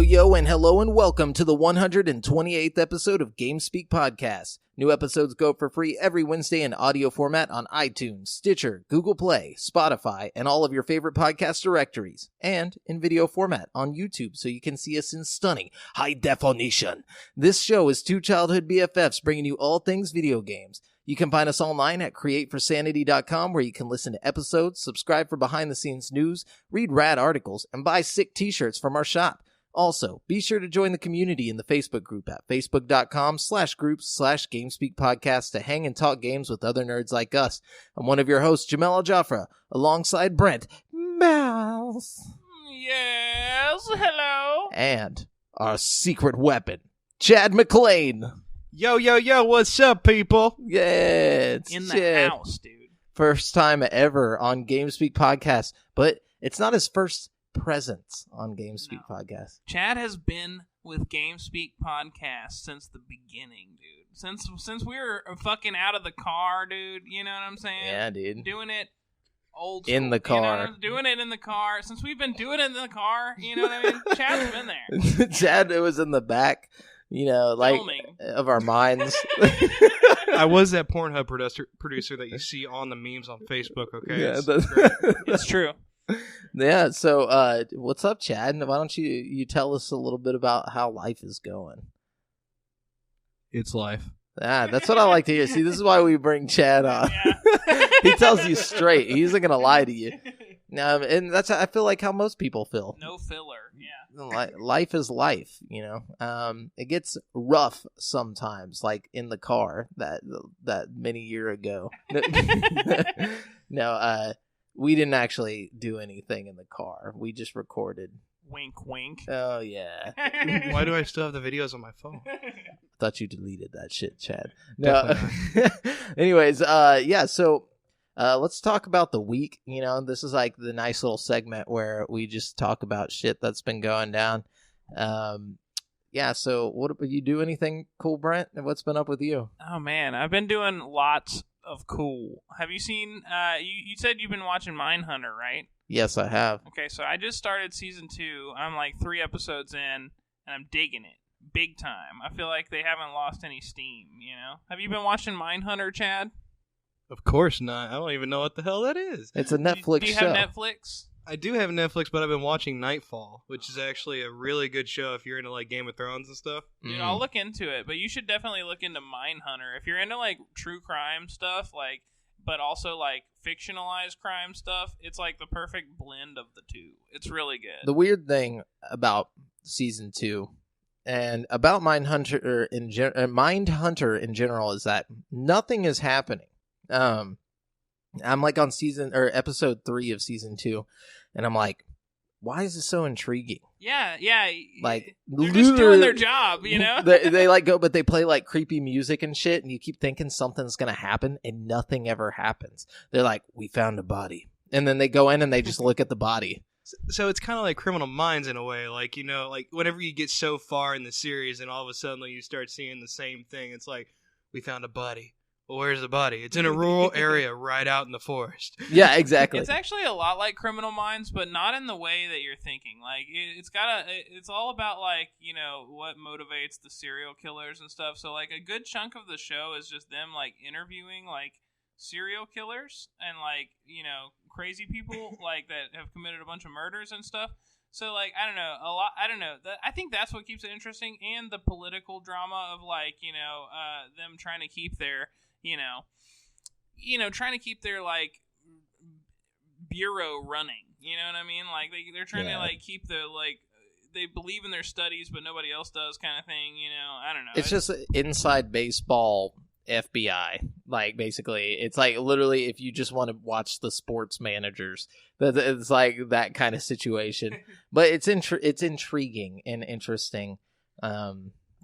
yo, and hello and welcome to the 128th episode of GameSpeak Podcast. New episodes go for free every Wednesday in audio format on iTunes, Stitcher, Google Play, Spotify, and all of your favorite podcast directories, and in video format on YouTube so you can see us in stunning high definition. This show is two childhood BFFs bringing you all things video games. You can find us online at createforsanity.com where you can listen to episodes, subscribe for behind-the-scenes news, read rad articles, and buy sick t-shirts from our shop. Also, be sure to join the community in the Facebook group at facebook.com/groups/GameSpeakPodcast to hang and talk games with other nerds like us. I'm one of your hosts, JAMAL Al-Jafra, alongside Brent Mouse. Yes, hello. And our secret weapon, Chad Mclain. Yo, what's up, people? Yeah, it's In the Chad. house, dude. First time ever on GameSpeak Podcast, but it's not his first presence on GameSpeak Podcast. Chad has been with GameSpeak Podcast since the beginning, dude. Since we were fucking out of the car, dude. You know what I'm saying? Yeah, dude. Doing it old school. In the car. You know, doing it in the car. Since we've been doing it in the car, you know what I mean? Chad's been there. Chad was in the back, you know, like Filming. of our minds. I was that Pornhub producer that you see on the memes on Facebook, okay? Yeah, It's true. Yeah, so what's up, Chad? Why don't you tell us a little bit about how life is going? It's life. That's what I like to hear. See, this is why we bring Chad on. Yeah. He tells you straight. He isn't going to lie to you. And that's, I feel like, how most people feel. No filler, yeah. Life is life, you know. It gets rough sometimes, like in the car that many year ago. No, we didn't actually do anything in the car. We just recorded. Wink, wink. Oh, yeah. Why do I still have the videos on my phone? Thought you deleted that shit, Chad. No. Anyways, yeah, so let's talk about the week. You know, this is like the nice little segment where we just talk about shit that's been going down. Yeah, so what you do anything cool, Brent? What's been up with you? Oh, man, I've been doing lots of cool. Have you seen, you said you've been watching Mindhunter, right? Yes, I have. Okay, so I just started season 2. I'm like 3 episodes in, and I'm digging it. Big time. I feel like they haven't lost any steam, you know? Have you been watching Mindhunter, Chad? Of course not. I don't even know what the hell that is. It's a Netflix Do you show. have Netflix? I do have Netflix, but I've been watching Nightfall, which is actually a really good show if you're into like Game of Thrones and stuff. Dude, I'll look into it, but you should definitely look into Mindhunter. If you're into, like, true crime stuff, like, but also, like, fictionalized crime stuff, it's, like, the perfect blend of the two. It's really good. The weird thing about season 2 and about Mindhunter in general is that nothing is happening. I'm like on episode 3 of season 2, and I'm like, why is this so intriguing? Yeah. Like, they're just doing their job, you know? they like go, but they play like creepy music and shit, and you keep thinking something's gonna happen, and nothing ever happens. They're like, we found a body, and then they go in and they just look at the body. So it's kind of like Criminal Minds in a way. Like, you know, like whenever you get so far in the series and all of a sudden like, you start seeing the same thing, it's like, we found a body. Well, where's the body? It's in a rural area right out in the forest. Yeah, exactly. It's actually a lot like Criminal Minds, but not in the way that you're thinking. Like, it's all about, like, you know, what motivates the serial killers and stuff. So, like, a good chunk of the show is just them, like, interviewing, like, serial killers and, like, you know, crazy people, like, that have committed a bunch of murders and stuff. So, like, I don't know. I think that's what keeps it interesting, and the political drama of, like, you know, them trying to keep their, trying to keep their, like, bureau running. You know what I mean? Like, they're trying to, like, keep the, like, they believe in their studies, but nobody else does kind of thing, you know? I don't know. It's just inside baseball FBI. Like, basically, it's like literally if you just want to watch the sports managers, it's like that kind of situation. But it's intriguing and interesting.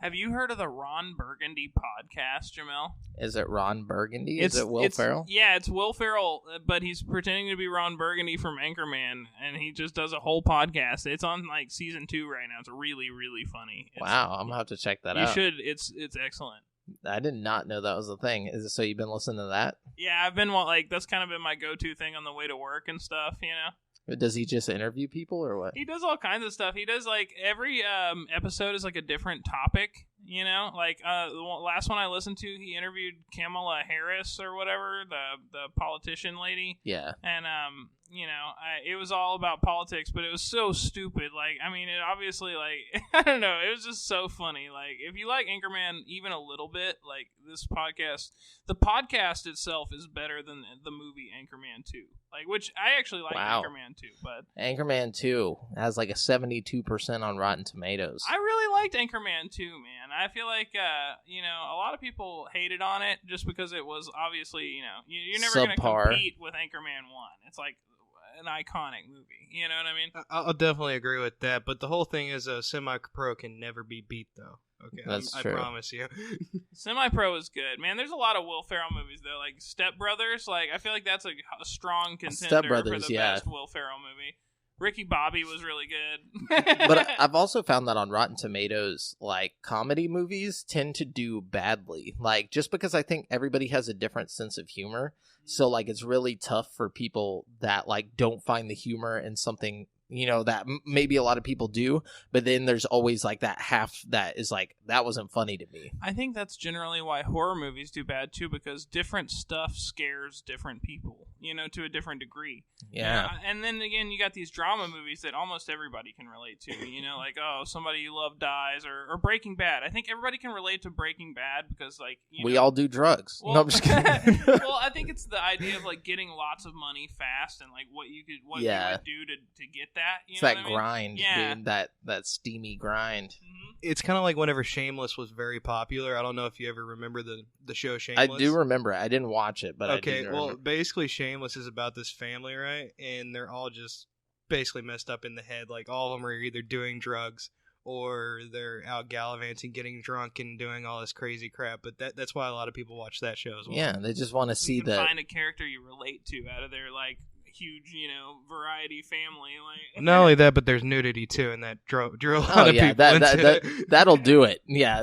Have you heard of the Ron Burgundy podcast, Jamel? Is it Ron Burgundy? Is it Will Ferrell? Yeah, it's Will Ferrell, but he's pretending to be Ron Burgundy from Anchorman, and he just does a whole podcast. It's on, like, season 2 right now. It's really, really funny. Wow, I'm going to have to check that out. You should. It's excellent. I did not know that was a thing. Is it so you've been listening to that? Yeah, I've been, like, that's kind of been my go-to thing on the way to work and stuff, you know? Does he just interview people or what? He does all kinds of stuff. He does like every episode is like a different topic. You know, like the last one I listened to, he interviewed Kamala Harris or whatever, the politician lady. Yeah. And you know, it was all about politics, but it was so stupid. Like, I mean, it obviously, like, I don't know, it was just so funny. Like, if you like Anchorman even a little bit, like this podcast, the podcast itself is better than the movie Anchorman 2. Like, which I actually like Anchorman 2, but Anchorman 2 has like a 72% on Rotten Tomatoes. I really liked Anchorman 2, man. I feel like, you know, a lot of people hated on it just because it was obviously, you know, you're never going to compete with Anchorman 1. It's like an iconic movie. You know what I mean? I'll definitely agree with that, but the whole thing is Semi-Pro can never be beat, though. Okay, That's true. I promise you. Semi-Pro is good, man. There's a lot of Will Ferrell movies though, like Step Brothers. Like I feel like that's a strong contender for the best Will Ferrell movie. Ricky Bobby was really good. But I've also found that on Rotten Tomatoes, like comedy movies tend to do badly. Like just because I think everybody has a different sense of humor, so like it's really tough for people that like don't find the humor in something, you know, that maybe a lot of people do, but then there's always like that half that is like, that wasn't funny to me. I think that's generally why horror movies do bad too, because different stuff scares different people, you know, to a different degree. Yeah. And then again, you got these drama movies that almost everybody can relate to, you know, like, oh, somebody you love dies, or Breaking Bad. I think everybody can relate to Breaking Bad because, like, you we know, all do drugs. Well, no, I'm just kidding. Well, I think it's the idea of like getting lots of money fast and like what you would do to get that. You it's know that what I mean? grind, Yeah. dude. That steamy grind. Mm-hmm. It's kind of like whenever Shameless was very popular. I don't know if you ever remember the show Shameless. I do remember it. I didn't watch it, but okay, I do well, remember. basically Shameless is about this family, right? And they're all just basically messed up in the head. Like all of them are either doing drugs or they're out gallivanting, getting drunk, and doing all this crazy crap. But that's why a lot of people watch that show as well. Yeah, they just want to see you can that. find a character you relate to out of their like huge, you know, variety family. Like Not only that, but there's nudity too, and that drew a lot of people into it. That'll do it. Yeah.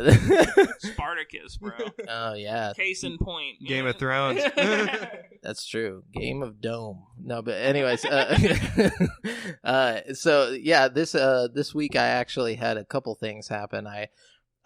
Spartacus, bro. Oh yeah. Case in point. Game of Thrones. That's true. Game of Dome. No, but anyways, so yeah, this week I actually had a couple things happen. I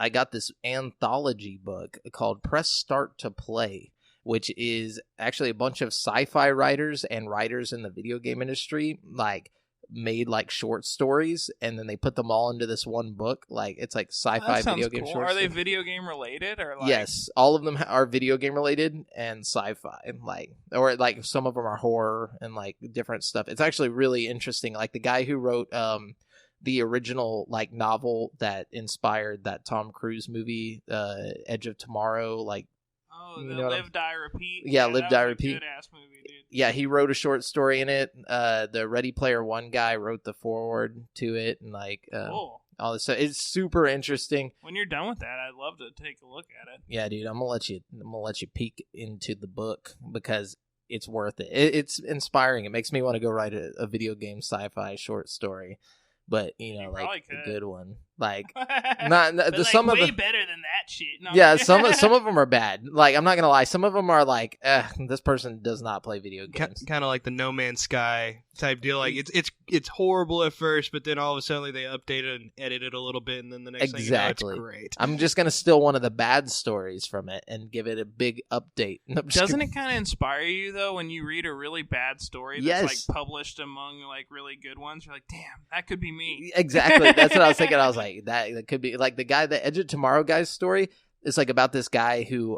got this anthology book called Press Start to Play, which is actually a bunch of sci-fi writers and writers in the video game industry, like made like short stories, and then they put them all into this one book. Like it's like sci-fi video game short Are they stories. video game related or like? Yes, all of them are video game related and sci-fi, like, or like some of them are horror and like different stuff. It's actually really interesting. Like the guy who wrote the original like novel that inspired that Tom Cruise movie, Edge of Tomorrow, like. Oh, the Live, Die, Repeat? Yeah, Live, Die, Repeat. Good-ass movie, dude. Yeah, he wrote a short story in it. The Ready Player One guy wrote the foreword to it, and like Cool. all this stuff. It's super interesting. When you're done with that, I'd love to take a look at it. Yeah, dude, I'm gonna let you peek into the book because it's worth it. It's inspiring. It makes me want to go write a video game sci-fi short story. But you know, like a good one, like not but, like, some way of them better than that shit. No, yeah, some of them are bad. Like I'm not gonna lie, some of them are like, this person does not play video games. Kind of like the No Man's Sky type deal. Like it's horrible at first, but then all of a sudden they update it and edit it a little bit, and then the next thing you know, it's great. I'm just gonna steal one of the bad stories from it and give it a big update. Doesn't it kind of inspire you though when you read a really bad story that's like published among like really good ones? You're like, damn, that could be me. Exactly. That's what I was thinking. I was like, that could be like the guy, the Edge of Tomorrow guy's story is like about this guy who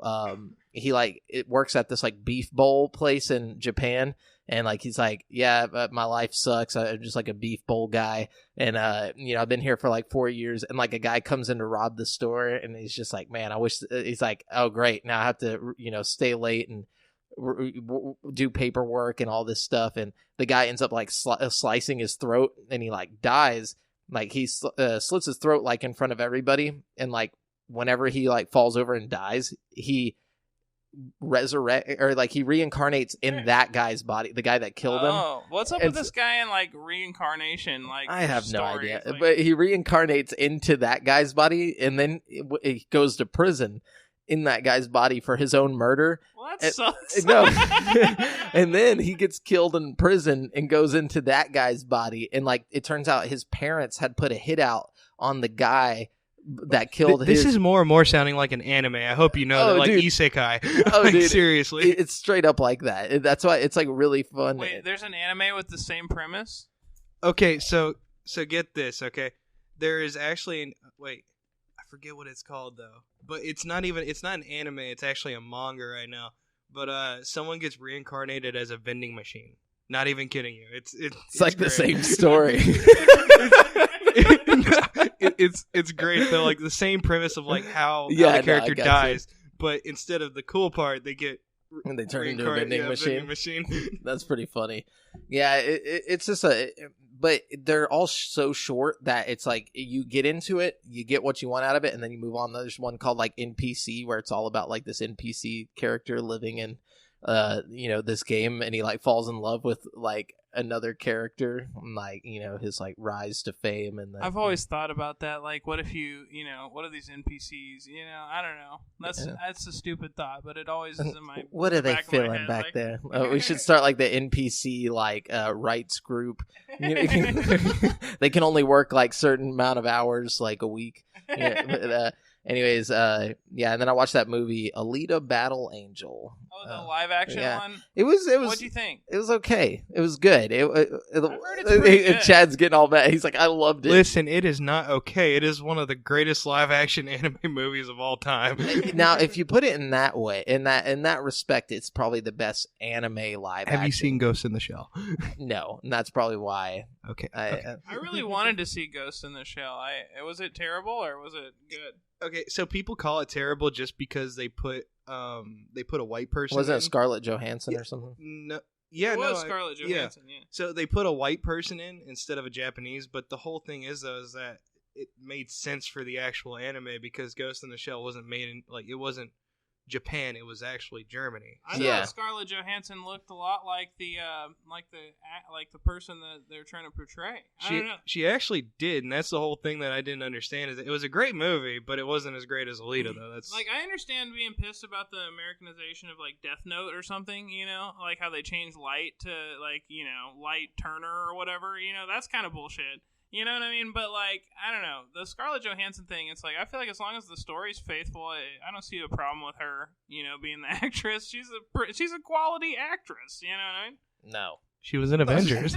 he like it works at this like beef bowl place in Japan, and like he's like, yeah, my life sucks. I'm just like a beef bowl guy, and you know, I've been here for like 4 years, and like a guy comes in to rob the store, and he's just like, man, I wish. He's like, oh great, now I have to, you know, stay late and do paperwork and all this stuff, and the guy ends up like slicing his throat, and he like dies. Like he slits his throat like in front of everybody, and like whenever he like falls over and dies, he he reincarnates in that guy's body, the guy that killed him. Oh, what's up with this guy in like reincarnation? Like I have no idea, but he reincarnates into that guy's body, and then he goes to prison. in that guy's body for his own murder. Well, that sucks. No. And then he gets killed in prison and goes into that guy's body. And like, it turns out his parents had put a hit out on the guy that killed This is more and more sounding like an anime. I hope you know that, like, dude. Isekai. Oh, like, dude. Seriously. It's straight up like that. That's why it's like really fun. Wait, there's an anime with the same premise? Okay, so get this, okay? There is actually I forget what it's called though. But it's not an anime, it's actually a manga right now. But someone gets reincarnated as a vending machine. Not even kidding you. It's like great. the same story. It's great though, like the same premise of like how the character dies, but instead of the cool part, they get when they turn into a vending machine. That's pretty funny. Yeah, it's just but they're all so short that it's like you get into it, you get what you want out of it, and then you move on. There's one called like NPC where it's all about like this NPC character living in this game, and he like falls in love with like another character, and like his like rise to fame. And then, I've always thought about that, like what if what are these NPCs, I don't know, that's a stupid thought, but it always is in my what are they feeling head, back like... there? We should start like the NPC like rights group. They can only work like certain amount of hours like a week. Anyways, and then I watched that movie Alita Battle Angel. Oh, the live action one? It was What'd you think? It was okay. It was good. I've heard it's pretty good. Chad's getting all mad. He's like, I loved it. Listen, it is not okay. It is one of the greatest live action anime movies of all time. Now, if you put it in that way, in that respect, it's probably the best anime live action. Have you seen Ghost in the Shell? No, and that's probably why. Okay. I really wanted to see Ghost in the Shell. Was it terrible or was it good? Okay, so people call it terrible just because they put a white person. Wasn't it Scarlett Johansson or something? No, yeah, it was Scarlett Johansson. Yeah. So they put a white person in instead of a Japanese, but the whole thing is that it made sense for the actual anime because Ghost in the Shell wasn't made in it wasn't Japan, it was actually Germany. I thought Scarlett Johansson looked a lot like the person that they're trying to portray. I don't know. She actually did, and that's the whole thing that I didn't understand. Is that it was a great movie, but it wasn't as great as Alita, though. That's like I understand being pissed about the Americanization of like Death Note or something, like how they changed Light to like Light Turner or whatever. That's kind of bullshit. You know what I mean? But, like, I don't know. The Scarlett Johansson thing, it's like, I feel like as long as the story's faithful, I don't see a problem with her, being the actress. She's a quality actress, you know what I mean? No. She was in Avengers.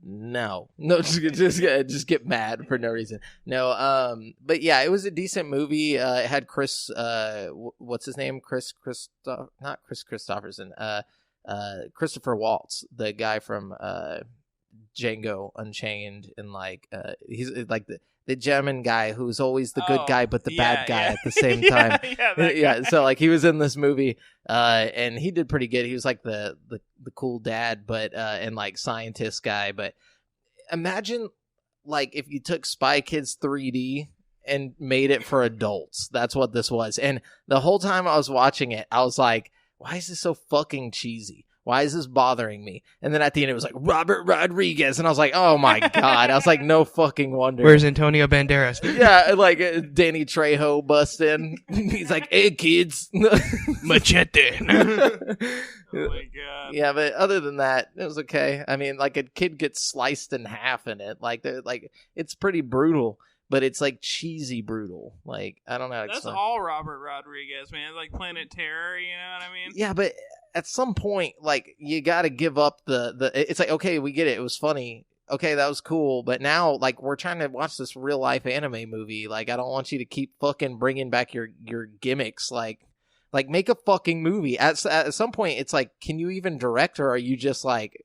No, just get mad for no reason. No, but yeah, it was a decent movie. It had Chris, what's his name? Not Chris Christopherson. Christopher Waltz, the guy from Django Unchained, and like he's like the German guy who's always the good guy but the bad guy at the same time. Yeah, so like he was in this movie and he did pretty good. He was like the cool dad but and like scientist guy. But imagine like if you took Spy Kids 3D and made it for adults. That's what this was. And the whole time I was watching it, I was like, why is this so fucking cheesy? Why is this bothering me? And then at the end, it was like, Robert Rodriguez. And I was like, oh my God. I was like, no fucking wonder. Where's Antonio Banderas? Yeah, like Danny Trejo bust in. He's like, hey, kids. Machete. Oh my God. Yeah, but other than that, it was okay. I mean, like a kid gets sliced in half in it. Like it's pretty brutal. But it's like cheesy brutal. Like, I don't know. That's all Robert Rodriguez, man. Like Planet Terror, you know what I mean? Yeah, but at some point, like, you got to give up the. It's like, okay, we get it. It was funny. Okay, that was cool. But now, like, we're trying to watch this real life anime movie. Like, I don't want you to keep fucking bringing back your gimmicks. Like make a fucking movie. At some point, it's like, can you even direct, or are you just like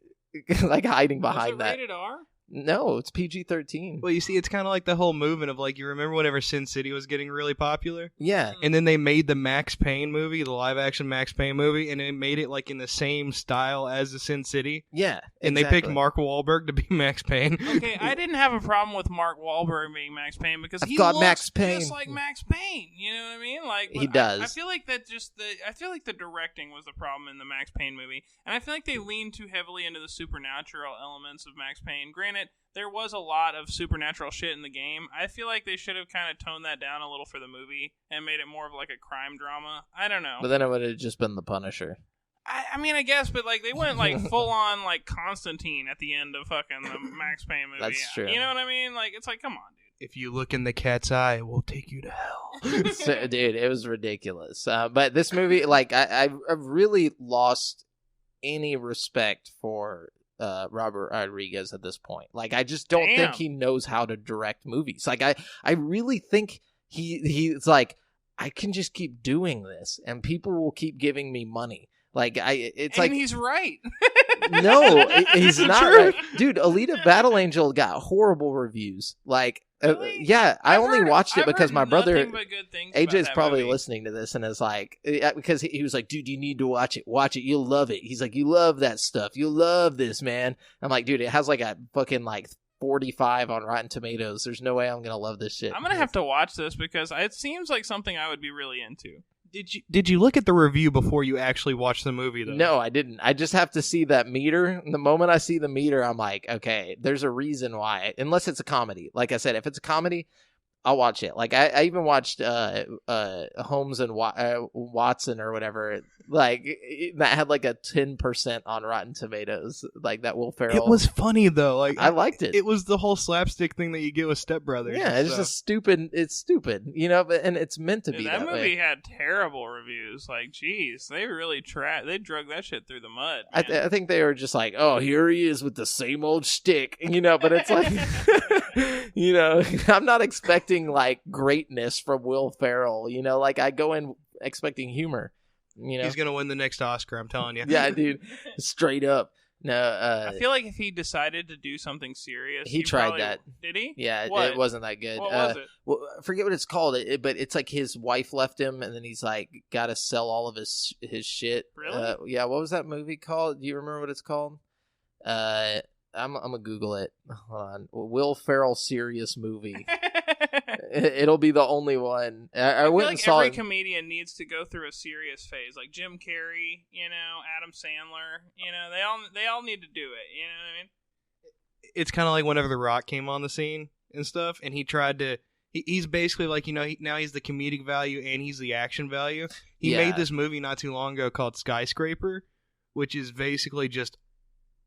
hiding behind that? Rated R? No, it's PG-13. Well, you see, it's kind of like the whole movement of, like, you remember whenever Sin City was getting really popular? Yeah. And then they made the Max Payne movie, the live-action Max Payne movie, and it made it, like, in the same style as the Sin City. Yeah, And they picked Mark Wahlberg to be Max Payne. Okay, I didn't have a problem with Mark Wahlberg being Max Payne because he looks Max Payne. Just like Max Payne. You know what I mean? Like he does. I feel like I feel like the directing was the problem in the Max Payne movie, and I feel like they leaned too heavily into the supernatural elements of Max Payne. Granted, granted, there was a lot of supernatural shit in the game. I feel like they should have kind of toned that down a little for the movie and made it more of like a crime drama. I don't know. But then it would have just been The Punisher. I mean, I guess, but like they went like full on like Constantine at the end of fucking the Max Payne movie. That's true. You know what I mean? Like it's like, come on, dude. If you look in the cat's eye, it will take you to hell. So, dude, it was ridiculous. But this movie, like, I've really lost any respect for Robert Rodriguez at this point. Like, I just don't think he knows how to direct movies. Like, I really think he's like, I can just keep doing this, and people will keep giving me money. Like, he's right. No, he's not right. Dude, Alita Battle Angel got horrible reviews. Like, really? Yeah, I only watched it because my brother, AJ's probably movie. Listening to this and is like, because he was like, dude, you need to watch it. Watch it. You'll love it. He's like, you love that stuff. You'll love this, man. I'm like, dude, it has like a fucking like 45 on Rotten Tomatoes. There's no way I'm going to love this shit. I'm going to have to watch this because it seems like something I would be really into. Did you look at the review before you actually watched the movie, though? No, I didn't. I just have to see that meter. And the moment I see the meter, I'm like, okay, there's a reason why. Unless it's a comedy. Like I said, if it's a comedy, I'll watch it. Like I even watched Holmes and Watson or whatever. Like that had like a 10% on Rotten Tomatoes. Like that Will Ferrell. It was funny though. Like I liked it. It was the whole slapstick thing that you get with Step Brothers. Yeah, it's just stupid. It's stupid, you know. And it's meant to be that that movie way. had terrible reviews. Like, geez, they really they drug that shit through the mud. I think they were just like, oh, here he is with the same old shtick, you know. But it's like, you know, I'm not expecting like greatness from Will Ferrell, you know. Like I go in expecting humor, you know. He's gonna win the next Oscar, I'm telling you. Yeah, dude, straight up. No, I feel like if he decided to do something serious, he tried that. Did he? Yeah, it wasn't that good. What was it? Well, I forget what it's called. But it's like his wife left him, and then he's like got to sell all of his shit. Really? Yeah. What was that movie called? Do you remember what it's called? I'm gonna Google it. Hold on. Will Ferrell serious movie. It'll be the only one. I went feel and saw every it. comedian needs to go through a serious phase, like Jim Carrey, you know, Adam Sandler, you know, they all need to do it. You know what I mean? It's kind of like whenever The Rock came on the scene and stuff, and he tried to. He's basically like, you know, now he's the comedic value and he's the action value. He made this movie not too long ago called Skyscraper, which is basically just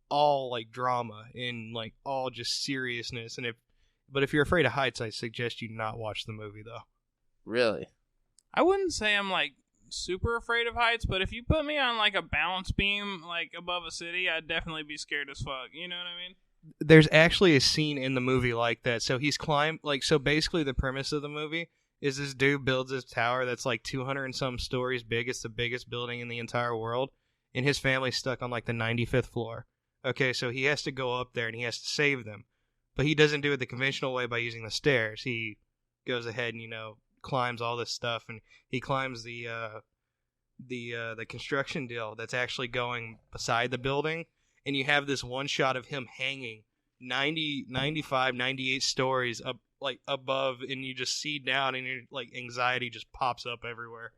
all like drama and like all just seriousness. And if you're afraid of heights, I suggest you not watch the movie though. Really? I wouldn't say I'm like super afraid of heights, but if you put me on like a balance beam like above a city, I'd definitely be scared as fuck. You know what I mean? There's actually a scene in the movie like that. So he's so basically the premise of the movie is this dude builds this tower that's like 200 and some stories big. It's the biggest building in the entire world, and his family's stuck on like the 95th floor. Okay, so he has to go up there and he has to save them. But he doesn't do it the conventional way by using the stairs. He goes ahead and, you know, climbs all this stuff, and he climbs the construction deal that's actually going beside the building, and you have this one shot of him hanging 90, 95, 98 stories up like above, and you just see down, and your like anxiety just pops up everywhere.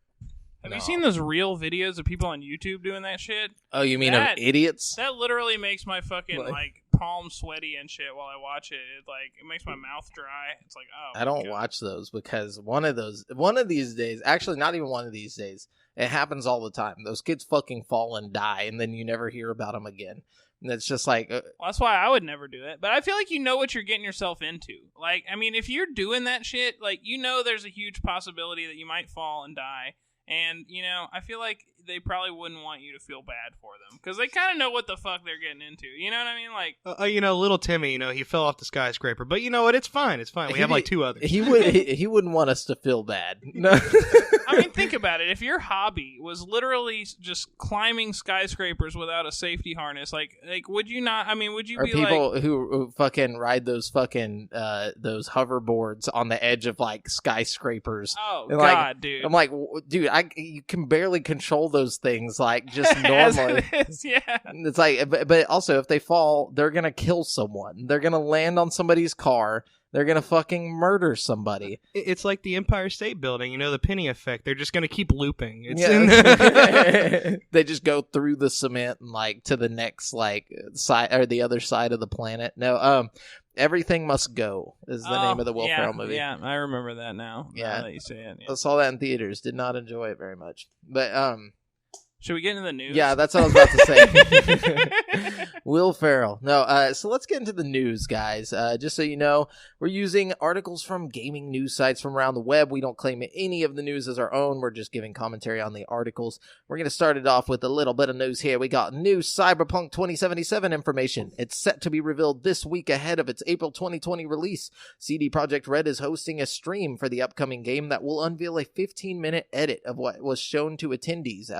Have you seen those real videos of people on YouTube doing that shit? Oh, you mean of idiots? That literally makes my fucking like palms sweaty and shit while I watch it. It makes my mouth dry. It's like, oh. I don't watch those because one of these days, actually not even one of these days, it happens all the time. Those kids fucking fall and die, and then you never hear about them again. And it's just like... well, that's why I would never do it. But I feel like you know what you're getting yourself into. Like, I mean, if you're doing that shit, like, you know there's a huge possibility that you might fall and die. And, you know, I feel like they probably wouldn't want you to feel bad for them. Because they kind of know what the fuck they're getting into. You know what I mean? Like, you know, little Timmy, you know, he fell off the skyscraper. But you know what? It's fine. It's fine. We have like two others. He wouldn't want us to feel bad. No. I mean, think about it. If your hobby was literally just climbing skyscrapers without a safety harness, like would you not? I mean, would you be people like... who fucking ride those fucking those hoverboards on the edge of like skyscrapers? Oh, and, God, like, dude! I'm like, dude, you can barely control those things like just normally. As it is, yeah. It's like, but also if they fall, they're gonna kill someone. They're gonna land on somebody's car. They're going to fucking murder somebody. It's like the Empire State Building, the penny effect. They're just going to keep looping. They just go through the cement and like to the next like side or the other side of the planet. No, Everything Must Go is the name of the Will Ferrell movie. Yeah, I remember that now. Yeah, now that you say it. Yeah. I saw that in theaters. Did not enjoy it very much. But should we get into the news? Yeah, that's what I was about to say. Will Ferrell. No, so let's get into the news, guys. Just so you know, we're using articles from gaming news sites from around the web. We don't claim any of the news as our own. We're just giving commentary on the articles. We're going to start it off with a little bit of news here. We got new Cyberpunk 2077 information. It's set to be revealed this week ahead of its April 2020 release. CD Projekt Red is hosting a stream for the upcoming game that will unveil a 15-minute edit of what was shown to attendees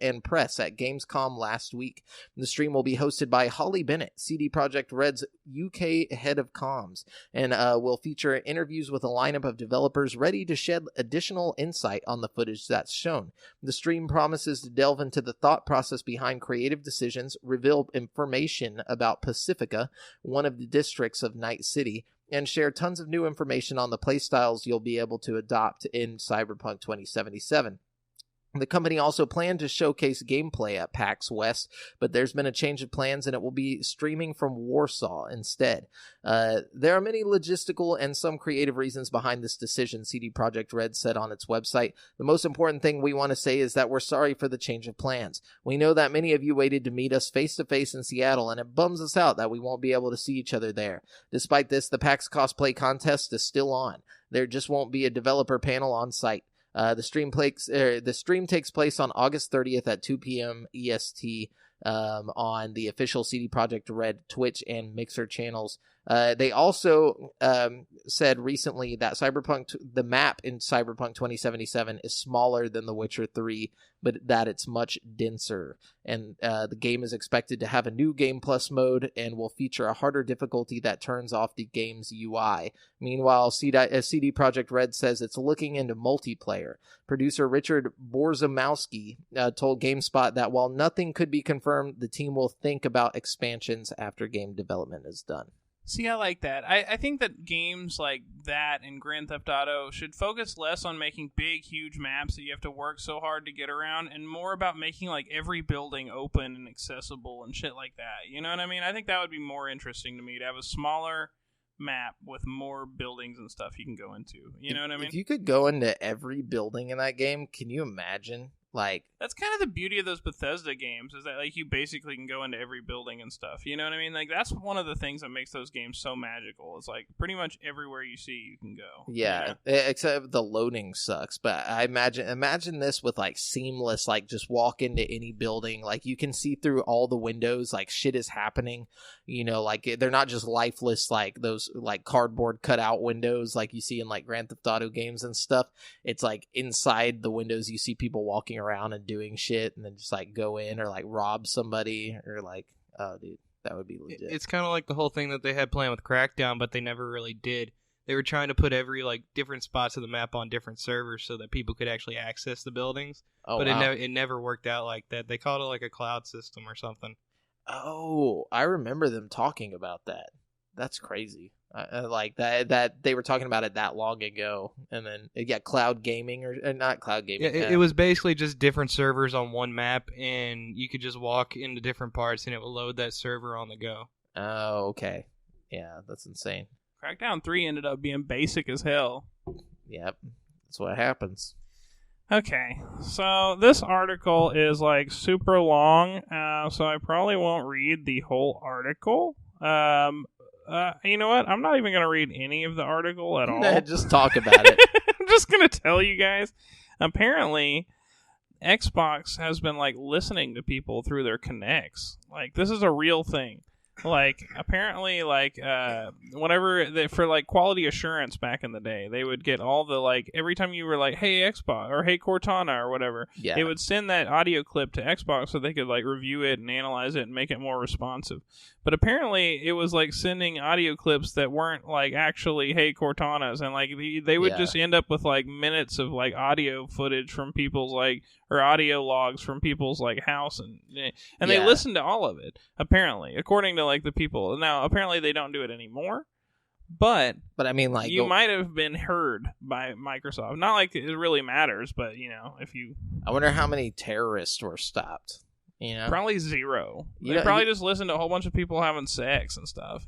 and press at Gamescom last week. The stream will be hosted by Holly Bennett, CD Projekt Red's UK head of comms, and will feature interviews with a lineup of developers ready to shed additional insight on the footage that's shown. The stream promises to delve into the thought process behind creative decisions, reveal information about Pacifica, one of the districts of Night City, and share tons of new information on the playstyles you'll be able to adopt in Cyberpunk 2077. The company also planned to showcase gameplay at PAX West, but there's been a change of plans and it will be streaming from Warsaw instead. There are many logistical and some creative reasons behind this decision, CD Projekt Red said on its website. The most important thing we want to say is that we're sorry for the change of plans. We know that many of you waited to meet us face-to-face in Seattle, and it bums us out that we won't be able to see each other there. Despite this, the PAX cosplay contest is still on. There just won't be a developer panel on site. The stream takes place on August 30th at 2 p.m. EST on the official CD Projekt Red Twitch and Mixer channels. They also said recently that the map in Cyberpunk 2077 is smaller than The Witcher 3, but that it's much denser. And the game is expected to have a new Game Plus mode and will feature a harder difficulty that turns off the game's UI. Meanwhile, CD Projekt Red says it's looking into multiplayer. Producer Richard Borzamowski told GameSpot that while nothing could be confirmed, the team will think about expansions after game development is done. See, I like that. I think that games like that and Grand Theft Auto should focus less on making big, huge maps that you have to work so hard to get around, and more about making like every building open and accessible and shit like that. You know what I mean? I think that would be more interesting to me, to have a smaller map with more buildings and stuff you can go into. You know what I mean? If you could go into every building in that game, can you imagine? Like, that's kind of the beauty of those Bethesda games, is that like you basically can go into every building and stuff. You know what I mean? Like, that's one of the things that makes those games so magical. It's like pretty much everywhere you see you can go. Yeah, you know? Except the loading sucks. But I imagine this with like seamless, like just walk into any building, like you can see through all the windows, like shit is happening. You know, like they're not just lifeless, like those like cardboard cutout windows like you see in like Grand Theft Auto games and stuff. It's like inside the windows you see people walking around and doing shit, and then just like go in or like rob somebody, or like, oh dude, that would be legit. It's kind of like the whole thing that they had planned with Crackdown, but they never really did. They were trying to put every like different spots of the map on different servers so that people could actually access the buildings. But wow. It never worked out like that. They called it like a cloud system or something. Oh, I remember them talking about that. That's crazy. Like that they were talking about it that long ago, and then cloud gaming or not cloud gaming. Yeah, it was basically just different servers on one map, and you could just walk into different parts, and it would load that server on the go. Oh, okay, yeah, that's insane. Crackdown 3 ended up being basic as hell. Yep, that's what happens. Okay, so this article is like super long, so I probably won't read the whole article. You know what? I'm not even going to read any of the article at all. Just talk about it. I'm just going to tell you guys. Apparently, Xbox has been like listening to people through their Kinects. Like, this is a real thing. Like, apparently, like, for like quality assurance back in the day, they would get all the, like, every time you were like, hey Xbox, or hey Cortana, or whatever, they would send that audio clip to Xbox so they could like review it and analyze it and make it more responsive. But apparently it was like sending audio clips that weren't like actually hey Cortanas, and like they would just end up with like minutes of like audio footage from people's like, or audio logs from people's like house, and they listened to all of it, apparently, according to like the people. Now apparently they don't do it anymore, But I mean, like, you might have been heard by Microsoft. Not like it really matters, but if you, I wonder how many terrorists were stopped. Probably zero. You They know, probably just listened to a whole bunch of people having sex and stuff.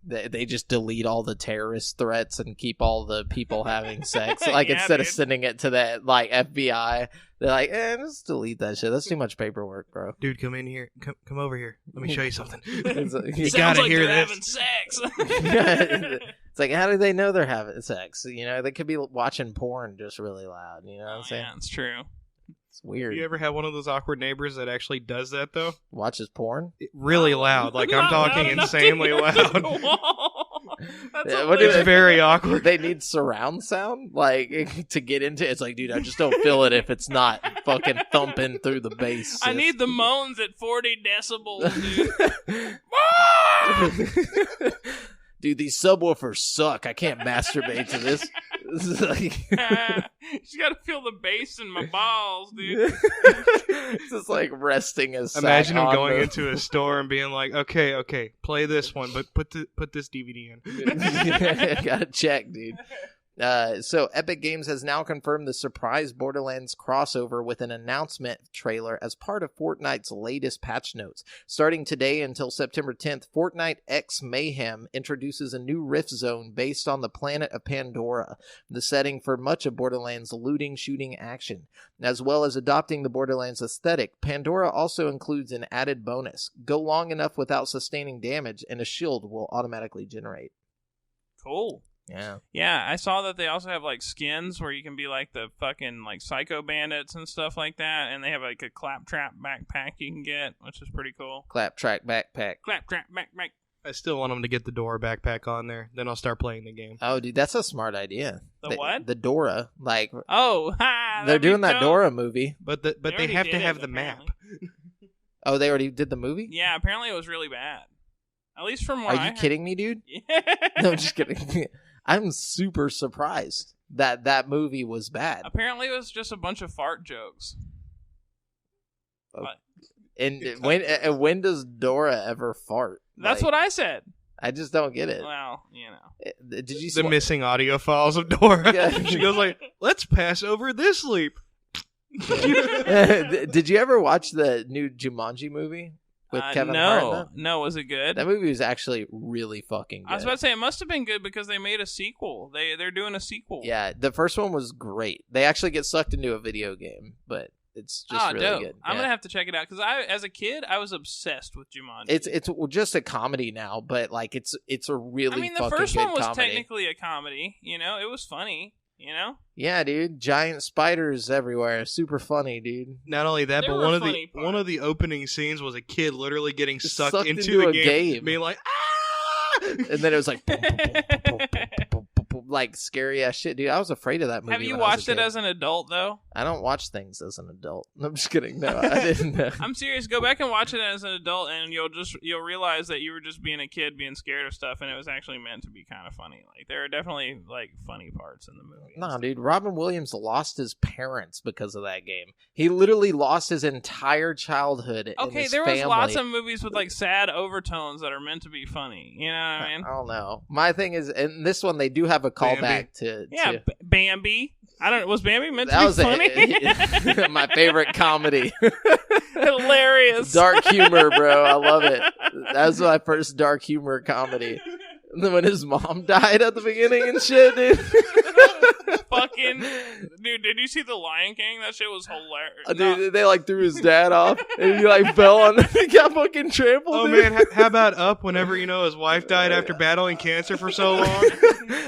They just delete all the terrorist threats and keep all the people having sex. Yeah, Instead of dude. sending it to that FBI, they're like, just delete that shit. That's too much paperwork, bro. Dude, come in here. Come over here. Let me show you something. You Sounds gotta like hear they're this. having sex. It's like, how do they know they're having sex? They could be watching porn just really loud. You know what I'm saying? Yeah, it's true. It's weird. You ever have one of those awkward neighbors that actually does that, though? Watches porn? Really loud. Like, I'm Not talking loud enough insanely to hit the loud. wall. That's Yeah, what do It's they- very awkward. They need surround sound, to get into it. It's like, dude, I just don't feel it if it's not fucking thumping through the bass. I sis. need the moans at 40 decibels, dude. Dude, these subwoofers suck. I can't masturbate to this. This is like... Just gotta feel the bass in my balls, dude. It's just like resting as Imagine him going into a store and being like, okay, play this one, but put this DVD in. Gotta check, dude. So Epic Games has now confirmed the surprise Borderlands crossover with an announcement trailer as part of Fortnite's latest patch notes. Starting today until September 10th, Fortnite X Mayhem introduces a new Rift Zone based on the planet of Pandora, the setting for much of Borderlands' looting, shooting action. As well as adopting the Borderlands aesthetic, Pandora also includes an added bonus. Go long enough without sustaining damage, and a shield will automatically generate. Cool. Yeah. Yeah, I saw that they also have like skins where you can be like the fucking like psycho bandits and stuff like that, and they have like a claptrap backpack you can get, which is pretty cool. Claptrap backpack. Claptrap backpack. I still want him to get the Dora backpack on there. Then I'll start playing the game. Oh, dude, that's a smart idea. The what? The Dora. Like, Oh, ha! they're that'd be doing that dope. Dora movie. But They they already have did to it, have the map. apparently. Oh, they already did the movie? Yeah, apparently it was really bad. At least from what Are I you heard. kidding me, dude? Yeah. No, I'm just kidding. I'm super surprised that movie was bad. Apparently it was just a bunch of fart jokes. And when does Dora ever fart? That's what I said. I just don't get it. Well, Did you see The missing audio files of Dora. Yeah. She goes like, let's pass over this leap. Did you ever watch the new Jumanji movie with Kevin Hart? in it? No, was it good? That movie was actually really fucking good. I was about to say it must have been good because they made a sequel. They're doing a sequel. Yeah, the first one was great. They actually get sucked into a video game, but it's just really dope. good. I'm Yeah. gonna have to check it out because as a kid, I was obsessed with Jumanji. It's just a comedy now, but like it's a really I mean, the fucking first good one was comedy. technically a comedy. It was funny. Yeah, dude, giant spiders everywhere, super funny, dude. Not only that, There but were one of funny the one of the opening scenes was a kid literally getting sucked Sucked into into the a game, game. being like, ah! And then it was like boom, boom, boom, boom, boom, boom, boom, boom, like scary ass shit, dude. I was afraid of that movie. Have you when I was watched a it kid. as an adult though? I don't watch things as an adult. I'm just kidding. No, I didn't. I'm serious. Go back and watch it as an adult, and you'll realize that you were just being a kid, being scared of stuff, and it was actually meant to be kind of funny. Like there are definitely like funny parts in the movie. Nah, dude. Robin Williams lost his parents because of that game. He literally lost his entire childhood. and Okay, his there was family. lots of movies with like sad overtones that are meant to be funny. You know what I mean? I don't know. My thing is, in this one, they do have a callback to. Yeah, to, Bambi. I don't. Was Bambi meant to that be was funny? my favorite comedy. Hilarious. Dark humor, bro. I love it. That was my first dark humor comedy. And then when his mom died at the beginning and shit, dude. Fucking dude, did you see The Lion King? That shit was hilarious. Dude, they like threw his dad off, and he like fell on. He got fucking trampled. Oh dude. man, how about Up? Whenever his wife died after battling cancer for so long.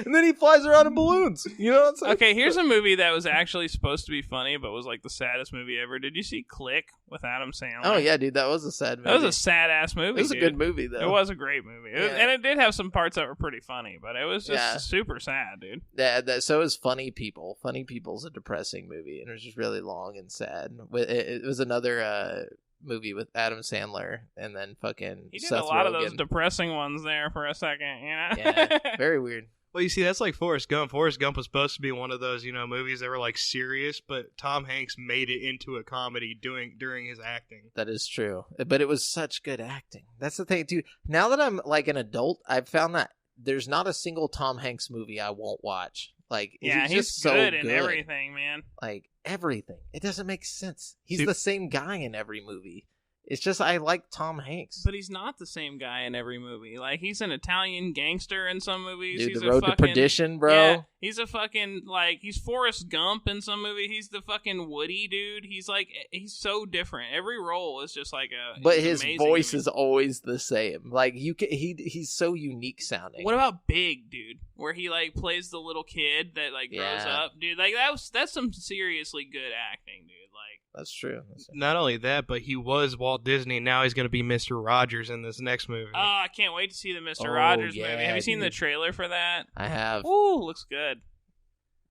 And then he flies around in balloons. You know what I'm saying? Okay, here's a movie that was actually supposed to be funny, but was like the saddest movie ever. Did you see Click with Adam Sandler? Oh yeah, dude, that was a sad movie. That was a sad ass movie. It was a dude. good movie though. It was a great movie, and it did have some parts that were pretty funny, but it was just super sad, dude. Yeah, so is Funny People. Funny People's a depressing movie, and it was just really long and sad. It was another movie with Adam Sandler, and then fucking He did Seth a lot of Rogen. those depressing ones there for a second, Yeah, very weird. Well, you see, that's like Forrest Gump. Forrest Gump was supposed to be one of those, movies that were like serious, but Tom Hanks made it into a comedy during his acting. That is true, but it was such good acting. That's the thing, too. Now that I'm like an adult, I've found that there's not a single Tom Hanks movie I won't watch. Like, yeah, he's just so good good in everything, man. Like, everything. It doesn't make sense. He's the same guy in every movie. It's just I like Tom Hanks. But he's not the same guy in every movie. Like, he's an Italian gangster in some movies. Dude, he's The Road to Perdition, bro. Yeah, he's a fucking, like, he's Forrest Gump in some movie. He's the fucking Woody dude. He's he's so different. Every role is just like a... But his voice is always the same. Like, he's so unique sounding. What about Big, dude? Where he, like, plays the little kid that, like, grows up. Dude, like, that's some seriously good acting, dude. Like, That's true. Not only that, but he was Walt Disney. Now he's going to be Mr. Rogers in this next movie. Oh, I can't wait to see the Mr. Rogers movie. Have you seen the dude. trailer for that? I have. Ooh, looks good.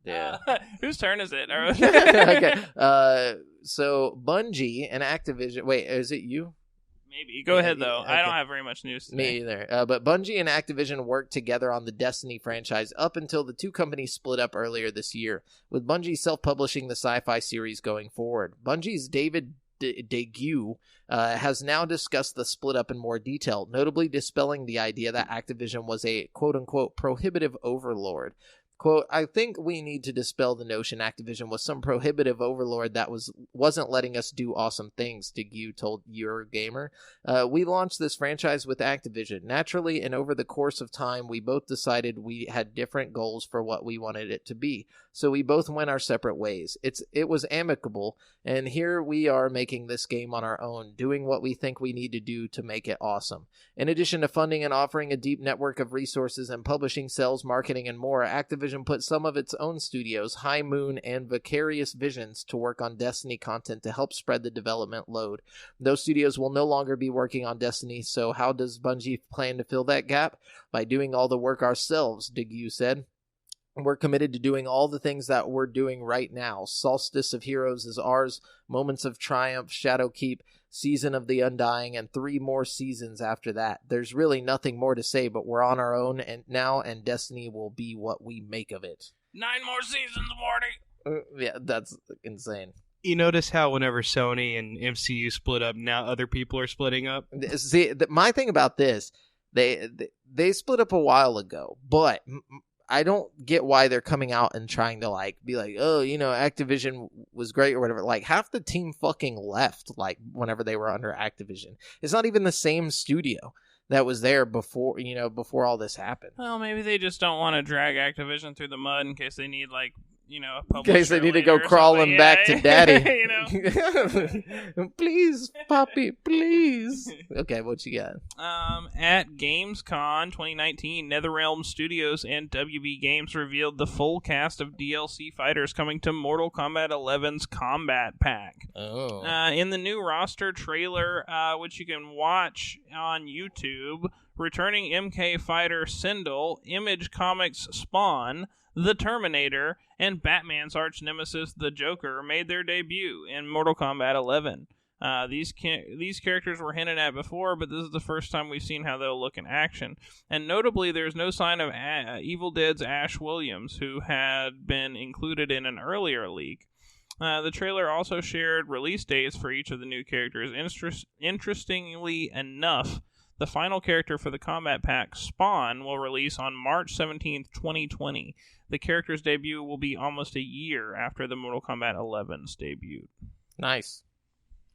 Yeah. Whose turn is it? Okay. So Bungie and Activision. Wait, is it you? Maybe. Go ahead, though. Okay. I don't have very much news today. Me either. But Bungie and Activision worked together on the Destiny franchise up until the two companies split up earlier this year, with Bungie self-publishing the sci-fi series going forward. Bungie's David Dague has now discussed the split up in more detail, notably dispelling the idea that Activision was a quote-unquote prohibitive overlord. Quote, I think we need to dispel the notion Activision was some prohibitive overlord that wasn't letting us do awesome things, Dague told Eurogamer. We launched this franchise with Activision. Naturally, and over the course of time, we both decided we had different goals for what we wanted it to be. So we both went our separate ways. It was amicable, and here we are making this game on our own, doing what we think we need to do to make it awesome. In addition to funding and offering a deep network of resources and publishing, sales, marketing, and more, Activision put some of its own studios, High Moon and Vicarious Visions, to work on Destiny content to help spread the development load. Those studios will no longer be working on Destiny, so how does Bungie plan to fill that gap? By doing all the work ourselves, Dague said. We're committed to doing all the things that we're doing right now. Solstice of Heroes is ours, Moments of Triumph, Shadowkeep, Season of the Undying, and 3 more seasons after that. There's really nothing more to say, but we're on our own and Destiny will be what we make of it. 9 more seasons, Marty! Yeah, that's insane. You notice how whenever Sony and MCU split up, now other people are splitting up? See, my thing about this, they split up a while ago, but I don't get why they're coming out and trying to like be like, oh, you know, Activision was great or whatever. Like, half the team fucking left, like, whenever they were under Activision. It's not even the same studio that was there before, you know, before all this happened. Well, maybe they just don't want to drag Activision through the mud in case they need, like, you know, a publisher. In case they need to go crawling back to daddy. You know? Please, Poppy, please. Okay, what you got? At Gamescom 2019, NetherRealm Studios and WB Games revealed the full cast of DLC fighters coming to Mortal Kombat 11's Combat Pack. Oh. In the new roster trailer, which you can watch on YouTube, returning MK fighter Sindel, Image Comics Spawn, the Terminator, and Batman's arch-nemesis, the Joker, made their debut in Mortal Kombat 11. These characters were hinted at before, but this is the first time we've seen how they'll look in action. And notably, there's no sign of Evil Dead's Ash Williams, who had been included in an earlier leak. The trailer also shared release dates for each of the new characters. Interestingly enough, the final character for the Combat Pack, Spawn, will release on March 17th, 2020. The character's debut will be almost a year after the Mortal Kombat 11's debut. Nice.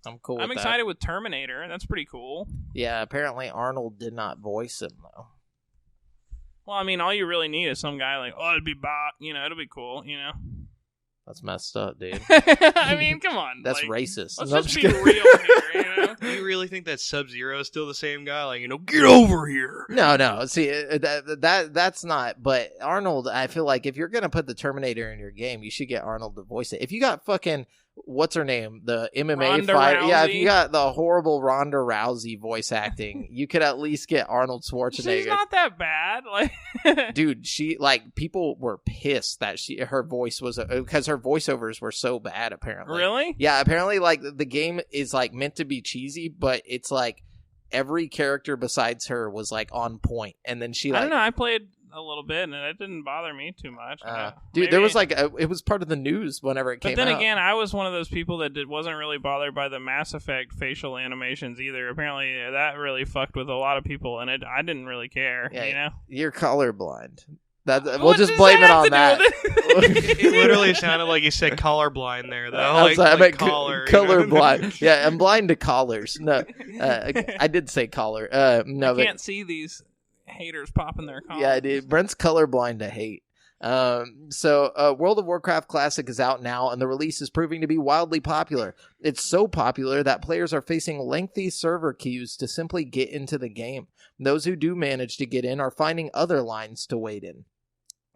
I'm cool with I'm excited with Terminator. That's pretty cool. Yeah, apparently Arnold did not voice him, though. Well, I mean, all you really need is some guy like, oh, it'd be Bot. You know, it'll be cool, you know? That's messed up, dude. I mean, come on. That's like, racist. Let's No, just I'm be just real here, you know? You really think that Sub-Zero is still the same guy? Like, you know, get over here. No. See, that's not. But Arnold, I feel like if you're gonna put the Terminator in your game, you should get Arnold to voice it. If you got fucking what's her name, the MMA Ronda fighter, Rousey. yeah. If you got the horrible Ronda Rousey voice acting, you could at least get Arnold Schwarzenegger. She's not that bad. Like, dude, she like people were pissed that her voice was because her voiceovers were so bad. Apparently, really? Yeah, apparently, like the game is like meant to be cheesy, but it's like every character besides her was like on point, and then she like I don't know. I played a little bit, and it didn't bother me too much. Dude, there was it was part of the news whenever it came out. But then again, I was one of those people that wasn't really bothered by the Mass Effect facial animations either. Apparently, that really fucked with a lot of people, and I didn't really care. Yeah, you know, you're colorblind. We'll just blame it on that. It literally sounded like you said colorblind there, though. I meant collarblind. Yeah, I'm blind to collars. No, I did say collar. No, I can't see these haters popping their collars. Yeah, dude. Brent's colorblind to hate. So World of Warcraft Classic is out now, and the release is proving to be wildly popular. It's so popular that players are facing lengthy server queues to simply get into the game. Those who do manage to get in are finding other lines to wait in.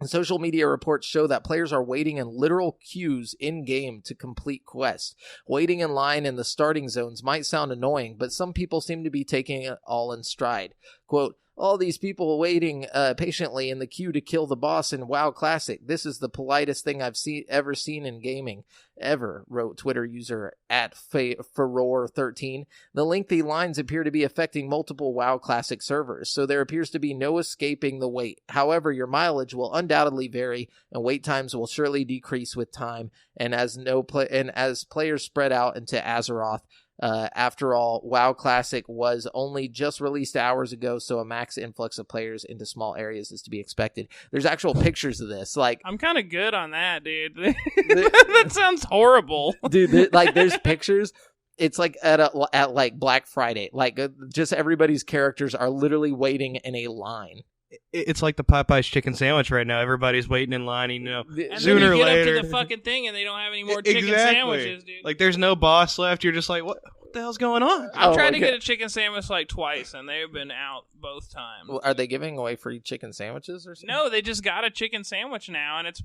Social media reports show that players are waiting in literal queues in-game to complete quests. Waiting in line in the starting zones might sound annoying, but some people seem to be taking it all in stride. Quote, all these people waiting patiently in the queue to kill the boss in WoW Classic. This is the politest thing I've ever seen in gaming. Ever, wrote Twitter user at Furore13. The lengthy lines appear to be affecting multiple WoW Classic servers, so there appears to be no escaping the wait. However, your mileage will undoubtedly vary, and wait times will surely decrease with time, and as players spread out into Azeroth. After all, WoW Classic was only just released hours ago, so a max influx of players into small areas is to be expected. There's actual pictures of this. Like, I'm kind of good on that, dude. That sounds horrible, dude. There's pictures. It's like at like Black Friday. Like, just everybody's characters are literally waiting in a line. It's like the Popeye's chicken sandwich right now. Everybody's waiting in line, and sooner or later. Then you get up to the fucking thing, and they don't have any more chicken sandwiches, dude. Like, there's no boss left. You're just like, what the hell's going on? I've tried to get a chicken sandwich like twice, and they've been out both times. Well, are they giving away free chicken sandwiches or something? No, they just got a chicken sandwich now, and it's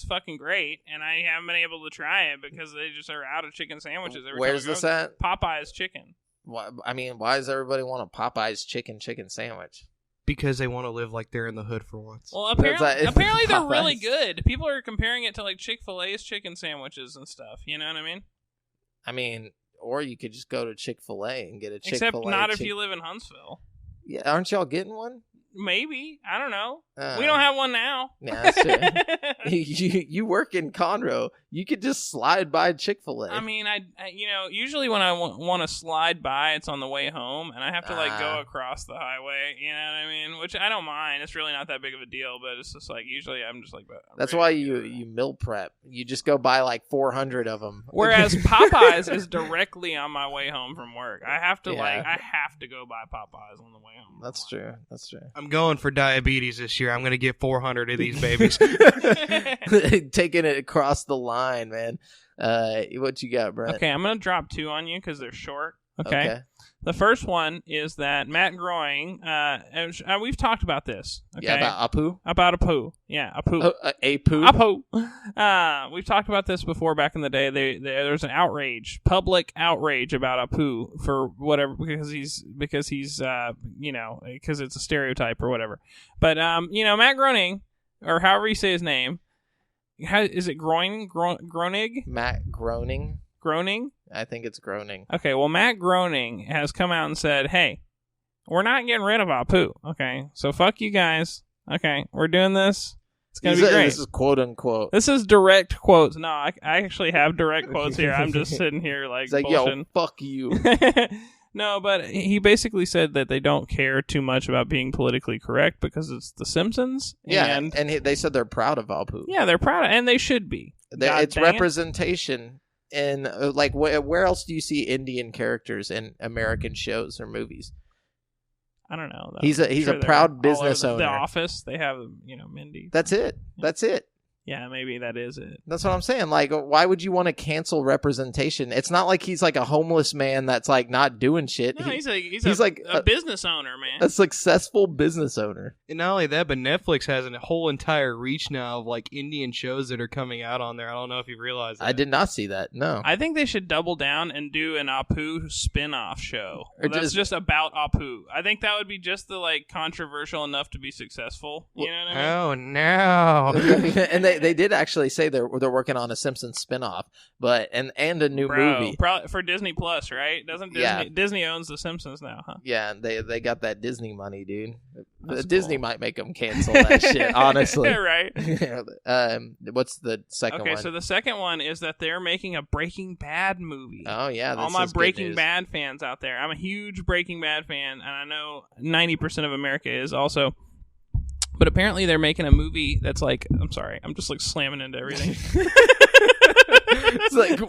fucking great, and I haven't been able to try it because they just are out of chicken sandwiches. Where's this at? Popeye's Chicken. Why does everybody want a Popeye's chicken sandwich? Because they want to live like they're in the hood for once. Well, apparently they're really good. People are comparing it to like Chick-fil-A's chicken sandwiches and stuff. You know what I mean? Or you could just go to Chick-fil-A and get a Chick-fil-A. Except not if you live in Huntsville. Yeah, aren't y'all getting one? Maybe. I don't know. We don't have one now. Yeah, that's true. you work in Conroe. You could just slide by Chick-fil-A. I mean, I usually when I want to slide by, it's on the way home, and I have to go across the highway. You know what I mean? Which I don't mind. It's really not that big of a deal, but it's just like usually I'm just like. That's why you meal prep. You just go buy like 400 of them. Whereas Popeyes is directly on my way home from work. I have to I have to go buy Popeyes on the way home. That's true. That's true. I'm going for diabetes this year. I'm going to get 400 of these babies. Taking it across the line, man. What you got, Brent? Okay, I'm going to drop two on you because they're short. Okay. The first one is that Matt Groening, we've talked about this. Okay? Yeah, about Apu? About Apu. Yeah, Apu. Apu? We've talked about this before back in the day. There's an public outrage about Apu for whatever, because he's because it's a stereotype or whatever. But, Matt Groening, or however you say his name, is it Groening? Matt Groening? Groening? I think it's Groening. Okay, well, Matt Groening has come out and said, hey, we're not getting rid of Apu, okay? So fuck you guys. Okay, we're doing this. It's going to be great. This is quote-unquote. This is direct quotes. No, I actually have direct quotes here. I'm just sitting here like bullshitting. Yo, fuck you. No, but he basically said that they don't care too much about being politically correct because it's The Simpsons. Yeah, and they said they're proud of Apu. Yeah, they're proud of, and they should be. It's representation. And where else do you see Indian characters in American shows or movies? I don't know. He's a proud business owner. The Office, they have Mindy. That's it. Yeah. That's it. Yeah, maybe that is it. That's what I'm saying. Like, why would you want to cancel representation? It's not like he's like a homeless man that's like not doing shit. No, he's a business owner, man. A successful business owner. And not only that, but Netflix has a whole entire reach now of like Indian shows that are coming out on there. I don't know if you realized that. I did not see that. No. I think they should double down and do an Apu spin-off show. That's just about Apu. I think that would be just the controversial enough to be successful. You know what I mean? Oh no. And they did actually say they're working on a Simpsons spinoff, but and a new movie. Probably for Disney Plus, right? Doesn't Disney owns the Simpsons now, huh? Yeah, they got that Disney money, dude. That's Disney cool. might make them cancel that shit, honestly. Right. What's the second one? Okay, so the second one is that they're making a Breaking Bad movie. Oh yeah, all my Breaking Bad fans out there. I'm a huge Breaking Bad fan, and I know 90% of America is also. But apparently they're making a movie that's like, I'm sorry, I'm just like slamming into everything. It's like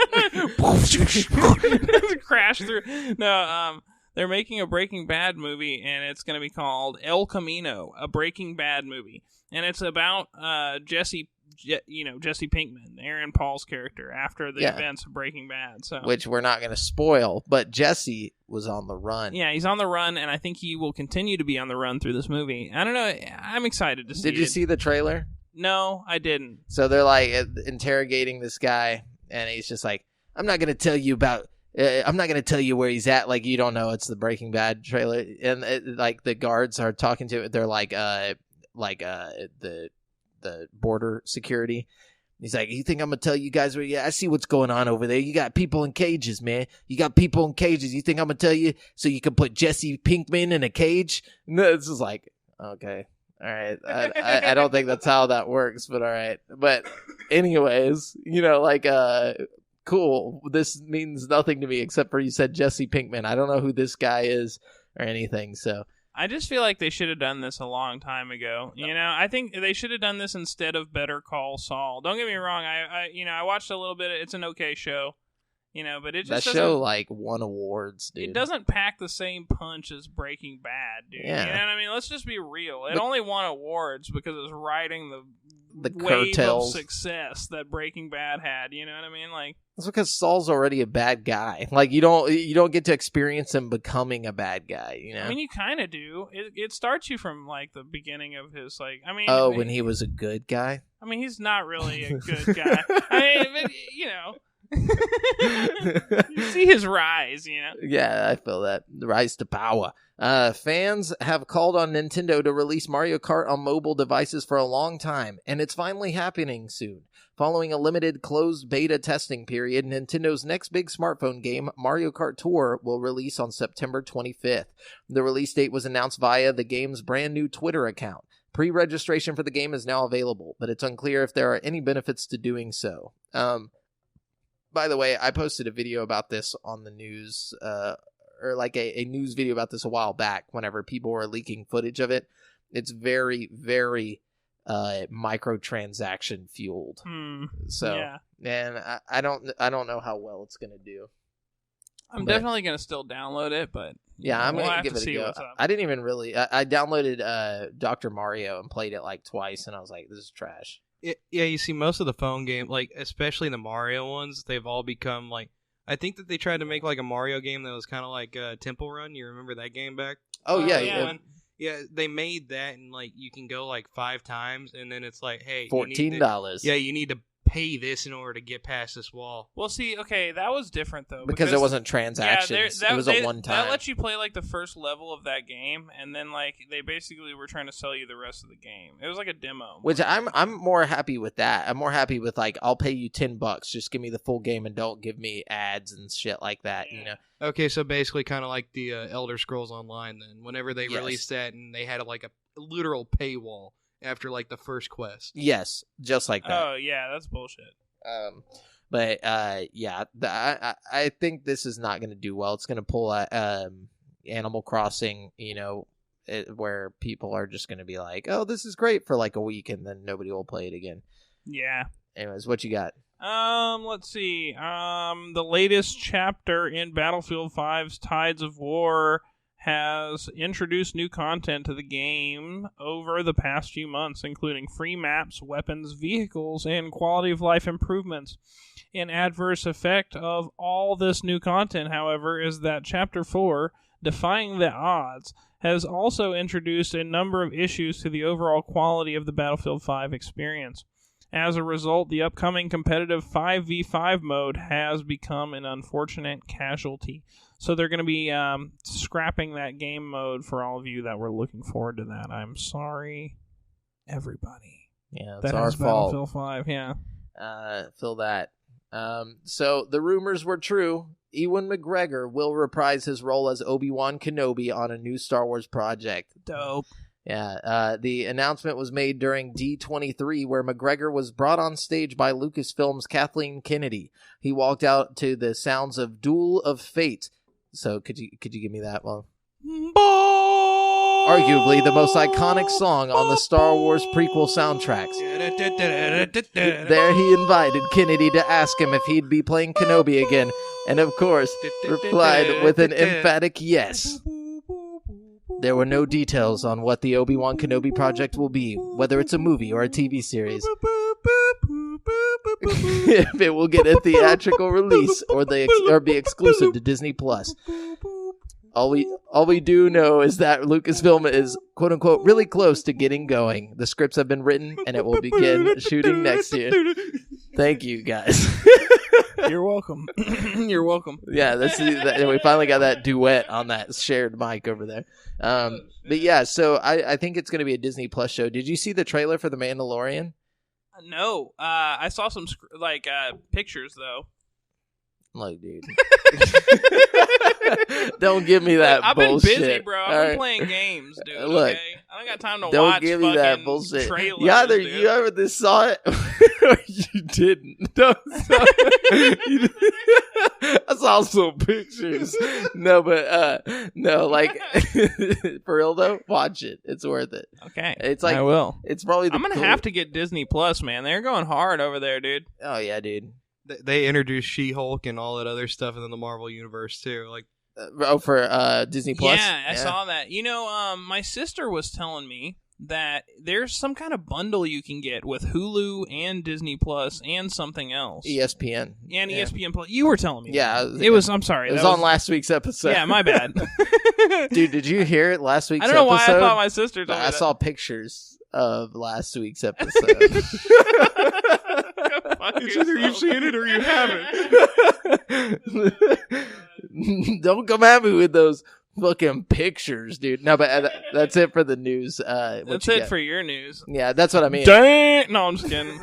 crash through. No, they're making a Breaking Bad movie, and it's going to be called El Camino, a Breaking Bad movie, and it's about Jesse Pinkman, Aaron Paul's character, after the events of Breaking Bad. So, which we're not going to spoil, but Jesse was on the run. Yeah, he's on the run, and I think he will continue to be on the run through this movie. I don't know. I'm excited to see it. Did you see the trailer? No, I didn't. So they're like interrogating this guy, and he's just like, I'm not going to tell you about... I'm not going to tell you where he's at. Like, you don't know it's the Breaking Bad trailer. And like the guards are talking to it. They're like the border security. He's like, you think I'm going to tell you guys where? Yeah, I see what's going on over there. You got people in cages, man. You got people in cages. You think I'm going to tell you so you can put Jesse Pinkman in a cage? No, it's just like, okay. All right. I don't think that's how that works, but all right. But anyways, cool. This means nothing to me except for you said Jesse Pinkman. I don't know who this guy is or anything, so. I just feel like they should have done this a long time ago. I think they should have done this instead of Better Call Saul. Don't get me wrong. I watched a little bit. It's an okay show. But it just that show won awards, dude. It doesn't pack the same punch as Breaking Bad, dude. Yeah. You know what I mean? Let's just be real. It only won awards because it was riding the wave cartels of success that Breaking Bad had. You know what I mean? Like, that's because Saul's already a bad guy. Like, you don't get to experience him becoming a bad guy. I mean, you kind of do. It starts you from like the beginning of his when he was a good guy. I mean, he's not really a good guy. I mean, you see his rise, Yeah, I feel that. The rise to power. Fans have called on Nintendo to release Mario Kart on mobile devices for a long time, and it's finally happening soon. Following a limited closed beta testing period, Nintendo's next big smartphone game, Mario Kart Tour, will release on September 25th. The release date was announced via the game's brand new Twitter account. Pre-registration for the game is now available, but it's unclear if there are any benefits to doing so. By the way, I posted a video about this on the news, or like a news video about this a while back whenever people were leaking footage of it. It's very, very microtransaction fueled. So, yeah. And I don't know how well it's going to do. I'm definitely going to still download it, but yeah, I'm we'll going to have give to it a go. what's up. I didn't even really, I downloaded Dr. Mario and played it like twice, and I was like, this is trash. Yeah, you see, most of the phone game, like especially the Mario ones, they've all become like. I think that they tried to make like a Mario game that was kind of like Temple Run. You remember that game back? Oh yeah. Yeah, they made that, and like you can go like 5 times, and then it's like, hey, $14. Yeah, you need to pay this in order to get past this wall. Well, see, okay, that was different though because it wasn't transactions. It was a one-time. That lets you play like the first level of that game, and then like they basically were trying to sell you the rest of the game. It was like a demo. Which I'm more happy with that. I'm more happy with like, I'll pay you $10, just give me the full game and don't give me ads and shit like that. Yeah. Okay, so basically kind of like the Elder Scrolls Online then. Whenever they released that, and they had like a literal paywall after like the first quest. Yes, just like that. Oh yeah, that's bullshit. But yeah, I think this is not going to do well. It's going to pull Animal Crossing, where people are just going to be like, oh, this is great for like a week, and then nobody will play it again. Yeah. Anyways, what you got? Let's see. The latest chapter in Battlefield 5's Tides of War has introduced new content to the game over the past few months, including free maps, weapons, vehicles, and quality of life improvements. An adverse effect of all this new content, however, is that Chapter 4, Defying the Odds, has also introduced a number of issues to the overall quality of the Battlefield 5 experience. As a result, the upcoming competitive 5v5 mode has become an unfortunate casualty. So they're going to be scrapping that game mode for all of you that were looking forward to that. I'm sorry, everybody. Yeah, it's that our has fault. Battlefield 5, yeah. Feel that. So the rumors were true. Ewan McGregor will reprise his role as Obi-Wan Kenobi on a new Star Wars project. Dope. Yeah, the announcement was made during D23, where McGregor was brought on stage by Lucasfilm's Kathleen Kennedy. He walked out to the sounds of Duel of Fate. So could you give me that one? Arguably the most iconic song on the Star Wars prequel soundtracks. There he invited Kennedy to ask him if he'd be playing Kenobi again, and of course, replied with an emphatic yes. There were no details on what the Obi-Wan Kenobi project will be, whether it's a movie or a TV series. If it will get a theatrical release or be exclusive to Disney Plus. All we do know is that Lucasfilm is, quote-unquote, really close to getting going. The scripts have been written, and it will begin shooting next year. Thank you, guys. You're welcome. You're welcome. Yeah, we finally got that duet on that shared mic over there. But yeah, so I think it's going to be a Disney Plus show. Did you see the trailer for The Mandalorian? No. I saw some pictures, though. Look, dude. Don't give me that I've bullshit. been busy, bro. I've been playing games, dude. Look, okay? I don't got time to don't watch give me that fucking bullshit. trailers, You either saw it or you didn't. I saw some pictures. No, but like for real though, watch it. It's worth it. Okay, it's like I will. It's probably. I'm gonna have to get Disney Plus, man. They're going hard over there, dude. Oh yeah, dude. They introduced She-Hulk and all that other stuff in the Marvel universe too. Like, for Disney Plus. Yeah, I saw that. You know, my sister was telling me that there's some kind of bundle you can get with Hulu and Disney Plus and something else. ESPN. And ESPN Plus. You were telling me. Yeah. It was, I'm sorry. It was on last week's episode. Yeah, my bad. Dude, did you hear it last week's episode? I don't know why I thought my sister told me I that. saw pictures of last week's episode. It's either you've seen it or you haven't. Don't come at me with those fucking pictures, dude. No, but that's it for the news. That's it for your news. Yeah, that's what I mean. Dang! No, I'm just kidding.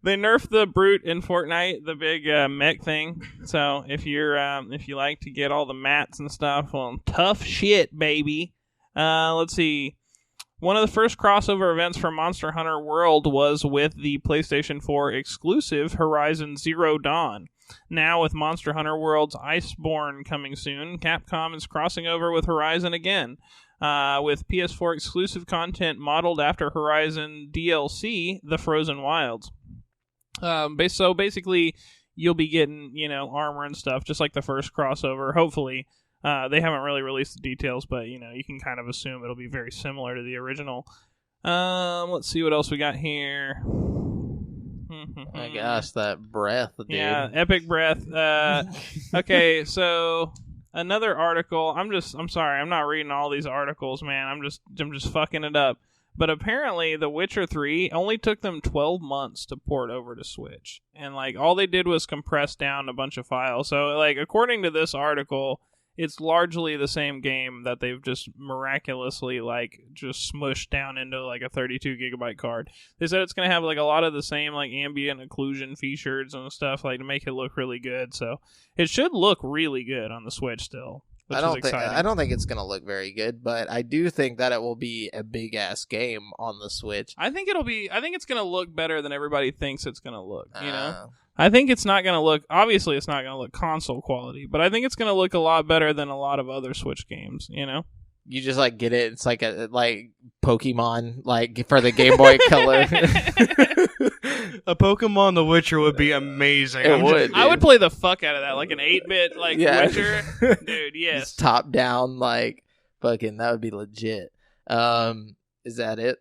They nerfed the brute in Fortnite, the big mech thing. So if you like to get all the mats and stuff, well, tough shit, baby. Let's see. One of the first crossover events for Monster Hunter World was with the PlayStation 4 exclusive Horizon Zero Dawn. Now, with Monster Hunter World's Iceborne coming soon, Capcom is crossing over with Horizon again, with PS4 exclusive content modeled after Horizon DLC, The Frozen Wilds. So basically, you'll be getting, armor and stuff, just like the first crossover, hopefully. They haven't really released the details, but, you can kind of assume it'll be very similar to the original. Let's see what else we got here. My gosh, that breath, dude. Yeah, epic breath. Okay, so another article. I'm sorry, I'm not reading all these articles, man. I'm just fucking it up. But apparently, The Witcher 3 only took them 12 months to port over to Switch. And, all they did was compress down a bunch of files. So, according to this article, it's largely the same game that they've just miraculously just smushed down into a 32 gigabyte card. They said it's going to have a lot of the same ambient occlusion features and stuff to make it look really good. So it should look really good on the Switch still. I don't think it's going to look very good, but I do think that it will be a big ass game on the Switch. I think it's going to look better than everybody thinks it's going to look, I think it's not going to look, obviously it's not going to look console quality, but I think it's going to look a lot better than a lot of other Switch games, You just get it. It's like Pokemon, for the Game Boy Color. A Pokemon The Witcher would be amazing. It would. I would play the fuck out of that, an 8-bit Witcher. Dude, yes. Just top down, fucking, that would be legit. Is that it?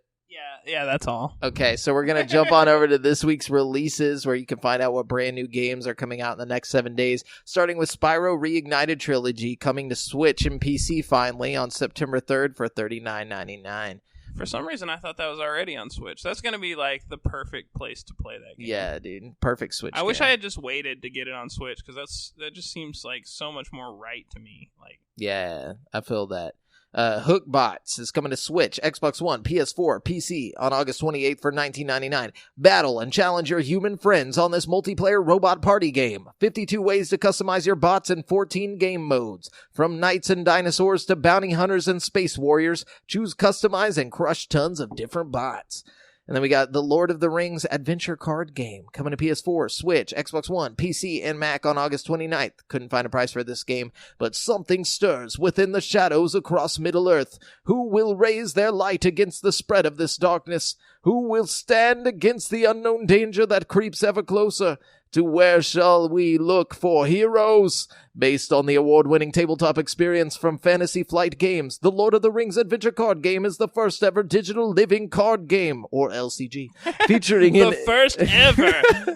Yeah, that's all. Okay, so we're going to jump on over to this week's releases, where you can find out what brand new games are coming out in the next 7 days, starting with Spyro Reignited Trilogy, coming to Switch and PC finally on September 3rd for $39.99. For some reason, I thought that was already on Switch. That's going to be, the perfect place to play that game. Yeah, dude. Perfect Switch game. Wish I had just waited to get it on Switch, because that just seems so much more right to me. Yeah, I feel that. Hook Bots is coming to Switch, Xbox One, PS4, PC on August 28th for $19.99. Battle and challenge your human friends on this multiplayer robot party game. 52 ways to customize your bots in 14 game modes. From knights and dinosaurs to bounty hunters and space warriors, choose, customize, and crush tons of different bots. And then we got the Lord of the Rings adventure card game coming to PS4, Switch, Xbox One, PC, and Mac on August 29th. Couldn't find a price for this game, but something stirs within the shadows across Middle-earth. Who will raise their light against the spread of this darkness? Who will stand against the unknown danger that creeps ever closer? To where shall we look for heroes? Based on the award-winning tabletop experience from Fantasy Flight Games, the Lord of the Rings adventure card game is the first ever digital living card game, or LCG, featuring the first ever.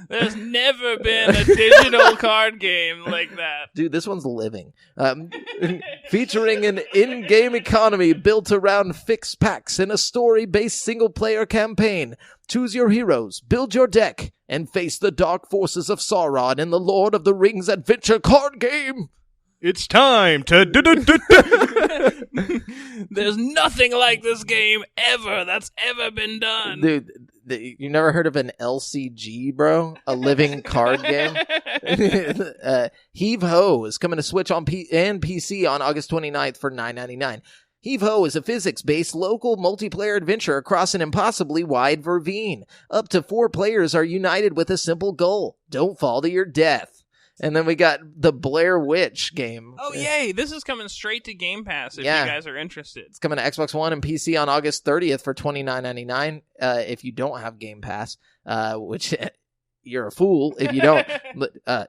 There's never been a digital card game like that. Dude, this one's living. Featuring an in-game economy built around fixed packs and a story-based single-player campaign. Choose your heroes, build your deck, and face the dark forces of Sauron in the Lord of the Rings adventure card game. It's time to... There's nothing like this game ever that's ever been done. Dude, you never heard of an LCG, bro? A living card game? Heave Ho is coming to Switch and PC on August 29th for $9.99. Heave Ho is a physics-based local multiplayer adventure across an impossibly wide ravine. Up to 4 players are united with a simple goal. Don't fall to your death. And then we got the Blair Witch game. Oh, yay. This is coming straight to Game Pass if you guys are interested. It's coming to Xbox One and PC on August 30th for $29.99. If you don't have Game Pass, which you're a fool if you don't.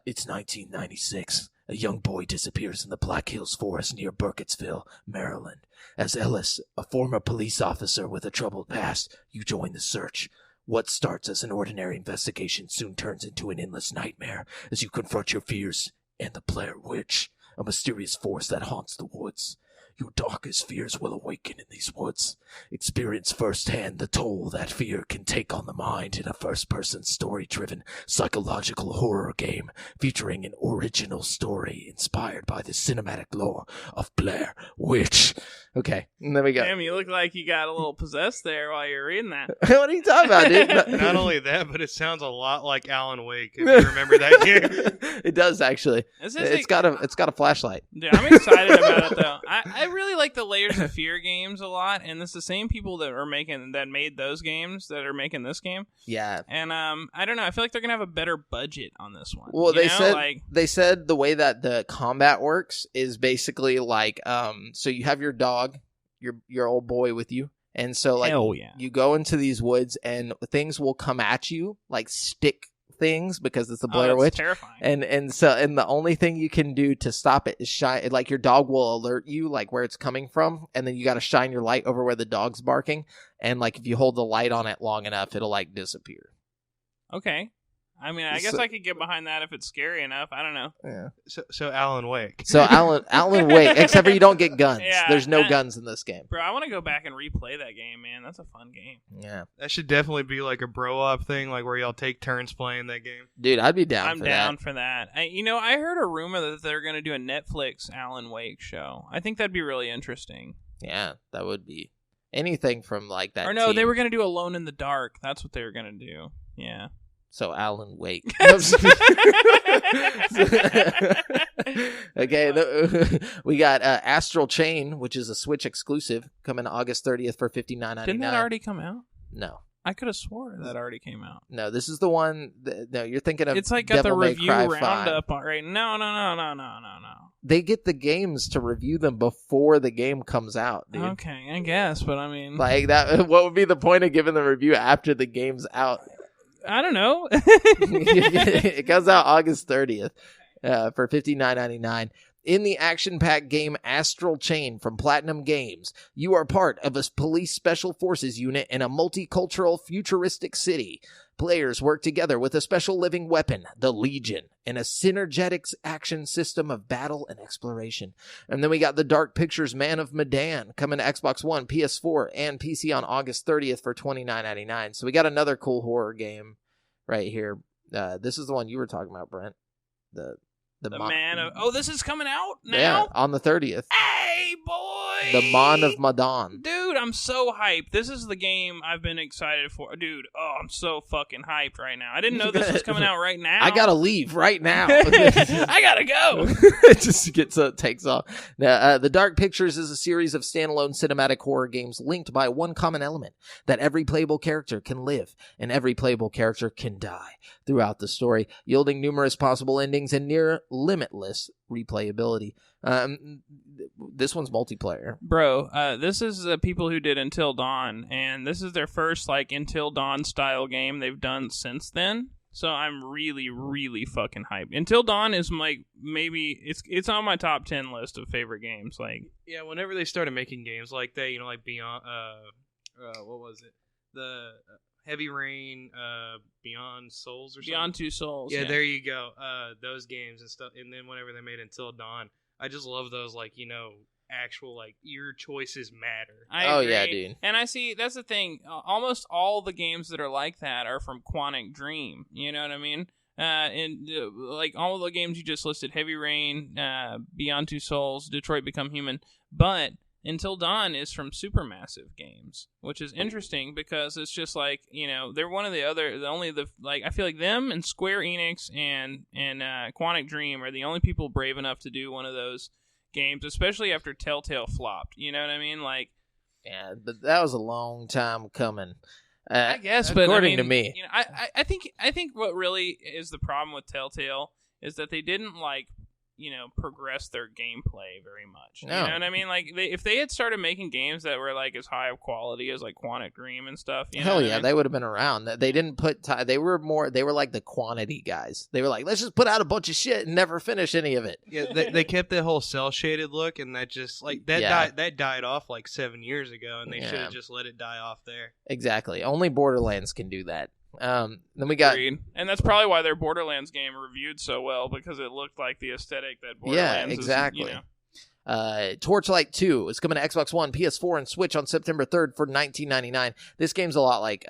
It's 1996. A young boy disappears in the Black Hills Forest near Burkittsville, Maryland. As Ellis, a former police officer with a troubled past, you join the search. What starts as an ordinary investigation soon turns into an endless nightmare as you confront your fears and the Blair Witch, a mysterious force that haunts the woods. Your darkest fears will awaken in these woods. Experience firsthand the toll that fear can take on the mind in a first-person story-driven psychological horror game featuring an original story inspired by the cinematic lore of Blair Witch. Okay, and then we go. Damn, you look like you got a little possessed there while you're reading that. What are you talking about, dude? Not only that, but it sounds a lot like Alan Wake, if you remember that game. It does, actually. It's got a flashlight. Dude, I'm excited about it, though. I really like the Layers of Fear games a lot, and it's the same people that made those games that are making this game. Yeah. And I don't know, I feel like they're gonna have a better budget on this one. Well, they said the way that the combat works is basically like so you have your dog, your old boy with you, and so like you go into these woods and things will come at you like stick things because it's the Blair Witch. Terrifying. And the only thing you can do to stop it is shine. Like your dog will alert you like where it's coming from, and then you got to shine your light over where the dog's barking. And like if you hold the light on it long enough, it'll like disappear. Okay. I mean, I guess I could get behind that if it's scary enough. I don't know. Yeah. So Alan Wake. So Alan Wake, except for you don't get guns. Yeah, there's no guns in this game. Bro, I want to go back and replay that game, man. That's a fun game. Yeah. That should definitely be like a bro-op thing, like where y'all take turns playing that game. Dude, I'd be down for that. I'm down for that. I heard a rumor that they're going to do a Netflix Alan Wake show. I think that'd be really interesting. Yeah, that would be. Anything from like that. Or no, they were going to do Alone in the Dark. That's what they were going to do. Yeah. So Alan Wake. Okay, we got Astral Chain, which is a Switch exclusive, coming August 30th for $59.99. Didn't that already come out? No. I could have swore that already came out. No, this is the one. No, you're thinking of. It's like got Devil the May review Cry roundup 5. right. No. They get the games to review them before the game comes out, dude. Okay, I guess, but I mean, like that. What would be the point of giving the review after the game's out? I don't know. It comes out August 30th for $59.99. In the action-packed game Astral Chain from Platinum Games, you are part of a police special forces unit in a multicultural futuristic city. Players work together with a special living weapon, the Legion, and a synergetic action system of battle and exploration. And then we got the Dark Pictures Man of Medan coming to Xbox One, PS4, and PC on August 30th for $29.99. So we got another cool horror game right here. This is the one you were talking about, Brent. The Man of... Oh, this is coming out now? Yeah, on the 30th. Hey, boy! The Mon of Madon. Dude, I'm so hyped. This is the game I've been excited for. Dude, I'm so fucking hyped right now. I didn't know this was coming out right now. I gotta leave right now. I gotta go. It just takes off. The Dark Pictures is a series of standalone cinematic horror games linked by one common element, that every playable character can live and every playable character can die throughout the story, yielding numerous possible endings and near limitless replayability. This one's multiplayer. Bro, this is the people who did Until Dawn, and this is their first like Until Dawn style game they've done since then. So I'm really, really fucking hyped. Until Dawn is like maybe it's on my top 10 list of favorite games. Like, yeah, whenever they started making games like that, like Beyond, what was it? The Heavy Rain, Beyond Souls or something. Beyond Two Souls. Yeah, there you go. Those games and stuff. And then whenever they made Until Dawn, I just love those, like, actual, like, your choices matter. I agree. Yeah, dude. And I see, that's the thing. Almost all the games that are like that are from Quantic Dream. You know what I mean? And like all the games you just listed, Heavy Rain, Beyond Two Souls, Detroit Become Human. But Until Dawn is from Supermassive Games, which is interesting because it's just like, they're one of I feel like them and Square Enix and Quantic Dream are the only people brave enough to do one of those games, especially after Telltale flopped. You know what I mean? Like, yeah, but that was a long time coming. I guess, but according to me, I think what really is the problem with Telltale is that they didn't progress their gameplay very much. No. You know what I mean? Like, if they had started making games that were like as high of quality as like Quantic Dream and stuff, hell yeah, they would have been around. They didn't put they were like the quantity guys. They were like, let's just put out a bunch of shit and never finish any of it. Yeah, they kept that whole cell shaded look, and that just that died off like 7 years ago, and they should have just let it die off there. Exactly. Only Borderlands can do that. Then we got, and that's probably why their Borderlands game reviewed so well, because it looked like the aesthetic that Borderlands exactly. is. Torchlight 2 is coming to Xbox One, PS4, and Switch on September 3rd for $19.99. This game's a lot like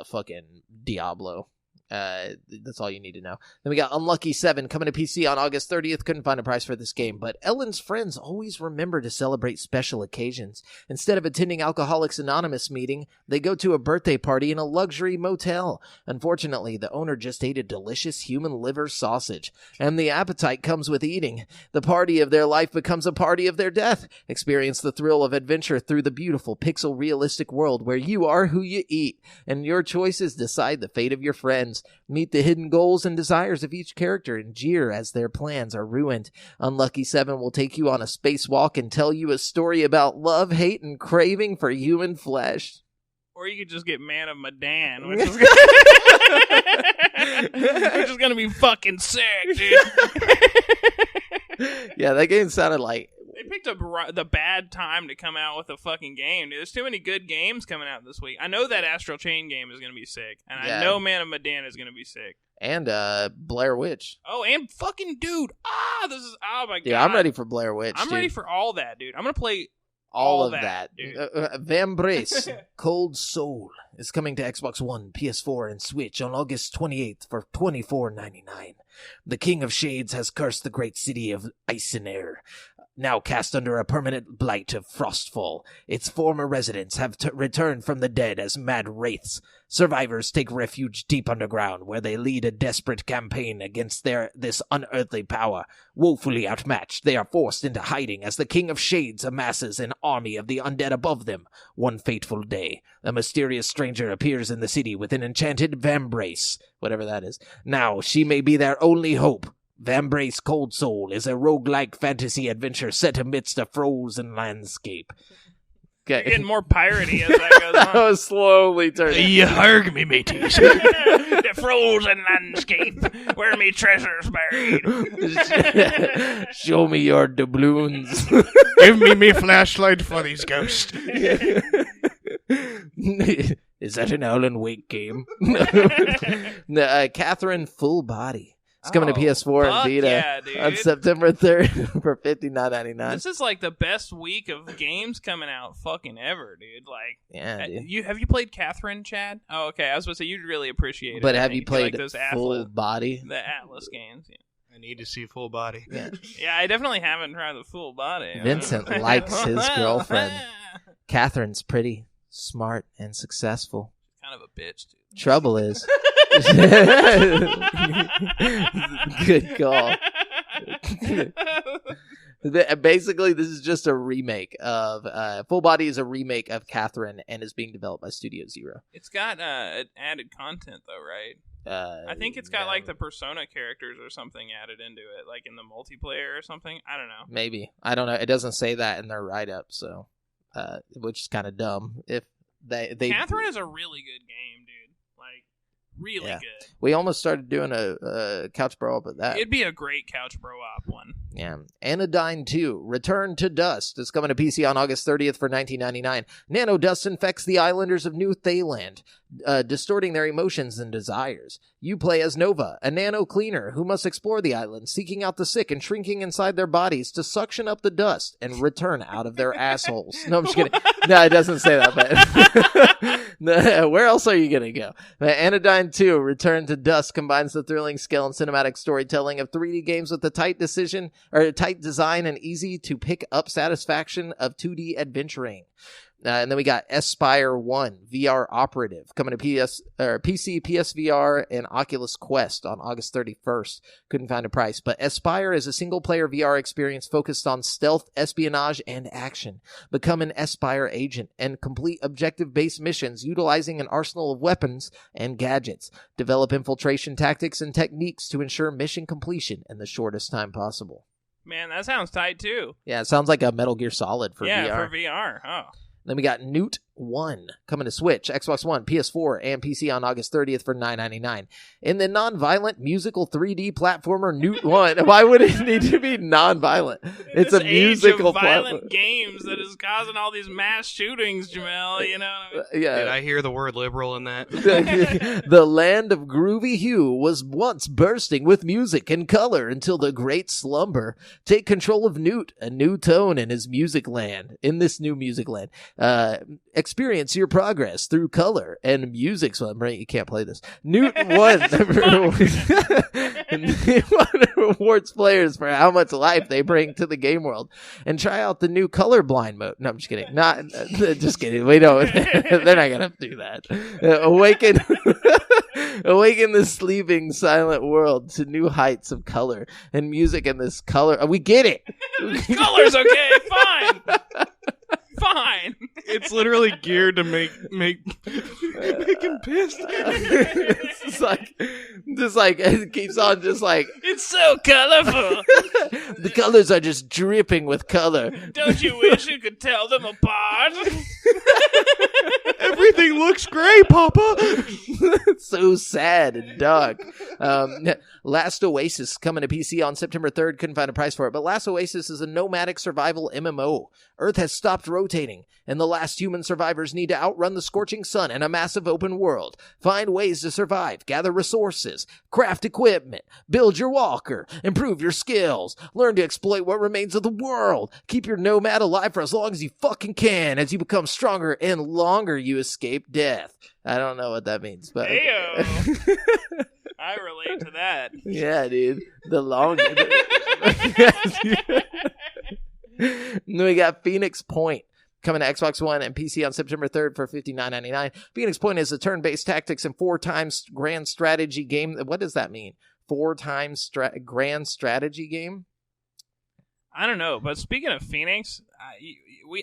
fucking Diablo. That's all you need to know. Then we got Unlucky 7 coming to PC on August 30th. Couldn't find a price for this game, but Ellen's friends always remember to celebrate special occasions. Instead of attending Alcoholics Anonymous meeting, they go to a birthday party in a luxury motel. Unfortunately, the owner just ate a delicious human liver sausage, and the appetite comes with eating. The party of their life becomes a party of their death. Experience the thrill of adventure through the beautiful pixel-realistic world where you are who you eat, and your choices decide the fate of your friends. Meet the hidden goals and desires of each character and jeer as their plans are ruined. Unlucky 7 will take you on a spacewalk and tell you a story about love, hate, and craving for human flesh. Or you could just get Man of Medan, which is gonna be fucking sick, dude. Yeah, that game sounded like... They picked up the bad time to come out with a fucking game, dude. There's too many good games coming out this week. I know that Astral Chain game is going to be sick, and I know Man of Medan is going to be sick. And Blair Witch. Oh, and fucking, dude. Oh my God. Yeah, I'm ready for Blair Witch, I'm dude. ready for all that, dude. I'm going to play all of that. Dude. Vambrace Cold Soul is coming to Xbox One, PS4, and Switch on August 28th for $24.99. The King of Shades has cursed the great city of Ice and Air, now cast under a permanent blight of frostfall. Its former residents have returned from the dead as mad wraiths. Survivors take refuge deep underground, where they lead a desperate campaign against this unearthly power. Woefully outmatched, they are forced into hiding as the King of Shades amasses an army of the undead above them. One fateful day, a mysterious stranger appears in the city with an enchanted Vambrace, whatever that is. Now, she may be their only hope. Vambrace Cold Soul is a roguelike fantasy adventure set amidst a frozen landscape. You're getting more piratey as that goes on. I was slowly turning. You heard me, mateys. The frozen landscape where me treasure's buried. Show me your doubloons. Give me flashlight for these ghosts. Is that an Alan Wake game? Catherine Full Body. It's coming to PS4 and Vita on September 3rd for $59.99. This is like the best week of games coming out fucking ever, dude. Like, yeah, dude. Have you played Catherine, Chad? Oh, okay. I was supposed to say you'd really appreciate it. But have you played like those Full Body? The Atlas games, yeah. I need to see full body. Yeah. Yeah, I definitely haven't tried the full body. Vincent likes his girlfriend. Catherine's pretty, smart, and successful. Kind of a bitch, dude. Trouble is... Good call. Basically, this is just a remake of... Full Body is a remake of Catherine and is being developed by Studio Zero. It's got added content, though, right? I think it's got like the Persona characters or something added into it, like in the multiplayer or something. I don't know. Maybe. I don't know. It doesn't say that in their write-up, so... which is kind of dumb. If they Catherine is a really good game, dude. Like, really good. We almost started doing a couch bro up with that. It'd be a great couch bro op one. Yeah. Anodyne 2, Return to Dust, is coming to PC on August 30th for $19.99. Nanodust infects the islanders of New Thailand, distorting their emotions and desires. You play as Nova, a nano cleaner who must explore the island, seeking out the sick and shrinking inside their bodies to suction up the dust and return out of their assholes. No, I'm just kidding. No, it doesn't say that, but no, where else are you going to go? Anodyne 2, Return to Dust combines the thrilling scale and cinematic storytelling of 3D games with the tight design and easy to pick up satisfaction of 2D adventuring. And then we got Aspire 1 VR Operative coming to PC, PSVR, and Oculus Quest on August 31st. Couldn't find a price, but Aspire is a single-player VR experience focused on stealth, espionage, and action. Become an Aspire agent and complete objective-based missions utilizing an arsenal of weapons and gadgets. Develop infiltration tactics and techniques to ensure mission completion in the shortest time possible. Man, that sounds tight too. Yeah, it sounds like a Metal Gear Solid for VR. Yeah, for VR. Oh. Then we got Newt 1 coming to Switch, Xbox One, PS4, and PC on August 30th for $9.99. In the non-violent musical 3D platformer Newt 1, why would it need to be non-violent? It's a musical age of violent games that is causing all these mass shootings, Jamel, you know? Yeah. Did I hear the word liberal in that? The land of groovy hue was once bursting with music and color until the great slumber. Take control of Newt, a new tone in his music land, in this new music land. Experience your progress through color and music. So you can't play this. Newt won rewards players for how much life they bring to the game world. And try out the new colorblind mode. No, I'm just kidding. Not just kidding. We don't. They're not gonna do that. Awaken the sleeping silent world to new heights of color and music in this color. We get it. Color's okay. Fine. Fine. It's literally geared to make him pissed. It's just like it keeps on just like it's so colorful. The colors are just dripping with color. Don't you wish you could tell them apart? Everything looks gray, Papa. It's so sad and dark. Last Oasis coming to PC on September 3rd. Couldn't find a price for it, but Last Oasis is a nomadic survival MMO. Earth has stopped rotating, and the last human survivors need to outrun the scorching sun in a massive open world. Find ways to survive, gather resources, craft equipment, build your walker, improve your skills, learn to exploit what remains of the world. Keep your nomad alive for as long as you fucking can. As you become stronger and longer, you escape death. I don't know what that means, but Heyo. I relate to that. Yeah, dude. The longer. Then we got Phoenix Point coming to Xbox One and PC on September 3rd for $59.99. Phoenix Point is a turn-based tactics and 4x grand strategy game. What does that mean? 4x grand strategy game? I don't know, but speaking of Phoenix,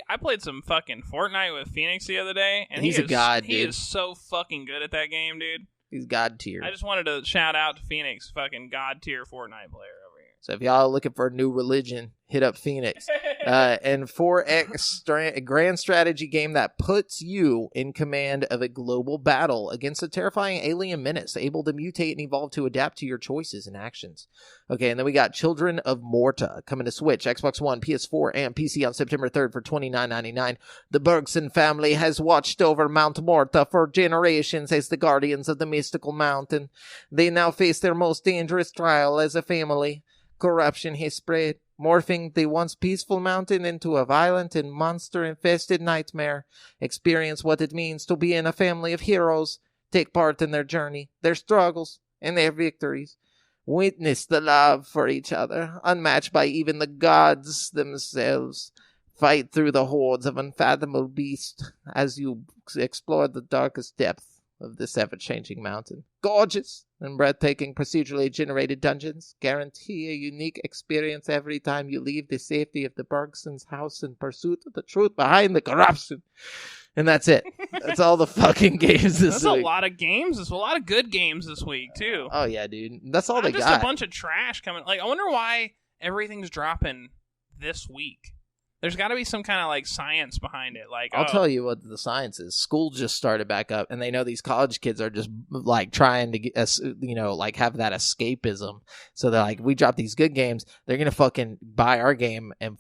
I played some fucking Fortnite with Phoenix the other day, and he's a god, dude. He is so fucking good at that game, dude. He's god tier. I just wanted to shout out to Phoenix, fucking god tier Fortnite player over here. So if y'all are looking for a new religion, hit up Phoenix. And 4X grand strategy game that puts you in command of a global battle against a terrifying alien menace, able to mutate and evolve to adapt to your choices and actions. Okay, and then we got Children of Morta coming to Switch, Xbox One, PS4, and PC on September 3rd for $29.99. The Bergson family has watched over Mount Morta for generations as the guardians of the mystical mountain. They now face their most dangerous trial as a family. Corruption has spread, morphing the once peaceful mountain into a violent and monster-infested nightmare. Experience what it means to be in a family of heroes. Take part in their journey, their struggles, and their victories. Witness the love for each other, unmatched by even the gods themselves. Fight through the hordes of unfathomable beasts as you explore the darkest depth of this ever-changing mountain. Gorgeous and breathtaking procedurally generated dungeons guarantee a unique experience every time you leave the safety of the Bergson's house in pursuit of the truth behind the corruption. And that's it. That's all the fucking games this week. That's a lot of games. There's a lot of good games this week, too. Oh, yeah, dude. That's all they got. Just a bunch of trash coming. Like, I wonder why everything's dropping this week. There's got to be some kind of, like, science behind it. Like, I'll tell you what the science is. School just started back up, and they know these college kids are just, like, trying to, get, like, have that escapism. So they're like, we drop these good games, they're going to fucking buy our game and,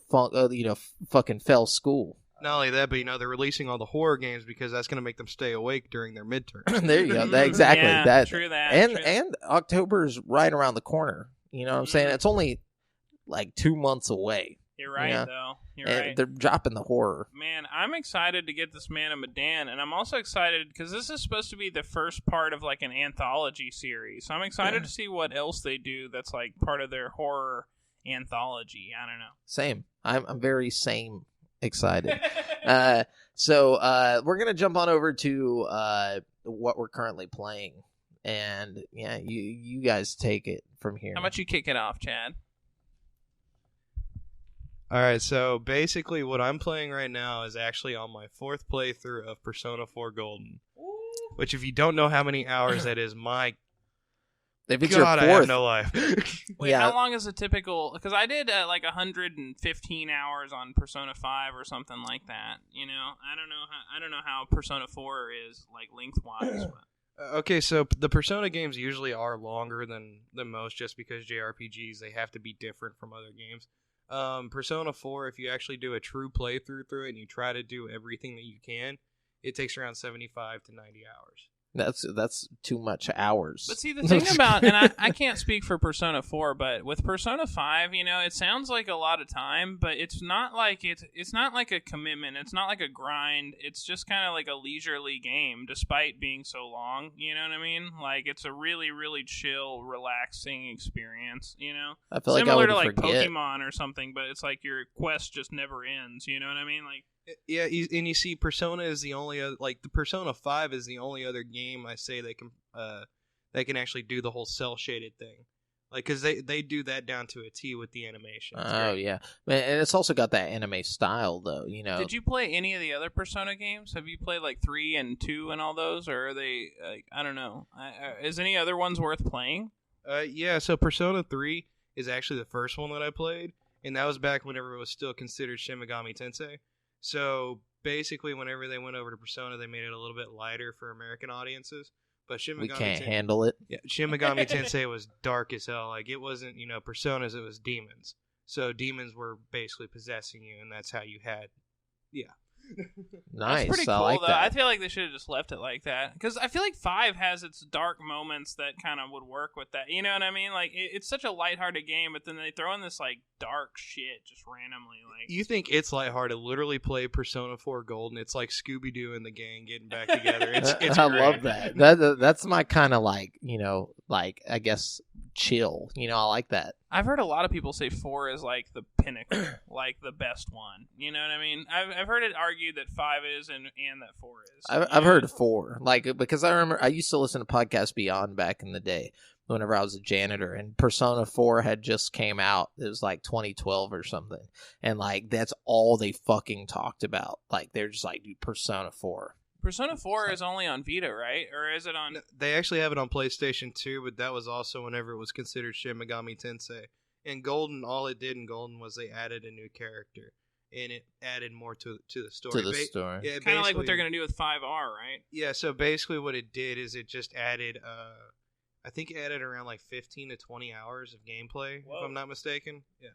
fucking fail school. Not only that, but, they're releasing all the horror games because that's going to make them stay awake during their midterms. There you go. Exactly. Yeah, true that. And October's right around the corner. You know what I'm saying? It's only, like, 2 months away. You're right, though. You're right. They're dropping the horror. Man, I'm excited to get this Man of Medan, and I'm also excited because this is supposed to be the first part of, like, an anthology series. So I'm excited to see what else they do that's, like, part of their horror anthology. I don't know. Same. I'm very same excited. So we're going to jump on over to what we're currently playing. And, yeah, you guys take it from here. How about you kick it off, Chad? All right, so basically what I'm playing right now is actually on my 4th playthrough of Persona 4 Golden. Ooh. Which, if you don't know how many hours that is, my if it's God, your 4th. I have no life. Wait, how long is a typical... Because I did like 115 hours on Persona 5 or something like that. I don't know how Persona 4 is, like, lengthwise. But... Okay, so the Persona games usually are longer than most just because JRPGs, they have to be different from other games. Persona 4, if you actually do a true playthrough through it and you try to do everything that you can, it takes around 75 to 90 hours. That's too much hours. But see, the thing about, and I can't speak for Persona 4, but with Persona 5, it sounds like a lot of time, but it's not like it's not like a commitment. It's not like a grind. It's just kind of like a leisurely game, despite being so long. You know what I mean? Like, it's a really, really chill, relaxing experience. I feel like similar I to would like forget. Pokemon or something, but it's like your quest just never ends. You know what I mean? Like. Yeah, and you see, Persona is the only other, like, the Persona 5 is the only other game I say they can actually do the whole cell shaded thing, like, because they do that down to a T with the animation. Oh yeah, and it's also got that anime style though. Did you play any of the other Persona games? Have you played like 3 and 2 and all those, or are they? I don't know. Is any other ones worth playing? Yeah. So Persona 3 is actually the first one that I played, and that was back whenever it was still considered Shin Megami Tensei. So basically, whenever they went over to Persona, they made it a little bit lighter for American audiences. But Shin Megami we can't handle it. Yeah, Shin Megami Tensei was dark as hell. Like, it wasn't, Personas, it was demons. So demons were basically possessing you, and that's how you had, Nice. That's pretty cool, I like though. that. I feel like they should have just left it like that. Because I feel like 5 has its dark moments that kind of would work with that. You know what I mean? Like, it's such a lighthearted game, but then they throw in this, like, dark shit just randomly. Like, You think it's lighthearted. Literally play Persona 4 Golden. It's like Scooby-Doo and the gang getting back together. It's I great. love that. That's my kind of like, I guess chill. I like that. I've heard a lot of people say 4 is like the pinnacle, like the best one. You know what I mean? I've heard it argued that 5 is and that 4 is. I've heard 4, like, because I remember I used to listen to Podcast Beyond back in the day whenever I was a janitor, and Persona 4 had just came out. It was like 2012 or something, and like that's all they fucking talked about. Like, they're just like, dude, Persona 4. Persona 4 is only on Vita, right? Or is it on... They actually have it on PlayStation 2, but that was also whenever it was considered Shin Megami Tensei. And Golden, all it did in Golden was they added a new character, and it added more to the story. Story. Yeah, kind of like what they're going to do with 5R, right? Yeah, so basically what it did is it just added, I think it added around like 15 to 20 hours of gameplay, Whoa. if I'm not mistaken. Yeah.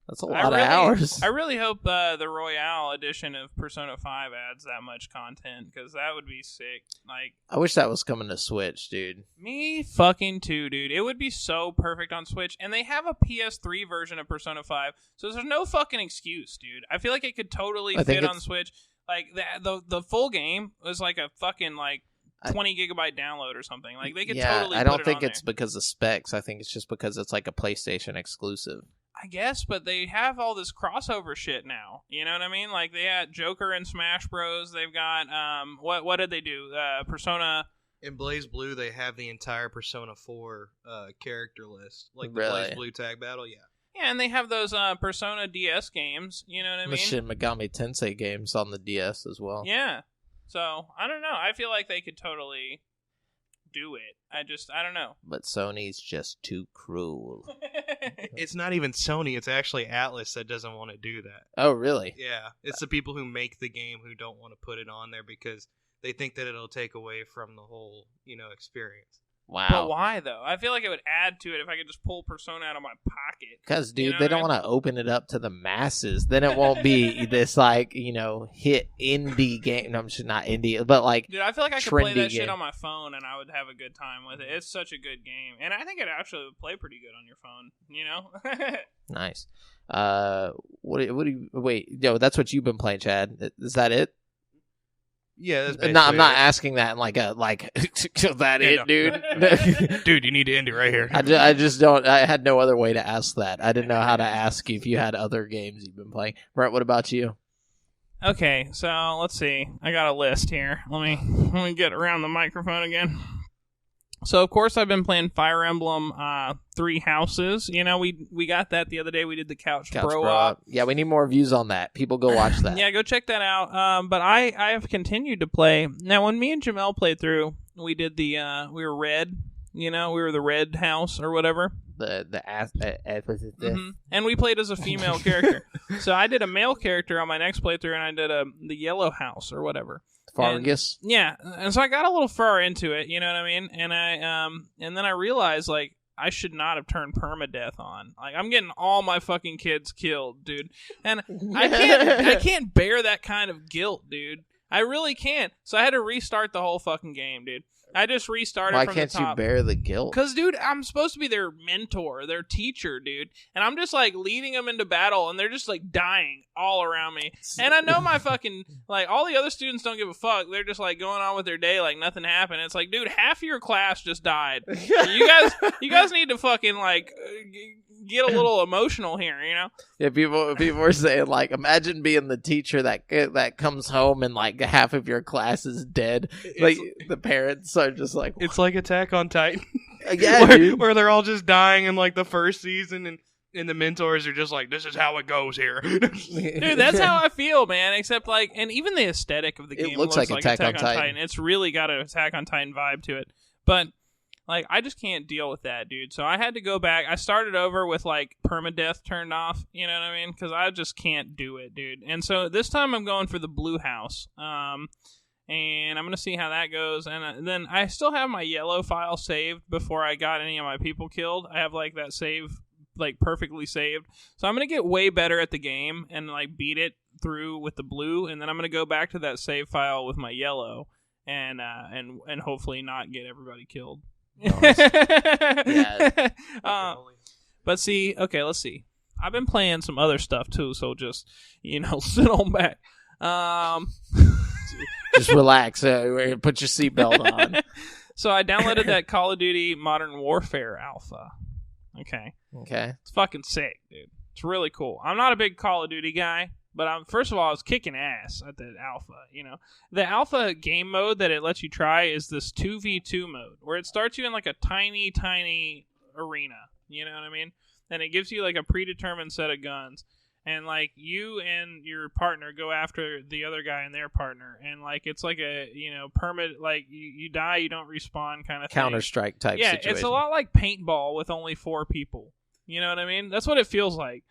That's a lot of hours. I really hope the Royale edition of Persona 5 adds that much content, because that would be sick. Like, I wish that was coming to Switch, dude. Me fucking too, dude. It would be so perfect on Switch. And they have a PS3 version of Persona 5, so there's no fucking excuse, dude. I feel like it could totally fit on Switch. Like, the full game was like a fucking, like, 20 gigabyte download or something. Like they could yeah, totally. I don't put it think on it's there. because of specs. I think it's just because it's like a PlayStation exclusive. I guess, but they have all this crossover shit now. You know what I mean? Like they had Joker and Smash Bros. They've got what did they do? Persona. In Blaze Blue, they have the entire Persona 4 character list, like the Really? Blaze Blue tag battle. Yeah. Yeah, and they have those Persona DS games. You know what I mean? The Shin Megami Tensei games on the DS as well. Yeah. So I don't know. I feel like they could totally do it. I don't know. But Sony's just too cruel. It's not even Sony. It's actually Atlas that doesn't want to do that. Oh, really? Yeah, it's the people who make the game who don't want to put it on there because they think that it'll take away from the whole, experience. Wow. But why though? I feel like it would add to it if I could just pull Persona out of my pocket. Because, dude, You know they what don't I mean? want to open it up to the masses. Then it won't be this, hit indie game. No, I'm just not indie, but Dude, I feel like I could play trendy that shit game. on my phone and I would have a good time with it. It's such a good game. And I think it actually would play pretty good on your phone, Nice. What do you... Wait, no, that's what you've been playing, Chad. Is that it? Yeah, that's No, I'm not basically asking that in is that Yeah, it, no. dude? it. Dude, you need to end it right here. I just don't. I had no other way to ask that. I didn't know how to ask you if you had other games you've been playing. Brent, what about you? Okay, so let's see. I got a list here. Let me get around the microphone again. So of course I've been playing Fire Emblem 3 Houses. We got that the other day. We did the Couch Bro Op. Yeah, we need more views on that. People go watch that. Yeah, go check that out. But I have continued to play. Now, when me and Jamel played through, we did we were red. We were the red house or whatever. The And we played as a female character. So I did a male character on my next playthrough, and I did the yellow house or whatever. Fargus. And so I got a little far into it, you know what I mean? And and then I realized I should not have turned permadeath on. I'm getting all my fucking kids killed, dude. And I can't bear that kind of guilt, dude. I really can't. So I had to restart the whole fucking game, dude. I just restarted Why from can't the top. you bear the guilt? Because, dude, I'm supposed to be their mentor, their teacher, dude. And I'm just, leading them into battle, and they're just, dying all around me. And I know my fucking, all the other students don't give a fuck. They're just, going on with their day like nothing happened. It's like, dude, half of your class just died. You guys need to fucking, get a little emotional here, Yeah, people were saying, imagine being the teacher that comes home and, half of your class is dead. The parents are just like... It's like Attack on Titan. Yeah, dude. where they're all just dying in, the first season, and the mentors are just like, this is how it goes here. Dude, that's how I feel, man. Except, and even the aesthetic of the game looks like Attack on Titan. It's really got an Attack on Titan vibe to it. But... I just can't deal with that, dude. So I had to go back. I started over with, permadeath turned off. You know what I mean? Because I just can't do it, dude. And so this time I'm going for the blue house. And I'm going to see how that goes. And then I still have my yellow file saved before I got any of my people killed. I have, that save, perfectly saved. So I'm going to get way better at the game and, beat it through with the blue. And then I'm going to go back to that save file with my yellow and hopefully not get everybody killed. Yeah. But see, okay, let's see. I've been playing some other stuff too, so just sit on back. Just relax. Put your seatbelt on. So I downloaded that Call of Duty Modern Warfare alpha. Okay, it's fucking sick, dude. It's really cool. I'm not a big Call of Duty guy. But first of all, I was kicking ass at the alpha, The alpha game mode that it lets you try is this 2v2 mode, where it starts you in a tiny, tiny arena, you know what I mean? And it gives you a predetermined set of guns. And you and your partner go after the other guy and their partner. And it's a, permit, you die, you don't respawn kind of thing. Counter-Strike type situation. Yeah, it's a lot like paintball with only 4 people. You know what I mean? That's what it feels like.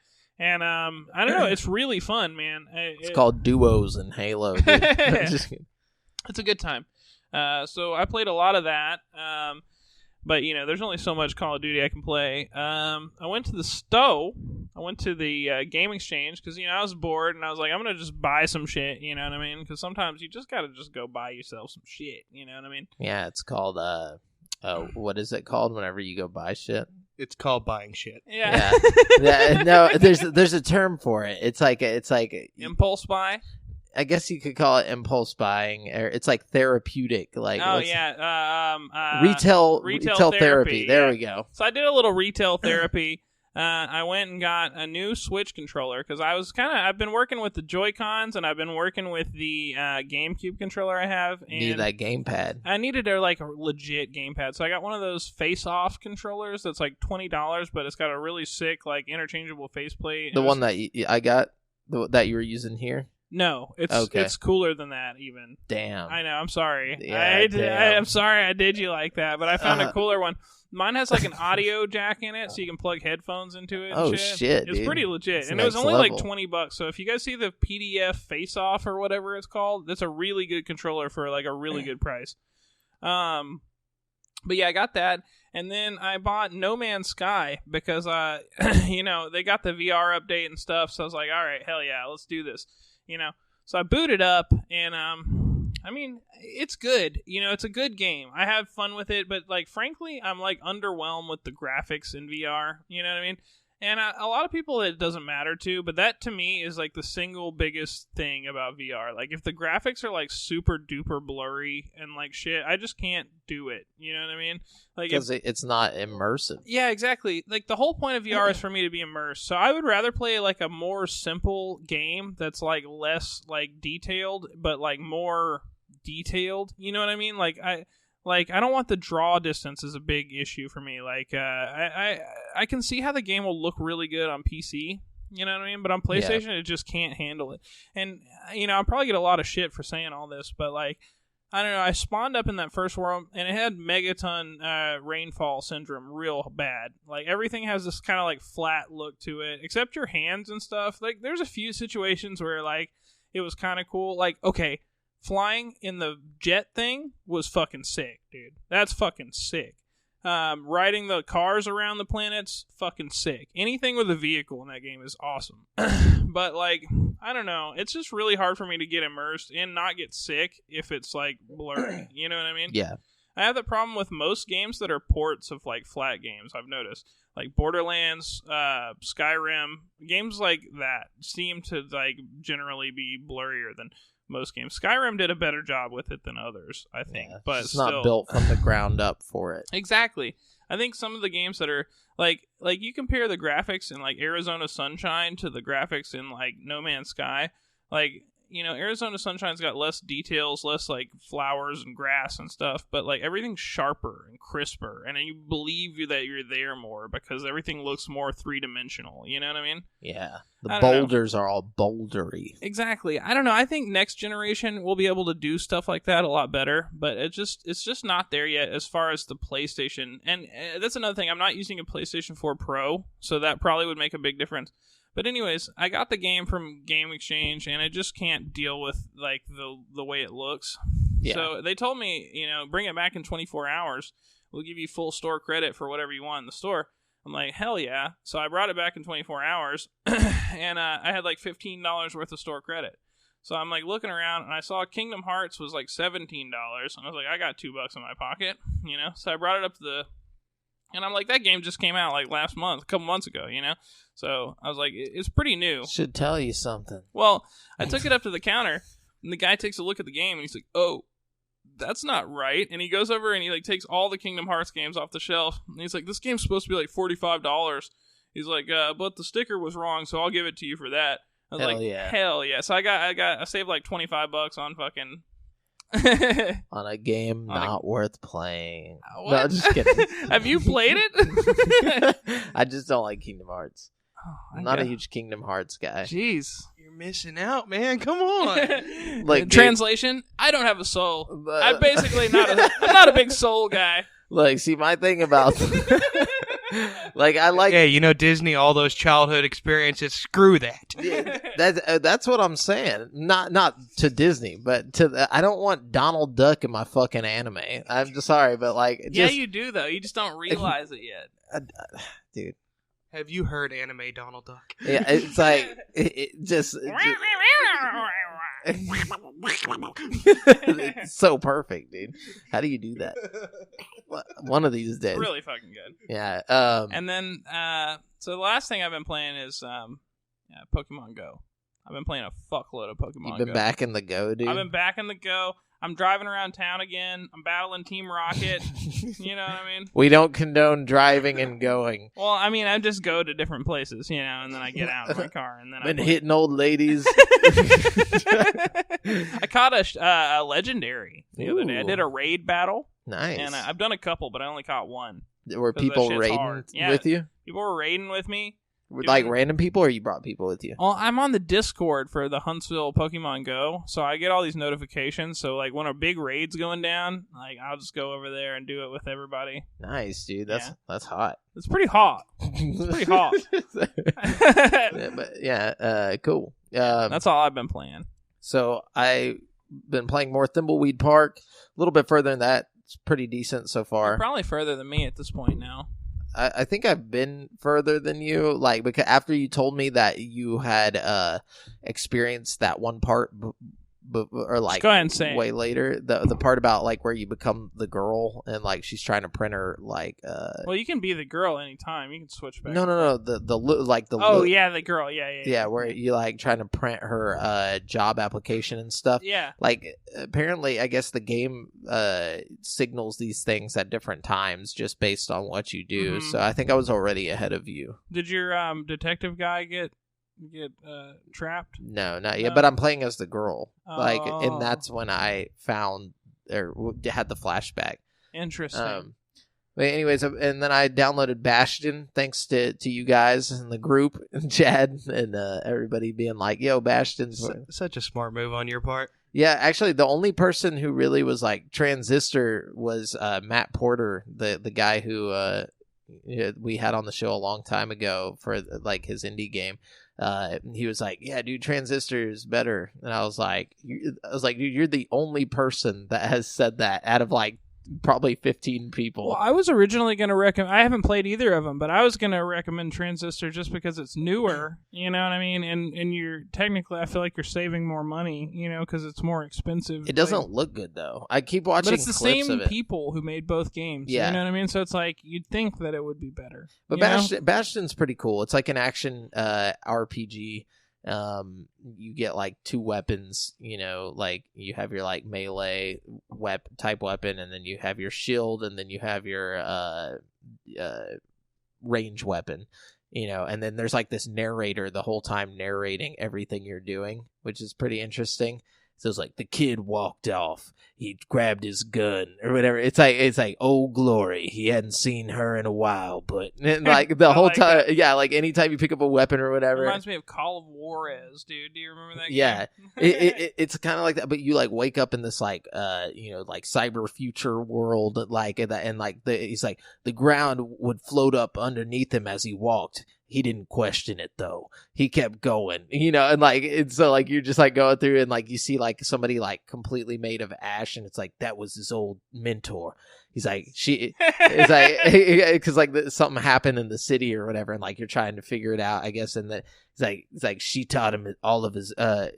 And I don't know, it's really fun, man. It's called duos in Halo. Dude. Just kidding. It's a good time. So I played a lot of that. But there's only so much Call of Duty I can play. I went to the Stowe. I went to the Game Exchange because I was bored and I was like, I'm gonna just buy some shit. You know what I mean? Because sometimes you just gotta just go buy yourself some shit. You know what I mean? Yeah, it's called what is it called whenever you go buy shit? It's called buying shit. Yeah. No, there's a term for it. It's like impulse buy. I guess you could call it impulse buying. Or it's like therapeutic. Like retail therapy. There we go. So I did a little retail therapy. I went and got a new Switch controller because I've been working with the Joy-Cons and I've been working with the GameCube controller I have. And needed that gamepad. I needed a legit gamepad, so I got one of those face-off controllers that's like $20, but it's got a really sick interchangeable faceplate. The one that I got, that you were using here. No, it's cooler than that even. Damn. I know. I'm sorry. Yeah, I'm sorry I did you like that, but I found a cooler one. Mine has like an audio jack in it, so you can plug headphones into it. Oh shit! It's pretty legit, and it was only like $20. So if you guys see the PDF Face Off or whatever it's called, that's a really good controller for like a really good price. But yeah, I got that, and then I bought No Man's Sky because they got the VR update and stuff. So I was like, all right, hell yeah, let's do this. So I booted up, and I mean, it's good. It's a good game. I have fun with it, but frankly, I'm underwhelmed with the graphics in VR. You know what I mean? And a lot of people it doesn't matter to, but that to me is the single biggest thing about VR. If the graphics are super duper blurry and shit, I just can't do it. You know what I mean? Because it's not immersive. Yeah, exactly. The whole point of VR is for me to be immersed. So I would rather play a more simple game that's less detailed, but more detailed. You know what I mean? I don't want the draw distance is a big issue for me. I can see how the game will look really good on PC. You know what I mean? But on PlayStation, It just can't handle it. And I'll probably get a lot of shit for saying all this, but I don't know. I spawned up in that first world, and it had megaton rainfall syndrome real bad. Everything has this kind of flat look to it, except your hands and stuff. There's a few situations where it was kind of cool. Okay. Flying in the jet thing was fucking sick, dude. That's fucking sick. Riding the cars around the planets, fucking sick. Anything with a vehicle in that game is awesome. But, I don't know. It's just really hard for me to get immersed and not get sick if it's, blurry. You know what I mean? Yeah. I have the problem with most games that are ports of, flat games, I've noticed. Borderlands, Skyrim, games like that seem to, generally be blurrier than most games. Skyrim did a better job with it than others, I think. Yeah, but it's still not built from the ground up for it. Exactly. I think some of the games that are you compare the graphics in Arizona Sunshine to the graphics in No Man's Sky. Arizona Sunshine's got less details, less flowers and grass and stuff, but everything's sharper and crisper, and then you believe that you're there more because everything looks more three-dimensional. You know what I mean? Yeah. The boulders are all bouldery. Exactly. I don't know. I think next generation will be able to do stuff like that a lot better, but it's just not there yet as far as the PlayStation. And that's another thing. I'm not using a PlayStation 4 Pro, so that probably would make a big difference. But anyways, I got the game from Game Exchange, and I just can't deal with the way it looks. Yeah. So they told me, bring it back in 24 hours. We'll give you full store credit for whatever you want in the store. I'm like, hell yeah. So I brought it back in 24 hours, and I had $15 worth of store credit. So I'm looking around, and I saw Kingdom Hearts was $17, and I was like, I got $2 in my pocket, So I brought it up to and I'm like, that game just came out last month, a couple months ago, So I was like, it's pretty new. Should tell you something. Well, I took it up to the counter, and the guy takes a look at the game, and he's like, oh, that's not right. And he goes over and he takes all the Kingdom Hearts games off the shelf, and he's like, this game's supposed to be $45. He's like, but the sticker was wrong, so I'll give it to you for that. I was hell yeah. So I saved $25 on fucking on a game not worth playing. What? No, just kidding. Have you played it? I just don't like Kingdom Hearts. I'm not a huge Kingdom Hearts guy. Jeez. You're missing out, man. Come on. Translation, I don't have a soul. I'm basically I'm not a big soul guy. See, my thing about I like... Yeah, Disney, all those childhood experiences, screw that. Yeah, that's what I'm saying. Not to Disney, but I don't want Donald Duck in my fucking anime. I'm just sorry, but yeah, you do, though. You just don't realize it yet. Dude. Have you heard anime Donald Duck? Yeah, it's it's so perfect, dude. How do you do that? One of these days. Really fucking good. Yeah. And then, so the last thing I've been playing is Pokemon Go. I've been playing a fuckload of Pokemon You've been Go. back in the Go, dude. I've been back in the Go. I'm driving around town again. I'm battling Team Rocket. You know what I mean? We don't condone driving and going. Well, I mean, I just go to different places, and then I get out of my car and then Been hitting old ladies. I caught a legendary the other day. I Ooh. did a raid battle. Nice. And I've done a couple, but I only caught one. Were 'Cause that people shit's raiding hard. Yeah. with you? People were raiding with me. Like random people, or you brought people with you? Well, I'm on the Discord for the Huntsville Pokemon Go, so I get all these notifications. So, like, when a big raid's going down, like, I'll just go over there and do it with everybody. Nice, dude. That's hot. It's pretty hot. It's pretty hot. Cool. That's all I've been playing. So I've been playing more Thimbleweed Park. A little bit further than that. It's pretty decent so far. You're probably further than me at this point now. I think I've been further than you, like, because after you told me that you had experienced that one part, or like, just go ahead and say way later, the part about like where you become the girl and like she's trying to print her like. Well, you can be the girl anytime. You can switch back. No. The The girl. Yeah. Where you like trying to print her job application and stuff. Yeah. Like apparently, I guess the game signals these things at different times just based on what you do. Mm-hmm. So I think I was already ahead of you. Did your detective guy get trapped? No, not yet. But I'm playing as the girl. Like, Oh. and that's when I found or had the flashback. Interesting. But anyways, and then I downloaded Bastion thanks to you guys in the group, Chad and everybody being like, "Yo, Bastion's." Such a smart move on your part. Yeah, actually, the only person who really was like Transistor was Matt Porter, the guy who we had on the show a long time ago for like his indie game. He was like, "Yeah, dude, Transistor is better," and I was like, "Dude, you're the only person that has said that out of like probably 15 people." Well, I was originally going to recommend. I haven't played either of them, but I was going to recommend Transistor just because it's newer. You know what I mean? And you're technically, I feel like you're saving more money. Because it's more expensive. It doesn't look good though. I keep watching, but it's the clips same of it. people who made both games. Yeah. You know what I mean? So it's like you'd think that it would be better. But Bastion's pretty cool. It's like an action RPG. You get like two weapons, like you have your like melee type weapon, and then you have your shield, and then you have your range weapon, and then there's like this narrator the whole time narrating everything you're doing, which is pretty interesting. So it's like the kid walked off, he grabbed his gun or whatever. It's like oh glory, he hadn't seen her in a while, but and like the whole time, yeah, like anytime you pick up a weapon or whatever. It reminds me of Call of Juarez, dude. Do you remember that? Yeah, game? it's kind of like that, but you like wake up in this like like cyber future world, like and like he's like the ground would float up underneath him as he walked. He didn't question it though. He kept going, and like it's so like you're just like going through and like you see like somebody like completely made of ash, and it's like that was his old mentor. He's like it's like because like something happened in the city or whatever, and like you're trying to figure it out, I guess. And that it's like she taught him all of his.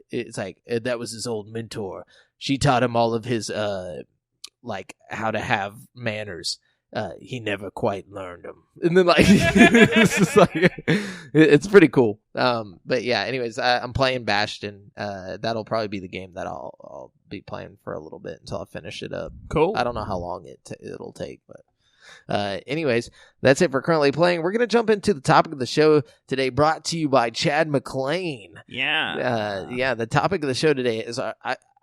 It's like that was his old mentor. She taught him all of his like how to have manners. He never quite learned them, and then like it's just like it's pretty cool. But yeah, anyways, I'm playing Bastion. That'll probably be the game that I'll be playing for a little bit until I finish it up. Cool. I don't know how long it'll take, but anyways, that's it for currently playing. We're gonna jump into the topic of the show today, brought to you by Chad Mclain. Yeah. The topic of the show today is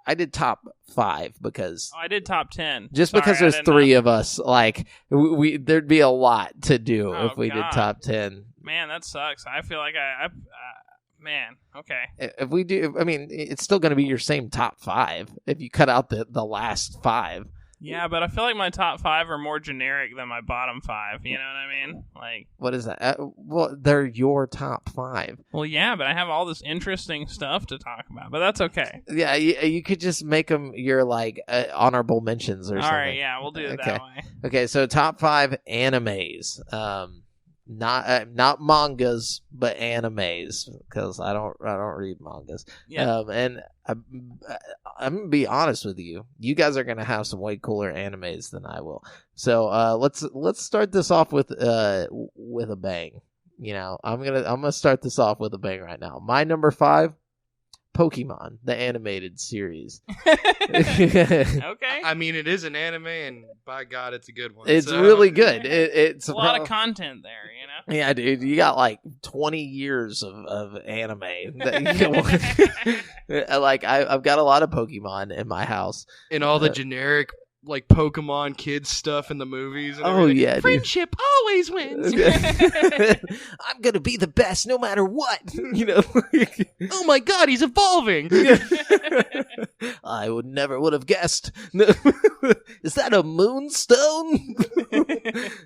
I did top 5 because I did top 10. just because there's 3 of us, like we there'd be a lot to do if we did top 10. Man, that sucks. I feel like man, okay. If we do, I mean, it's still going to be your same top 5 if you cut out the last 5. Yeah, but I feel like my top 5 are more generic than my bottom 5. You know what I mean? Like, what is that? Well, they're your top 5. Well, yeah, but I have all this interesting stuff to talk about. But that's okay. Yeah, you could just make them your like honorable mentions or something. All right, yeah, we'll do it that way. Okay, so top 5 animes. Not mangas, but animes, because I don't read mangas. Yeah. And I'm gonna be honest with you. You guys are gonna have some way cooler animes than I will. So let's start this off with a bang. I'm gonna start this off with a bang right now. My number 5 Pokemon, the animated series. Okay. I mean, it is an anime, and by God, it's a good one. It's so. really good. It's a lot of content there, you know? Yeah, dude, you got like 20 years of anime. Like, I've got a lot of Pokemon in my house. And all the generic, like, Pokemon kids stuff in the movies. And everything. Yeah, Friendship always wins. I'm going to be the best no matter what. You know? Oh my God, he's evolving. I would have guessed. Is that a moonstone?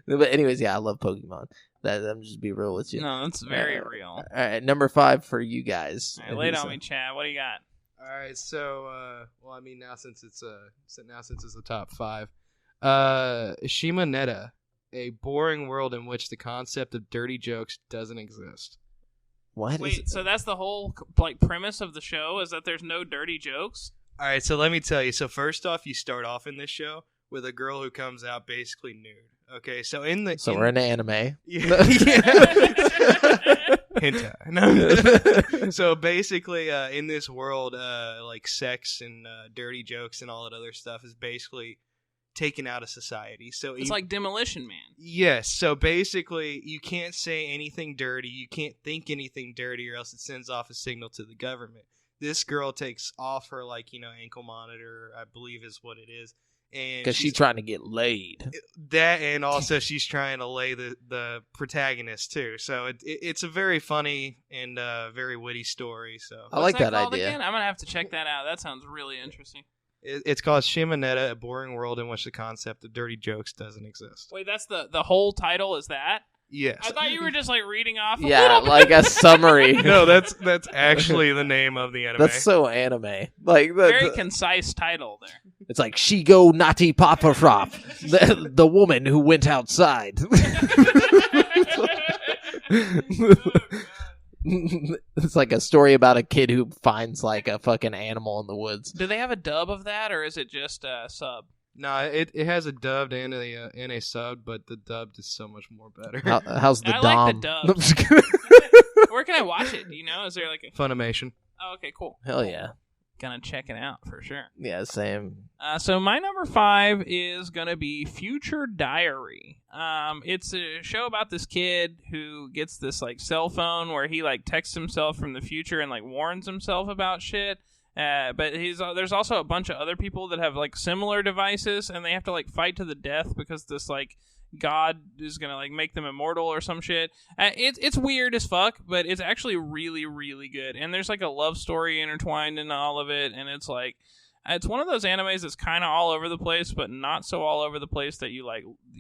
But anyways, yeah, I love Pokemon. I'm just be real with you. No, that's very real. All right, number 5 for you guys. All right, lay it on me, Chad. What do you got? All right, so well, I mean, now since it's the top 5, Shimoneta, a boring world in which the concept of dirty jokes doesn't exist. What? Wait, so that's the whole like premise of the show is that there's no dirty jokes? All right, so let me tell you. So first off, you start off in this show with a girl who comes out basically nude. Okay, so we're in anime. Yeah. Hentai. No. So basically, in this world, like sex and dirty jokes and all that other stuff is basically taken out of society. So it's like Demolition Man. Yes. So basically, you can't say anything dirty. You can't think anything dirty, or else it sends off a signal to the government. This girl takes off her ankle monitor, I believe is what it is. Because she's trying to get laid. That, and also she's trying to lay the protagonist too. So it's a very funny and very witty story. So I like that idea. Again? I'm gonna have to check that out. That sounds really interesting. It's called Shimoneta, a boring world in which the concept of dirty jokes doesn't exist. Wait, that's the whole title is that? Yes. I thought you were just reading off a yeah, little like a summary. No, that's actually the name of the anime. That's so anime. Like very concise title there. It's like Shigo Nati Papa Frop, the woman who went outside. It's like a story about a kid who finds like a fucking animal in the woods. Do they have a dub of that, or is it just a sub? No, it has a dubbed and a sub, but the dubbed is so much more better. How's the I dom? like the dub. Where can I watch it? Do you know? Is there like a Funimation? Oh, okay, cool. Hell yeah. Gonna check it out for sure. Yeah, same. So my number 5 is gonna be Future Diary. It's a show about this kid who gets this like cell phone where he like texts himself from the future and like warns himself about shit. But there's also a bunch of other people that have like similar devices, and they have to like fight to the death because this like God is gonna like make them immortal or some shit. It's weird as fuck, but it's actually really, really good. And there's like a love story intertwined in all of it, and it's like it's one of those animes that's kind of all over the place, but not so all over the place that you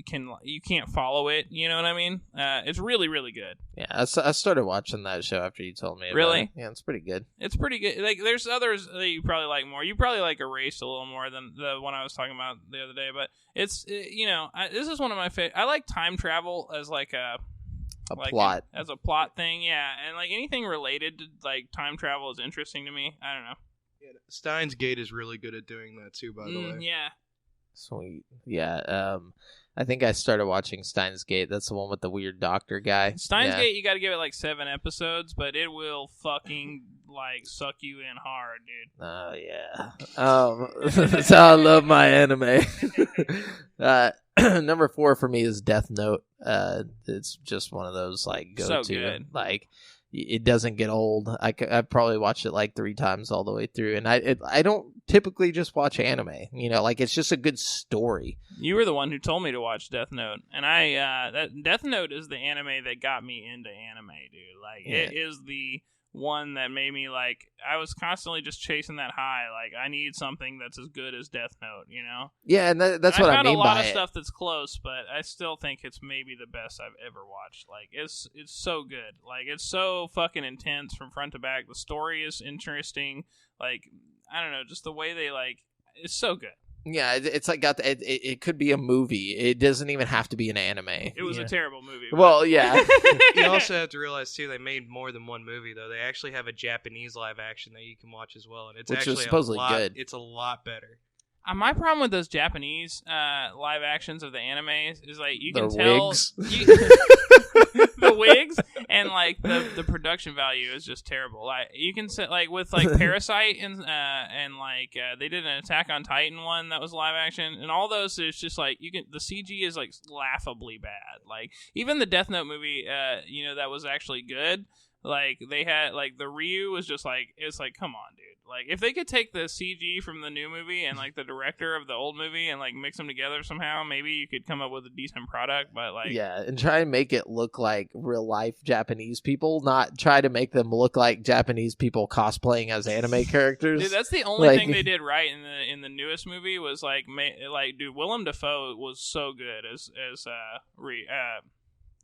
can't follow it. You know what I mean? It's really, really good. Yeah, I started watching that show after you told me about Really? it. Yeah, it's pretty good. It's pretty good. Like, there's others that you probably like more. You probably like Erased a little more than the one I was talking about the other day. But it's this is one of my favorite. I like time travel as like a plot. As a plot thing, yeah. And like anything related to like time travel is interesting to me. I don't know. Yeah, Steins Gate is really good at doing that too, by the way. Yeah. Sweet. Yeah. I think I started watching Steins Gate. That's the one with the weird doctor guy. Steins Gate, you got to give it like 7 episodes, but it will fucking like suck you in hard, dude. Oh yeah. That's how I love my anime. Number 4 for me is Death Note. It's just one of those like go-to. So good. Like it doesn't get old. I've probably watched it like 3 times all the way through, and I don't typically just watch anime. You know, like it's just a good story. You were the one who told me to watch Death Note, and that Death Note is the anime that got me into anime, dude. Like It is the one that made me like I was constantly just chasing that high. Like I need something that's as good as Death Note, you know? Yeah, and that's what I mean by it. I found a lot of stuff that's close, but I still think it's maybe the best I've ever watched. Like it's so good. Like it's so fucking intense from front to back. The story is interesting. Like I don't know, just the way they like it's so good. Yeah, it's like it could be a movie. It doesn't even have to be an anime. It was a terrible movie. Well, yeah. You also have to realize too, they made more than one movie though. They actually have a Japanese live action that you can watch as well, and it's which actually is supposedly good. It's a lot better. My problem with those Japanese live actions of the animes is like you can The tell wigs. the wigs and like the production value is just terrible. Like you can say like with like Parasite and like they did an Attack on Titan one that was live action, and all those it's just like the CG is like laughably bad. Like even the Death Note movie, that was actually good. Like they had like the Ryu was just like it's like come on, dude. Like if they could take the CG from the new movie and like the director of the old movie and like mix them together somehow, maybe you could come up with a decent product. But like and try and make it look like real life Japanese people, not try to make them look like Japanese people cosplaying as anime characters. Dude, that's the only thing they did right in the newest movie was like dude, Willem Dafoe was so good as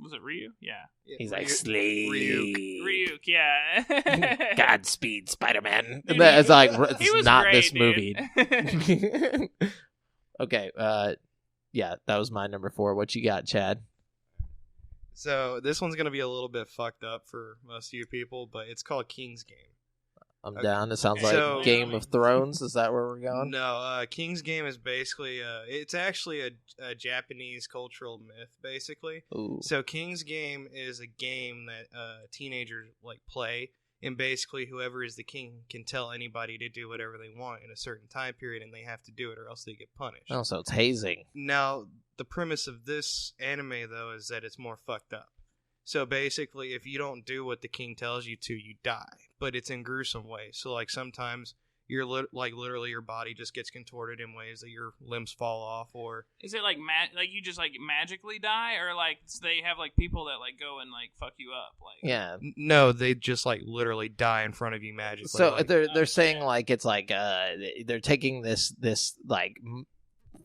was it Ryu? Yeah. He's like, Ryuk, yeah. Godspeed, Spider-Man. It's like, it's not great, this dude. movie. Okay, yeah, that was my number 4. What you got, Chad? So this one's going to be a little bit fucked up for most of you people, but it's called King's Game. I'm down. It sounds So- like Game of Thrones. Is that where we're going? No, King's Game is basically it's actually a Japanese cultural myth, basically. Ooh. So King's Game is a game that teenagers like play, and basically whoever is the king can tell anybody to do whatever they want in a certain time period, and they have to do it or else they get punished. Oh, so it's hazing. Now, the premise of this anime, though, is that it's more fucked up. So basically, if you don't do what the king tells you to, you die. But it's in gruesome ways. So like sometimes you're literally your body just gets contorted in ways that your limbs fall off, or Is it like like you just like magically die, or like they have like people that like go and like fuck you up? Like Yeah. no, they just like literally die in front of you magically. So like, they're saying like it's like they're taking this like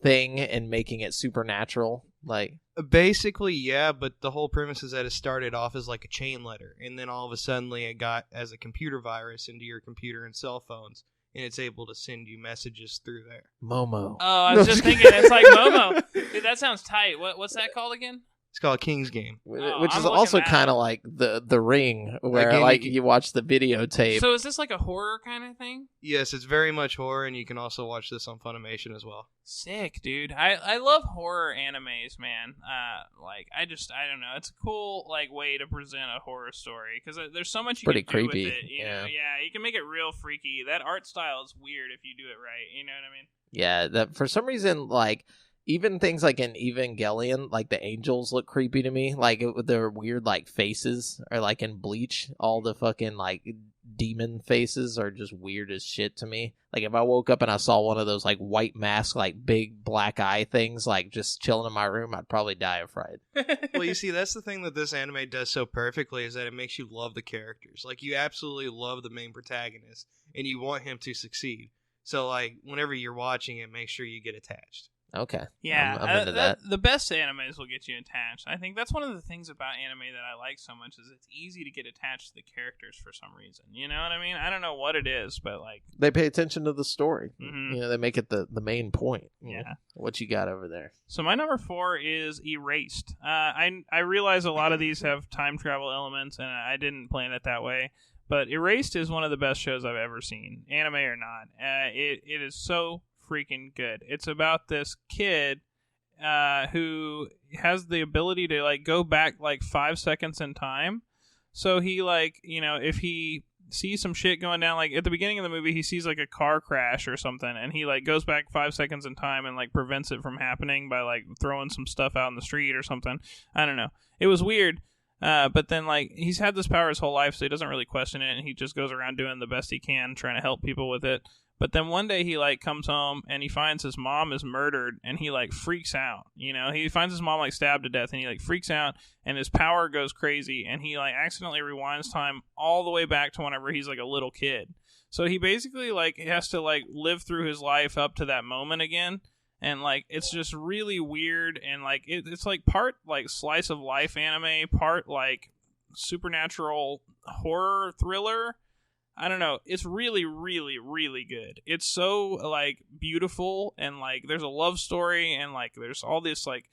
thing and making it supernatural, like. basically, yeah, but the whole premise is that it started off as like a chain letter, and then all of a sudden it got as a computer virus into your computer and cell phones, and it's able to send you messages through there. Momo. Oh, I was just thinking it's like Momo. Dude, that sounds tight. What's that called again? It's called King's Game. Which I'm is looking also that kind of up. like the Ring, where Again, like you- you watch the videotape. So is this like a horror kind of thing? Yes, it's very much horror, and you can also watch this on Funimation as well. Sick, dude. I love horror animes, man. Like I don't know. It's a cool like way to present a horror story because there's so much you Pretty can do creepy, with it. You know? Yeah, you can make it real freaky. That art style is weird if you do it right. You know what I mean? Yeah, that for some reason, like even things like in Evangelion, like the angels look creepy to me. Like their weird like faces, or like in Bleach, all the fucking like demon faces are just weird as shit to me. Like if I woke up and I saw one of those like white mask, like big black eye things, like just chilling in my room, I'd probably die of fright. Well, you see, that's the thing that this anime does so perfectly, is that it makes you love the characters. Like, you absolutely love the main protagonist, and you want him to succeed. So, like, whenever you're watching it, make sure you get attached. Okay. Yeah, I'm into that. The best animes will get you attached. I think that's one of the things about anime that I like so much is it's easy to get attached to the characters for some reason. You know what I mean? I don't know what it is, but like They pay attention to the story. Mhm. You know, they make it the main point. you know? Yeah. What you got over there? So my number 4 is Erased. I realize a lot of these have time travel elements, and I didn't plan it that way. But Erased is one of the best shows I've ever seen, anime or not. It is so freaking good. It's about this kid who has the ability to like go back like 5 seconds in time. So he like, you know, if he sees some shit going down, like at the beginning of the movie he sees like a car crash or something, and he like goes back 5 seconds in time and like prevents it from happening by like throwing some stuff out in the street or something. I don't know. It was weird. But then like he's had this power his whole life, so he doesn't really question it, and he just goes around doing the best he can trying to help people with it. But then one day he like comes home and he finds his mom is murdered, and he like freaks out. You know, he finds his mom like stabbed to death, and he like freaks out, and his power goes crazy, and he like accidentally rewinds time all the way back to whenever he's like a little kid. So he basically like has to like live through his life up to that moment again. And like it's just really weird, and like it's like part like slice of life anime, part like supernatural horror thriller. I don't know. It's really, really, really good. It's so like beautiful, and like there's a love story, and like there's all this like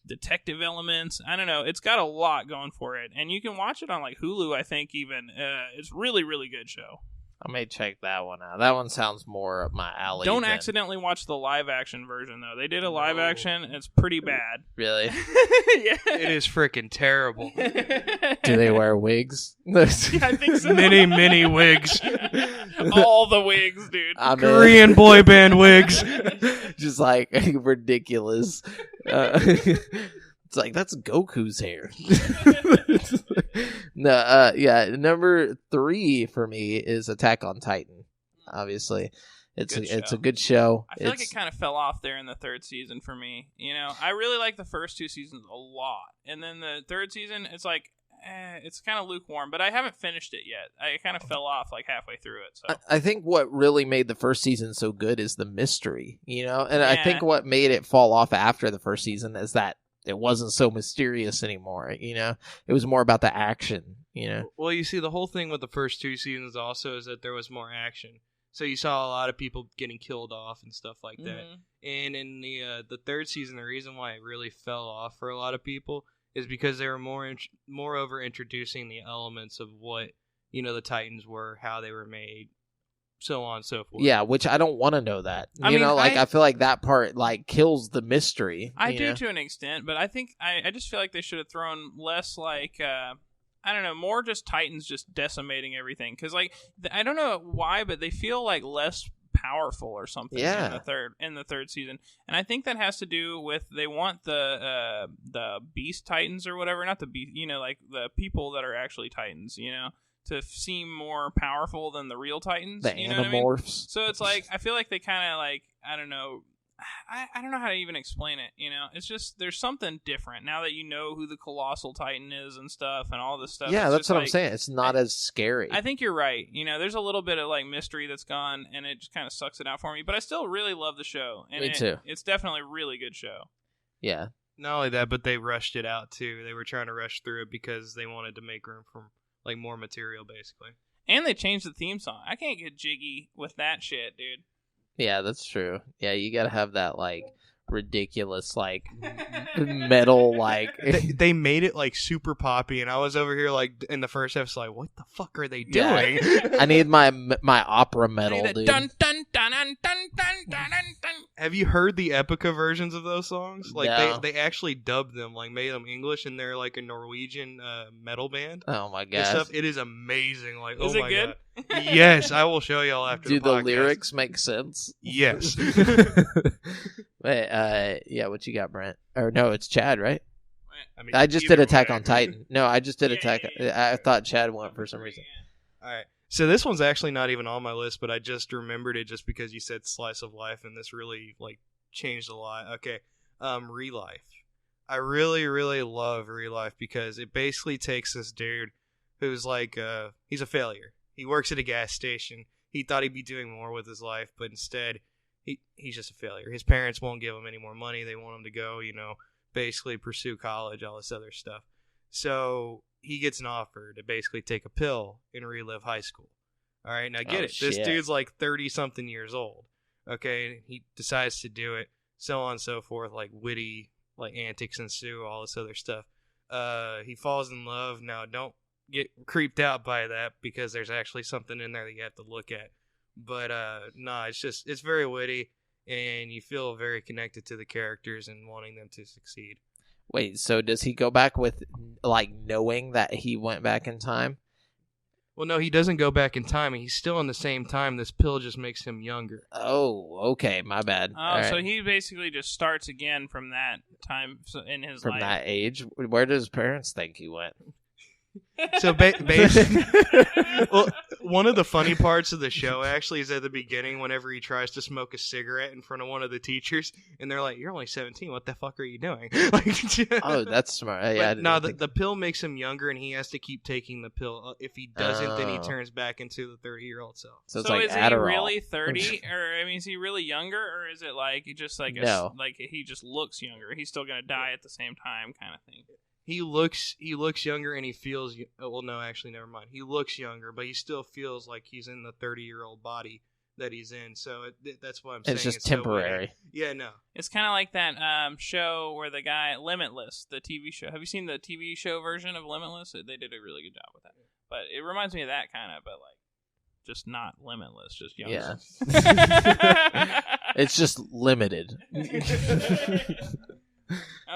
detective elements. I don't know. It's got a lot going for it, and you can watch it on like Hulu. I think even it's really, really good show. I may check that one out. That one sounds more up my alley. Don't than... accidentally watch the live action version though. They did a live action. And it's pretty bad. Really? Yeah. It is freaking terrible. Do they wear wigs? Yeah, I think so. Many wigs. All the wigs, dude. Korean boy band wigs. Just like ridiculous. It's like, that's Goku's hair. No, yeah. Number 3 for me is Attack on Titan. Obviously, it's a good show. I feel like it kind of fell off there in the 3rd season for me. You know, I really like the first 2 seasons a lot, and then the 3rd season, it's like, it's kind of lukewarm. But I haven't finished it yet. I kind of fell off like halfway through it. So I think what really made the first season so good is the mystery. You know, and I think what made it fall off after the first season is that it wasn't so mysterious anymore, you know? It was more about the action, you know? Well, you see, the whole thing with the first 2 seasons also is that there was more action. So you saw a lot of people getting killed off and stuff like that. And in the 3rd season, the reason why it really fell off for a lot of people is because they were moreover introducing the elements of what, you know, the Titans were, how they were made, so on and so forth. Yeah, which I don't want to know that. I feel like that part like kills the mystery. I do to an extent, but I think I just feel like they should have thrown less like I don't know, more just Titans just decimating everything, because like I don't know why, but they feel like less powerful or something in the third season, and I think that has to do with they want the Beast Titans or whatever, not the Beast, you know, like the people that are actually Titans, you know, to seem more powerful than the real Titans. The you Animorphs. Know what I mean? So it's like, I feel like they kind of like, I don't know how to even explain it, you know? It's just, there's something different now that you know who the Colossal Titan is and stuff and all this stuff. Yeah, it's that's what I'm saying. It's not as scary. I think you're right. You know, there's a little bit of like mystery that's gone, and it just kind of sucks it out for me. But I still really love the show. And me too. It's definitely a really good show. Yeah. Not only that, but they rushed it out too. They were trying to rush through it because they wanted to make room for like more material, basically. And they changed the theme song. I can't get jiggy with that shit, dude. Yeah, that's true. Yeah, you gotta have that like ridiculous like metal like they made it like super poppy, and I was over here like in the first episode like, what the fuck are they doing? Yeah. I need my opera metal, dude. Dun, dun, dun, dun, dun, dun, dun, dun. Have you heard the Epica versions of those songs? Like no. they actually dubbed them, like made them English, and they're like a Norwegian metal band. Oh my god! Stuff. It is amazing. Like, is oh it my good? God. Yes, I will show y'all after. Do the podcast. lyrics make sense? Yes. Wait, yeah, what you got, Brent? Or no, it's Chad, right? I mean, I just did Attack on Titan. No, I just did Attack. Yeah. I thought Chad went for some reason. All right. So this one's actually not even on my list, but I just remembered it just because you said slice of life, and this really like changed a lot. Okay, Relife. I really, really love Relife because it basically takes this dude who's like, he's a failure. He works at a gas station. He thought he'd be doing more with his life, but instead, he's just a failure. His parents won't give him any more money. They want him to go, you know, basically pursue college, all this other stuff. So he gets an offer to basically take a pill and relive high school. All right, now get it. Shit. This dude's like 30-something years old. Okay, he decides to do it, so on and so forth, like witty, like antics ensue, all this other stuff. He falls in love. Now, don't get creeped out by that because there's actually something in there that you have to look at. But it's very witty, and you feel very connected to the characters and wanting them to succeed. Wait, so does he go back with like knowing that he went back in time? Well, no, he doesn't go back in time, and he's still in the same time. This pill just makes him younger. Oh, okay, my bad. Oh, so he basically just starts again from that time in his life. From that age? Where does his parents think he went? So basically, well, one of the funny parts of the show actually is at the beginning whenever he tries to smoke a cigarette in front of one of the teachers, and they're like, "You're only 17. What the fuck are you doing?" Oh, that's smart. Yeah, no, the pill makes him younger, and he has to keep taking the pill. If he doesn't, then he turns back into the 30-year-old self. So it's so like is Adderall. he really 30, or I mean, is he really younger, or is it like just like like he just looks younger? He's still gonna die at the same time, kind of thing. He looks younger, and he feels. Well, no, actually, never mind. He looks younger, but he still feels like he's in the 30-year-old body that he's in. So that's what I'm saying. It's just temporary. So yeah, no. It's kind of like that show where the guy Limitless, the TV show. Have you seen the TV show version of Limitless? They did a really good job with that. But it reminds me of that kind of. But like, just not limitless, just young. Yeah. It's just limited.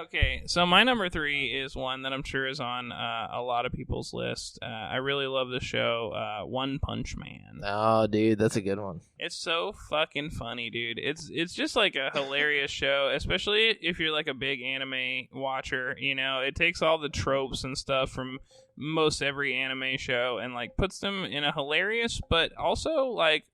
Okay, so my number 3 is one that I'm sure is on a lot of people's list. I really love the show, One Punch Man. Oh, dude, that's a good one. It's so fucking funny, dude. It's just like a hilarious show, especially if you're like a big anime watcher. You know, it takes all the tropes and stuff from most every anime show and like puts them in a hilarious but also like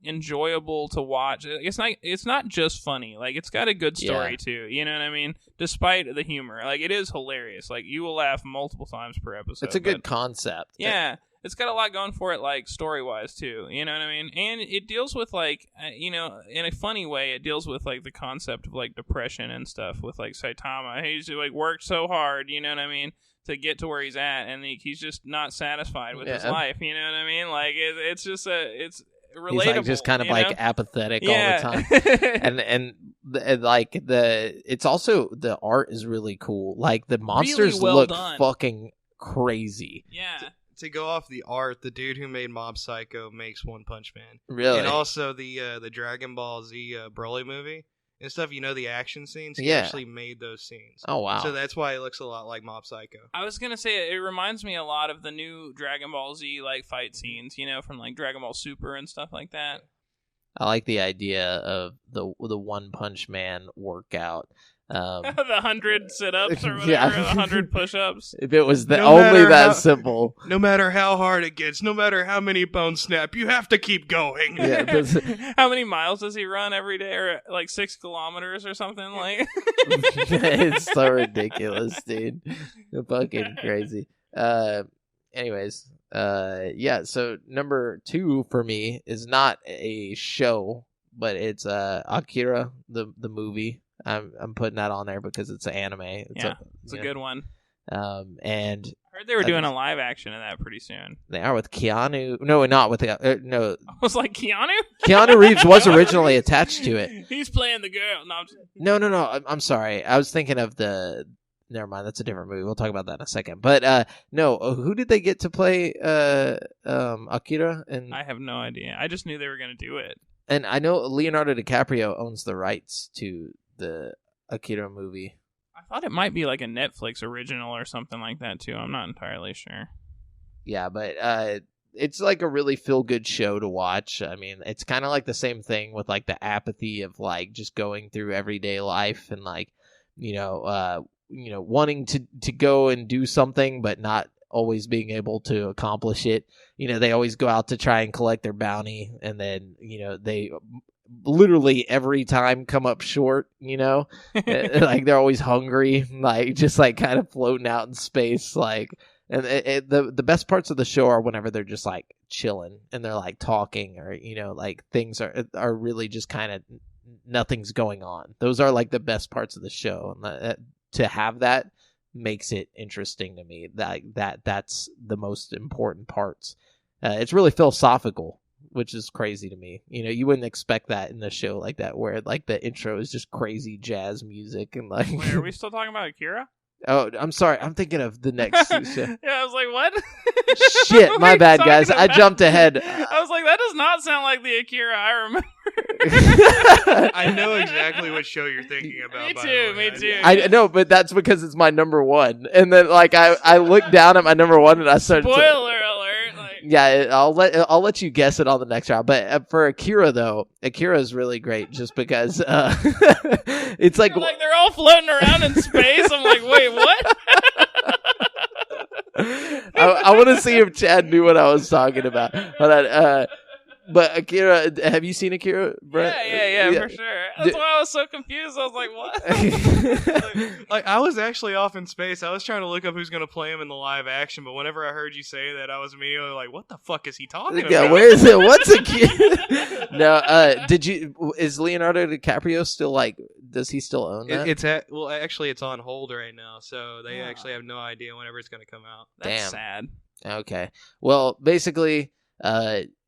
enjoyable to watch. It's not just funny. Like, it's got a good story too. You know what I mean? Despite the humor, like, it is hilarious. Like, you will laugh multiple times per episode. It's a good concept. Yeah, it's got a lot going for it, like, story wise too. You know what I mean? And it deals with like, you know, in a funny way, it deals with like the concept of like depression and stuff with like Saitama. He's like worked so hard. You know what I mean? To get to where he's at, and he's just not satisfied with his life. You know what I mean? Like, it's just it's relatable. He's like just kind of like know? apathetic all the time. and like it's also, the art is really cool. Like, the monsters really well look done. fucking crazy. Yeah. To go off the art, the dude who made Mob Psycho makes One Punch Man. Really? And also the Dragon Ball Z Broly movie and stuff, you know, the action scenes, he Yeah. actually made those scenes. Oh, wow. So that's why it looks a lot like Mob Psycho. I was gonna say it reminds me a lot of the new Dragon Ball Z like fight scenes, you know, from like Dragon Ball Super and stuff like that. I like the idea of the One Punch Man workout. The 100 sit-ups or whatever, Yeah. the 100 push-ups. If it was No only matter that how- simple. No matter how hard it gets, no matter how many bones snap, you have to keep going. Yeah, that's- How many miles does he run every day, or like 6 kilometers or something? Like, It's so ridiculous, dude. Fucking crazy. Anyways, yeah, so number 2 for me is not a show, but it's Akira, the movie. I'm putting that on there because it's an anime. It's a good one. And I heard they were doing a live action of that pretty soon. they are with Keanu. No, not with no. I was like, Keanu? Keanu Reeves was originally attached to it. He's playing the girl. No, I'm just... No. I'm sorry. I was thinking of the. Never mind. That's a different movie. We'll talk about that in a second. But no, who did they get to play Akira? And I have no idea. I just knew they were going to do it. And I know Leonardo DiCaprio owns the rights to the Akira movie. I thought it might be like a Netflix original or something like that too. I'm not entirely sure. Yeah, but it's like a really feel-good show to watch. I mean, it's kind of like the same thing with like the apathy of like just going through everyday life and like, wanting to go and do something but not always being able to accomplish it. You know, they always go out to try and collect their bounty, and then, they literally every time come up short, like they're always hungry, like just like kind of floating out in space, like. And the best parts of the show are whenever they're just like chilling and they're like talking, or like things are really just kind of nothing's going on. Those are like the best parts of the show, and to have that makes it interesting to me. That's the most important parts. It's really philosophical, which is crazy to me. You wouldn't expect that in a show like that, where like the intro is just crazy jazz music and like. Wait, are we still talking about Akira? Oh, I'm sorry. I'm thinking of the next show. Yeah, I was like, what? Shit, my bad, guys. I jumped ahead. I was like, that does not sound like the Akira I remember. I know exactly what show you're thinking about. Me too. I know, but that's because it's my number 1. And then like I looked down at my number 1 and I started. Spoiler alert! Like... Yeah, I'll let you guess it on the next round. But for Akira though, Akira is really great just because it's like they're all floating around in space. I'm like, wait, what? I want to see if Chad knew what I was talking about. But Akira, have you seen Akira, Brent? Yeah, for sure. That's why I was so confused. I was like, what? Like, I was actually off in space. I was trying to look up who's going to play him in the live action, but whenever I heard you say that, I was immediately like, what the fuck is he talking about? Where is it? What's Akira? No, is Leonardo DiCaprio still like, does he still own that? Actually, it's on hold right now, so they actually have no idea whenever it's going to come out. That's Damn. sad. Okay. Well, basically,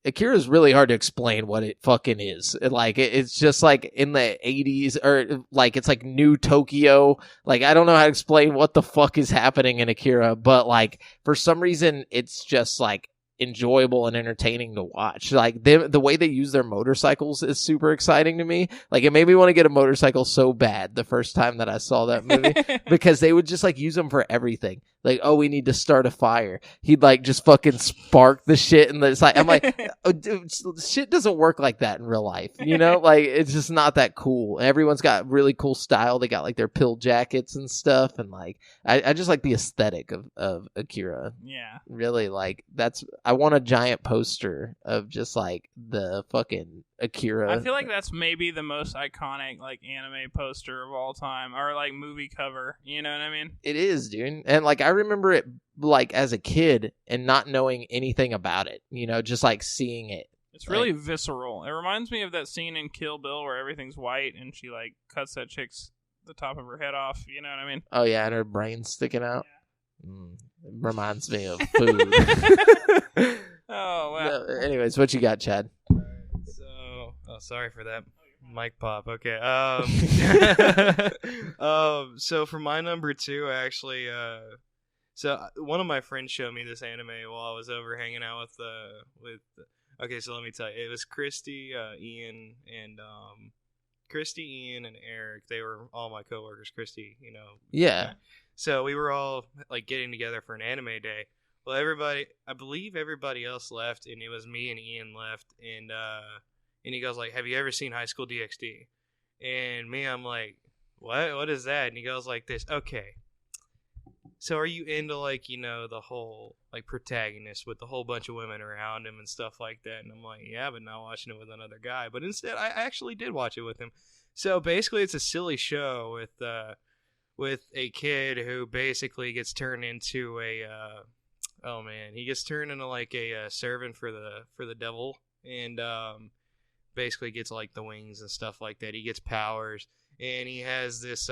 Akira is really hard to explain what it fucking is. Like, it's just like in the 80s, or like it's like new Tokyo. Like, I don't know how to explain what the fuck is happening in Akira, but like for some reason it's just like enjoyable and entertaining to watch. Like the way they use their motorcycles is super exciting to me. Like it made me want to get a motorcycle so bad the first time that I saw that movie because they would just like use them for everything. Like, oh, we need to start a fire. He'd like just fucking spark the shit, and it's like I'm like, oh, dude, shit doesn't work like that in real life, you know? Like it's just not that cool. Everyone's got really cool style. They got like their pill jackets and stuff, and like I just like the aesthetic of Akira. Yeah, really, like I want a giant poster of just like the fucking Akira. I feel like that's maybe the most iconic like anime poster of all time, or like movie cover. You know what I mean? It is, dude. And like I remember it like as a kid and not knowing anything about it. You know, just like seeing it. It's really visceral. It reminds me of that scene in Kill Bill where everything's white and she like cuts that chick's the top of her head off. You know what I mean? Oh yeah, and her brain's sticking out. Yeah. It reminds me of food. Oh wow. No, anyways, what you got, Chad? Sorry for that mic pop. Okay. So for my number 2, actually, so one of my friends showed me this anime while I was over hanging out with. Okay, so let me tell you, it was Christy, Ian, and Eric. They were all my coworkers. Christy, you know. Yeah. So we were all like getting together for an anime day. Well, I believe everybody else left, and it was me and Ian left, and he goes like, "Have you ever seen High School DxD?" And me, I'm like, "What? What is that?" And he goes like this, "Okay, so are you into like, you know, the whole like protagonist with the whole bunch of women around him and stuff like that?" And I'm like, "Yeah, but not watching it with another guy." But instead, I actually did watch it with him. So basically, it's a silly show with a kid who basically gets turned into he gets turned into like a servant for the devil, and basically gets like the wings and stuff like that. He gets powers, and he has this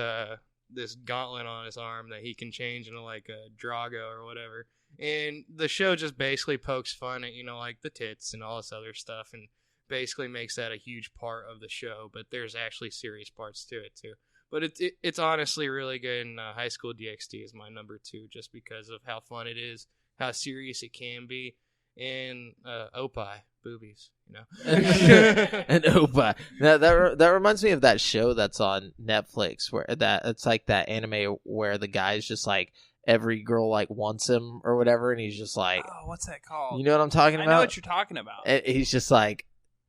gauntlet on his arm that he can change into like a Drago or whatever. And the show just basically pokes fun at, you know, like the tits and all this other stuff, and basically makes that a huge part of the show. But there's actually serious parts to it too. But it's honestly really good. And High School DxD is my number 2, just because of how fun it is, how serious it can be, and opie boobies, you know. And opie. That reminds me of that show that's on Netflix where it's like that anime where the guy's just like every girl like wants him or whatever, and he's just like, oh, what's that called? You know what I'm talking about? I know what you're talking about. And he's just like,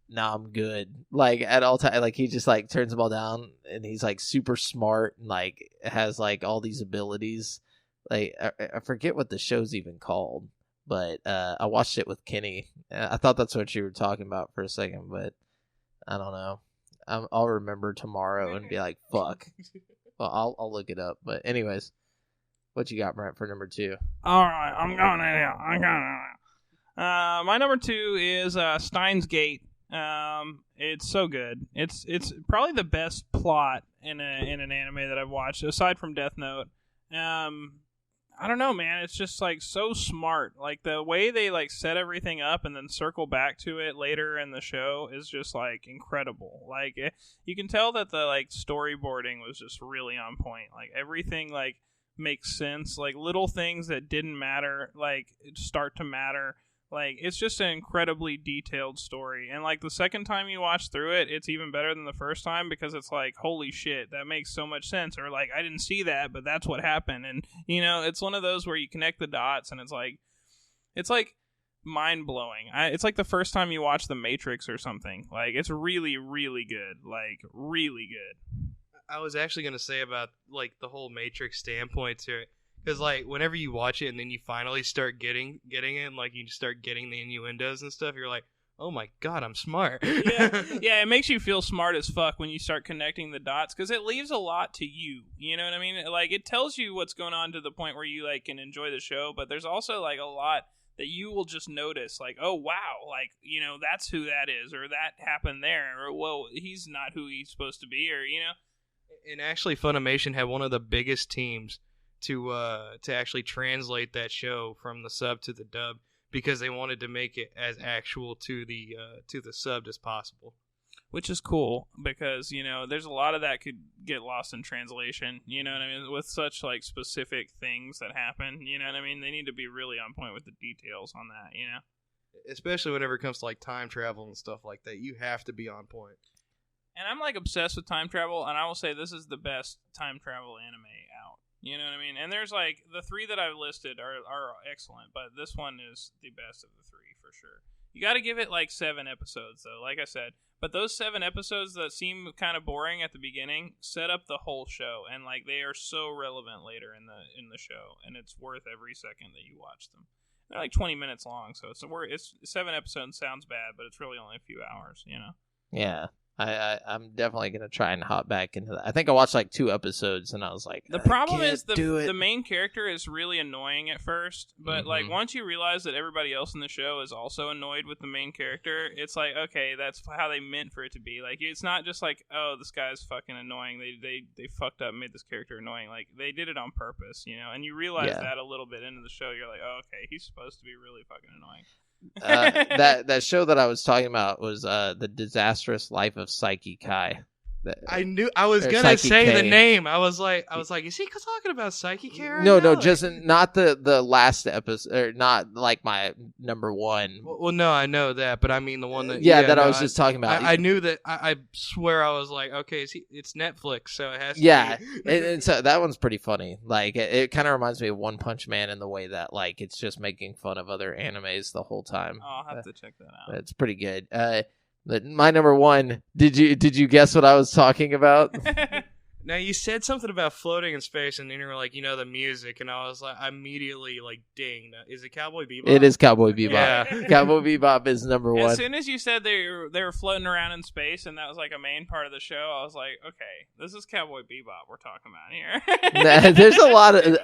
"Nah, I'm good." Like at all time, like he just like turns them all down, and he's like super smart and like has like all these abilities. Like I forget what the show's even called, but I watched it with Kenny. I thought that's what you were talking about for a second, but I don't know. I'll remember tomorrow and be like, "Fuck." Well, I'll look it up. But anyways, what you got, Brent, for number 2? All right, I'm going my number 2 is Steins Gate. It's so good. It's probably the best plot in an anime that I've watched, aside from Death Note. I don't know, man. It's just like so smart. Like the way they like set everything up and then circle back to it later in the show is just like incredible. Like you can tell that the like storyboarding was just really on point. Like everything like makes sense. Like little things that didn't matter like start to matter. Like, it's just an incredibly detailed story. And, like, the second time you watch through it, it's even better than the first time because it's like, holy shit, that makes so much sense. Or, like, I didn't see that, but that's what happened. And, you know, it's one of those where you connect the dots and it's like mind-blowing. It's like the first time you watch The Matrix or something. Like, it's really, really good. Like, really good. I was actually going to say about, like, the whole Matrix standpoint to it. Because, like, whenever you watch it and then you finally start getting it, and, like, you start getting the innuendos and stuff, you're like, oh my god, I'm smart. Yeah, it makes you feel smart as fuck when you start connecting the dots, because it leaves a lot to you. You know what I mean? Like, it tells you what's going on to the point where you, like, can enjoy the show, but there's also, like, a lot that you will just notice, like, oh, wow, like, you know, that's who that is, or that happened there, or, well, he's not who he's supposed to be, or, you know? And actually, Funimation had one of the biggest teams to actually translate that show from the sub to the dub, because they wanted to make it as actual to the subbed as possible. Which is cool, because, you know, there's a lot of that could get lost in translation, you know what I mean, with such, like, specific things that happen, you know what I mean? They need to be really on point with the details on that, you know? especially whenever it comes to like time travel and stuff like that. You have to be on point. And I'm like obsessed with time travel, and I will say this is the best time travel anime out. You know what I mean? And there's like the 3 that I've listed are excellent, but this one is the best of the 3 for sure. You got to give it like 7 episodes though, like I said. But those 7 episodes that seem kind of boring at the beginning set up the whole show, and like they are so relevant later in the show, and it's worth every second that you watch them. They're like 20 minutes long, so it's 7 episodes sounds bad, but it's really only a few hours, you know. Yeah. I'm definitely going to try and hop back into that. I think I watched like 2 episodes and I was like, the problem is the main character is really annoying at first, but like once you realize that everybody else in the show is also annoyed with the main character, it's like, okay, that's how they meant for it to be. Like, it's not just like, oh, this guy's fucking annoying. They fucked up and made this character annoying. Like, they did it on purpose, you know, and you realize that a little bit into the show. You're like, oh, okay, he's supposed to be really fucking annoying. That show that I was talking about was The Disastrous Life of Psyche Kai. I knew I was gonna say the name. I was like, is he talking about Psyche Kai? Right no, now? Just not the last episode, or not like my number 1. Well, no, I know that, but I mean the one that I was just talking about. I knew that. I swear I was like, okay, it's Netflix, so it has to be. and so that one's pretty funny. Like it kind of reminds me of One Punch Man in the way that like it's just making fun of other animes the whole time. Oh, I'll have to check that out. It's pretty good. But my number 1, did you guess what I was talking about? Now, you said something about floating in space, and then you were like, the music, and I was like, I immediately, like, dinged. Is it Cowboy Bebop? It is Cowboy Bebop. Yeah. Cowboy Bebop is number 1. As soon as you said they were floating around in space, and that was, like, a main part of the show, I was like, okay, this is Cowboy Bebop we're talking about here. There's a lot of...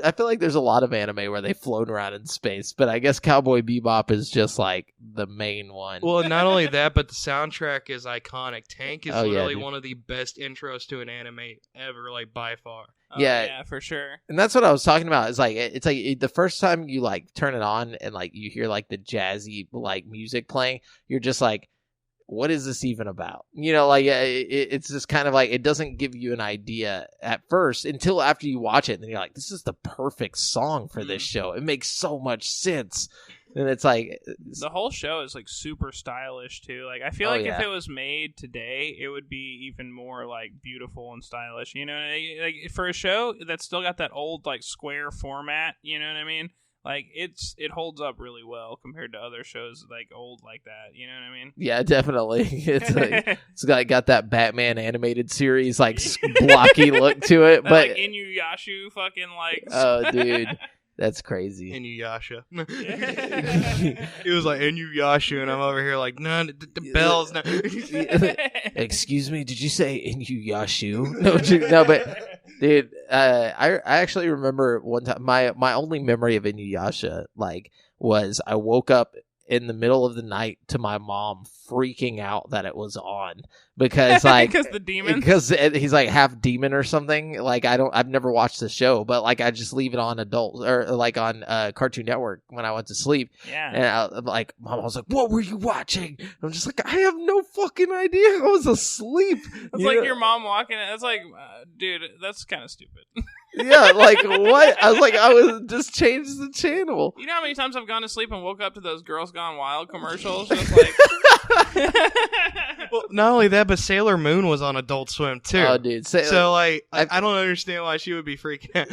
I feel like there's a lot of anime where they float around in space, but I guess Cowboy Bebop is just, like, the main one. Well, not only that, but the soundtrack is iconic. Tank is literally one of the best intros to an anime ever, like, by far. Yeah, for sure. And that's what I was talking about. It's like the first time you like turn it on and like you hear like the jazzy like music playing, you're just like, what is this even about? You know, like it's just kind of like it doesn't give you an idea at first until after you watch it, and then you're like, this is the perfect song for this show. It makes so much sense. And it's like the whole show is like super stylish too. Like I feel like if it was made today, it would be even more like beautiful and stylish. You know, like for a show that's still got that old like square format. You know what I mean? Like it holds up really well compared to other shows like old like that. You know what I mean? Yeah, definitely. It's like it's got that Batman animated series like blocky look to it, but like Inuyasha fucking like. Oh, dude. That's crazy. Inuyasha. It was like Inuyasha, and I'm over here like, no, the bells. No. Excuse me, did you say Inuyasha? No, but dude, I actually remember one time my only memory of Inuyasha like was I woke up in the middle of the night to my mom freaking out that it was on because like because he's like half demon or something. Like I've never watched the show, but like I just leave it on adult or like on Cartoon Network when I went to sleep. Yeah, and I'm like, Mom was like, "What were you watching?" And I'm just like, I have no fucking idea. I was asleep. It's like your mom walking. It's like, dude, that's kind of stupid. Yeah, like what? I was like, I was just changed the channel. You know how many times I've gone to sleep and woke up to those Girls Gone Wild commercials? Just like, well, not only that, but Sailor Moon was on Adult Swim too. Oh, dude! So like, I don't understand why she would be freaking out.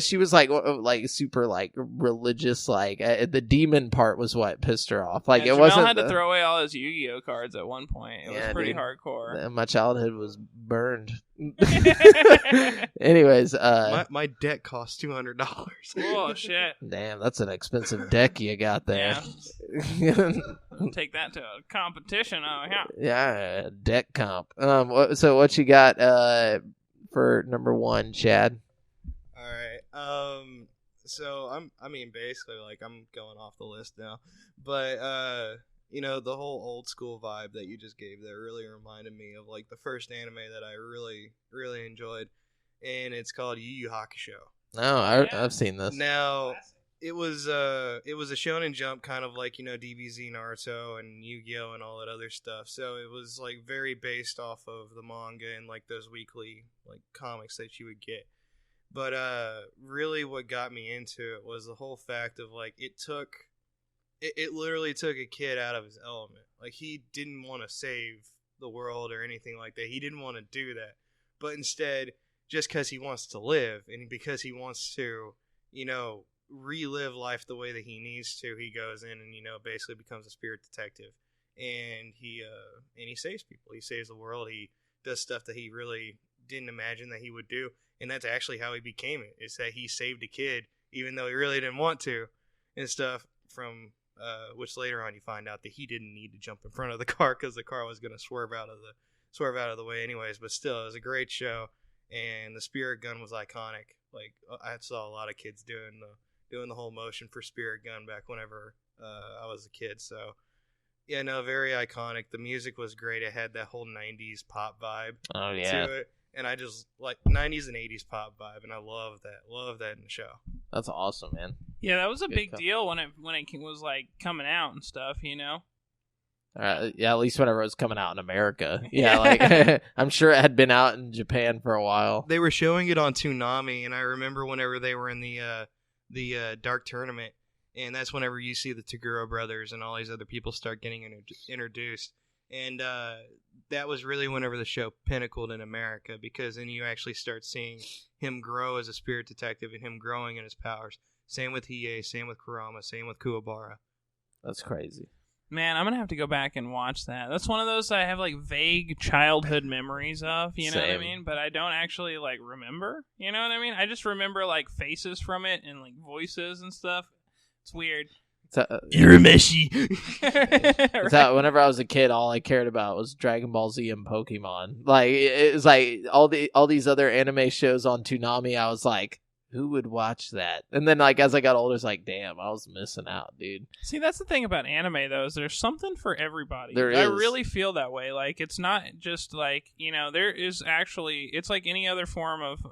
She was like super like religious. Like the demon part was what pissed her off. Like it wasn't. Had to throw away all his Yu-Gi-Oh cards at one point. It was pretty hardcore. My childhood was burned. Anyways, my deck cost $200. Oh shit! Damn, that's an expensive deck you got there. Yeah. Take that to a competition. Oh yeah. Yeah, deck comp. So what you got for number 1, Chad? All right. So I mean, basically, like I'm going off the list now, but the whole old school vibe that you just gave there really reminded me of like the first anime that I really, really enjoyed, and it's called Yu Yu Hakusho. Oh, I've seen this. Now, it was a Shonen Jump kind of like, DBZ, Naruto, and Yu-Gi-Oh! And all that other stuff. So it was like very based off of the manga and like those weekly like comics that you would get. But really what got me into it was the whole fact of like it took it literally took a kid out of his element. Like, he didn't want to save the world or anything like that. He didn't want to do that. But instead, just because he wants to live and because he wants to, relive life the way that he needs to, he goes in and, basically becomes a spirit detective. And he saves people. He saves the world. He does stuff that he really didn't imagine that he would do. And that's actually how he became it, is that he saved a kid even though he really didn't want to and stuff, from which later on you find out that he didn't need to jump in front of the car because the car was going to swerve out of the way anyways. But still, it was a great show, and the spirit gun was iconic. Like, I saw a lot of kids doing the whole motion for spirit gun back whenever I was a kid. So yeah, no, very iconic. The music was great. It had that whole 90s pop vibe to it. And I just like 90s and 80s pop vibe, and I love that in the show. That's awesome, man. Yeah, that was a big deal when it was like coming out and stuff, Yeah, at least whenever it was coming out in America. Yeah, like I'm sure it had been out in Japan for a while. They were showing it on Toonami, and I remember whenever they were in the Dark Tournament, and that's whenever you see the Taguro brothers and all these other people start getting introduced. And that was really whenever the show pinnacled in America, because then you actually start seeing him grow as a spirit detective and him growing in his powers. Same with Hiei, same with Kurama, same with Kuwabara. That's crazy. Man, I'm going to have to go back and watch that. That's one of those I have like vague childhood memories of, you know what I mean? But I don't actually like remember, you know what I mean? I just remember like faces from it and like voices and stuff. It's weird. You're a meshy. It's that whenever I was a kid, all I cared about was Dragon Ball Z and Pokemon. Like, it was like all these other anime shows on Toonami. I was like, who would watch that? And then, like, as I got older, it's like, damn, I was missing out, dude. See, that's the thing about anime, though, is there's something for everybody. There is. I really feel that way. Like, it's not just like, there is actually, it's like any other form of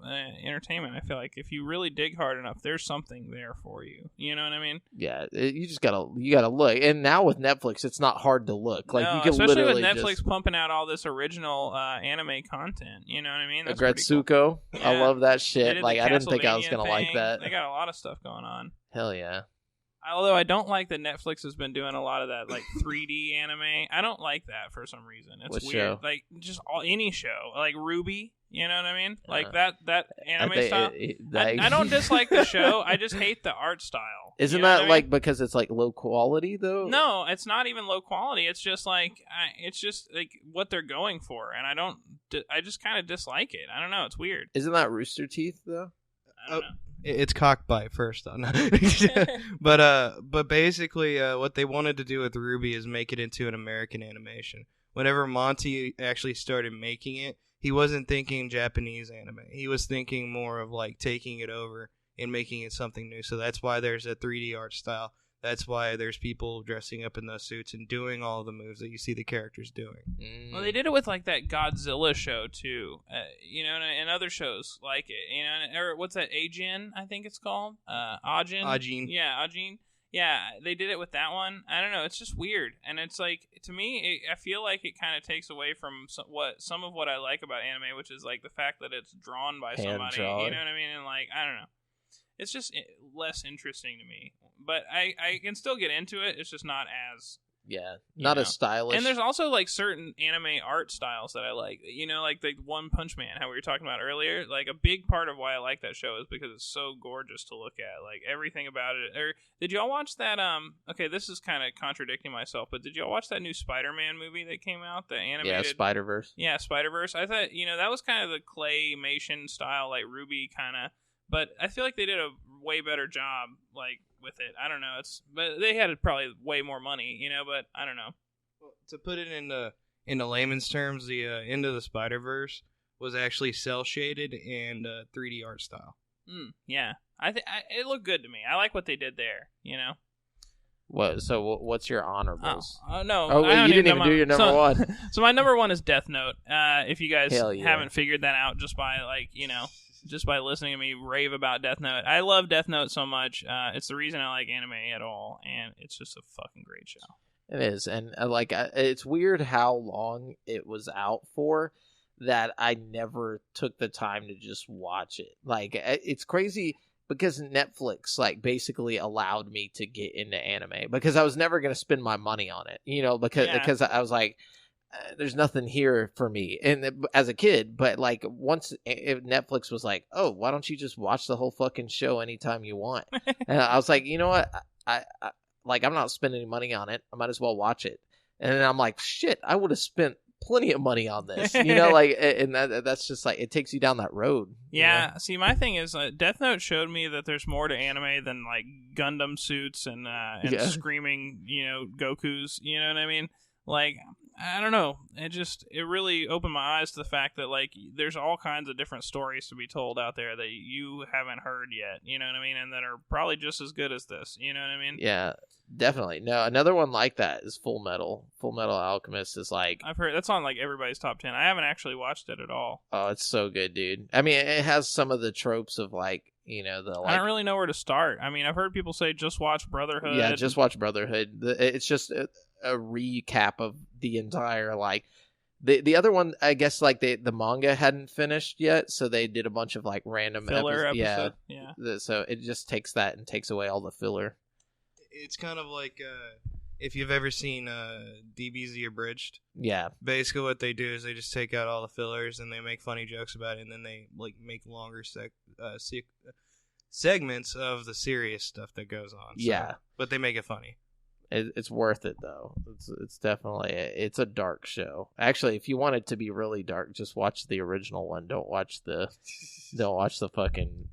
entertainment. I feel like if you really dig hard enough, there's something there for you. You know what I mean? Yeah, you just gotta look. And now with Netflix, it's not hard to look. Like, no, you can especially literally with Netflix pumping out all this original anime content. You know what I mean? That's Gretsuko, cool. I love that shit. Like, I didn't think I was Castlevania gonna like that. They got a lot of stuff going on. Hell yeah. Although I don't like that Netflix has been doing a lot of that like 3D anime. I don't like that for some reason. It's what weird. Show? Like just any show, like Ruby. You know what I mean? Like that anime style. I don't dislike the show. I just hate the art style. Isn't that like because it's like low quality though? No, it's not even low quality. It's just like what they're going for, and I just kind of dislike it. I don't know. It's weird. Isn't that Rooster Teeth though? I don't know. It's Cockbite first, though. But basically, what they wanted to do with Ruby is make it into an American animation. Whenever Monty actually started making it, he wasn't thinking Japanese anime. He was thinking more of like taking it over and making it something new. So that's why there's a 3D art style. That's why there's people dressing up in those suits and doing all the moves that you see the characters doing. Well, they did it with like that Godzilla show too, and other shows like it. Or what's that? Ajin, I think it's called. Ajin. Yeah, Ajin. Yeah, they did it with that one. I don't know. It's just weird, and it's like to me, I feel like it kind of takes away from some of what I like about anime, which is like the fact that it's drawn by somebody. You know what I mean? And like I don't know. It's just less interesting to me. But I can still get into it. It's just not as... Yeah, not as stylish. And there's also like certain anime art styles that I like. Like the One Punch Man, how we were talking about earlier. Like a big part of why I like that show is because it's so gorgeous to look at. Like everything about it. Or did y'all watch that? Okay, this is kind of contradicting myself, but did y'all watch that new Spider-Man movie that came out? The animated. Yeah, Spider-Verse. Yeah, Spider-Verse. I thought that was kind of the claymation style, like Ruby kind of. But I feel like they did a way better job, like with it. I don't know. But they had probably way more money, But I don't know. Well, to put it into layman's terms, the Into the Spider-Verse was actually cel shaded and 3D art style. Yeah, it looked good to me. I like what they did there. What? So what's your honorables? No. Oh, you didn't even do your number one. So my number one is Death Note. If you guys haven't figured that out, just by just by listening to me rave about Death Note. I love Death Note so much. It's the reason I like anime at all, and it's just a fucking great show. It is, and it's weird how long it was out for that I never took the time to just watch it. Like, it's crazy because Netflix like basically allowed me to get into anime because I was never going to spend my money on it, because I was like, there's nothing here for me and as a kid. But like once if Netflix was like, oh, why don't you just watch the whole fucking show anytime you want? And I was like, you know what? I I'm not spending any money on it. I might as well watch it. And then I'm like, shit, I would have spent plenty of money on this, and that's just like, it takes you down that road. Yeah. See, my thing is, Death Note showed me that there's more to anime than like Gundam suits and screaming, Gokus. You know what I mean? Like, I don't know. It really opened my eyes to the fact that like there's all kinds of different stories to be told out there that you haven't heard yet. You know what I mean? And that are probably just as good as this. You know what I mean? Yeah. Definitely. No, another one like that is Full Metal. Full Metal Alchemist is like... I've heard that's on like everybody's top 10. I haven't actually watched it at all. Oh, it's so good, dude. I mean, it has some of the tropes of like, I don't really know where to start. I mean, I've heard people say just watch Brotherhood. Yeah, just watch Brotherhood. It's just a recap of the entire like... The other one, I guess, like the manga hadn't finished yet, so they did a bunch of like random filler episode. Yeah. So it just takes that and takes away all the filler. It's kind of like if you've ever seen DBZ Abridged. Yeah. Basically what they do is they just take out all the fillers and they make funny jokes about it, and then they like make longer segments of the serious stuff that goes on. So, yeah. But they make it funny. It's worth it though. It's definitely it's a dark show. Actually, if you want it to be really dark, just watch the original one. Don't watch the fucking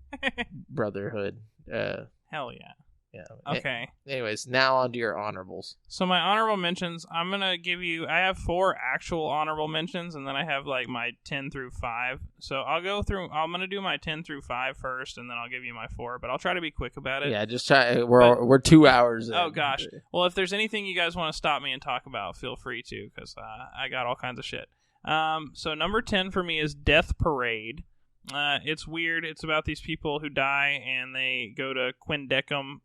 Brotherhood. Hell yeah. Yeah. Okay. Anyways, now on to your honorables. So my honorable mentions, I'm going to give you, I have 4 actual honorable mentions, and then I have like my 10 through 5. So I'm going to do my 10 through 5 first, and then I'll give you my 4, but I'll try to be quick about it. Yeah, just try. We're 2 hours in. Oh, gosh. Well, if there's anything you guys want to stop me and talk about, feel free to, because I got all kinds of shit. So number 10 for me is Death Parade. It's weird. It's about these people who die and they go to Quindecum.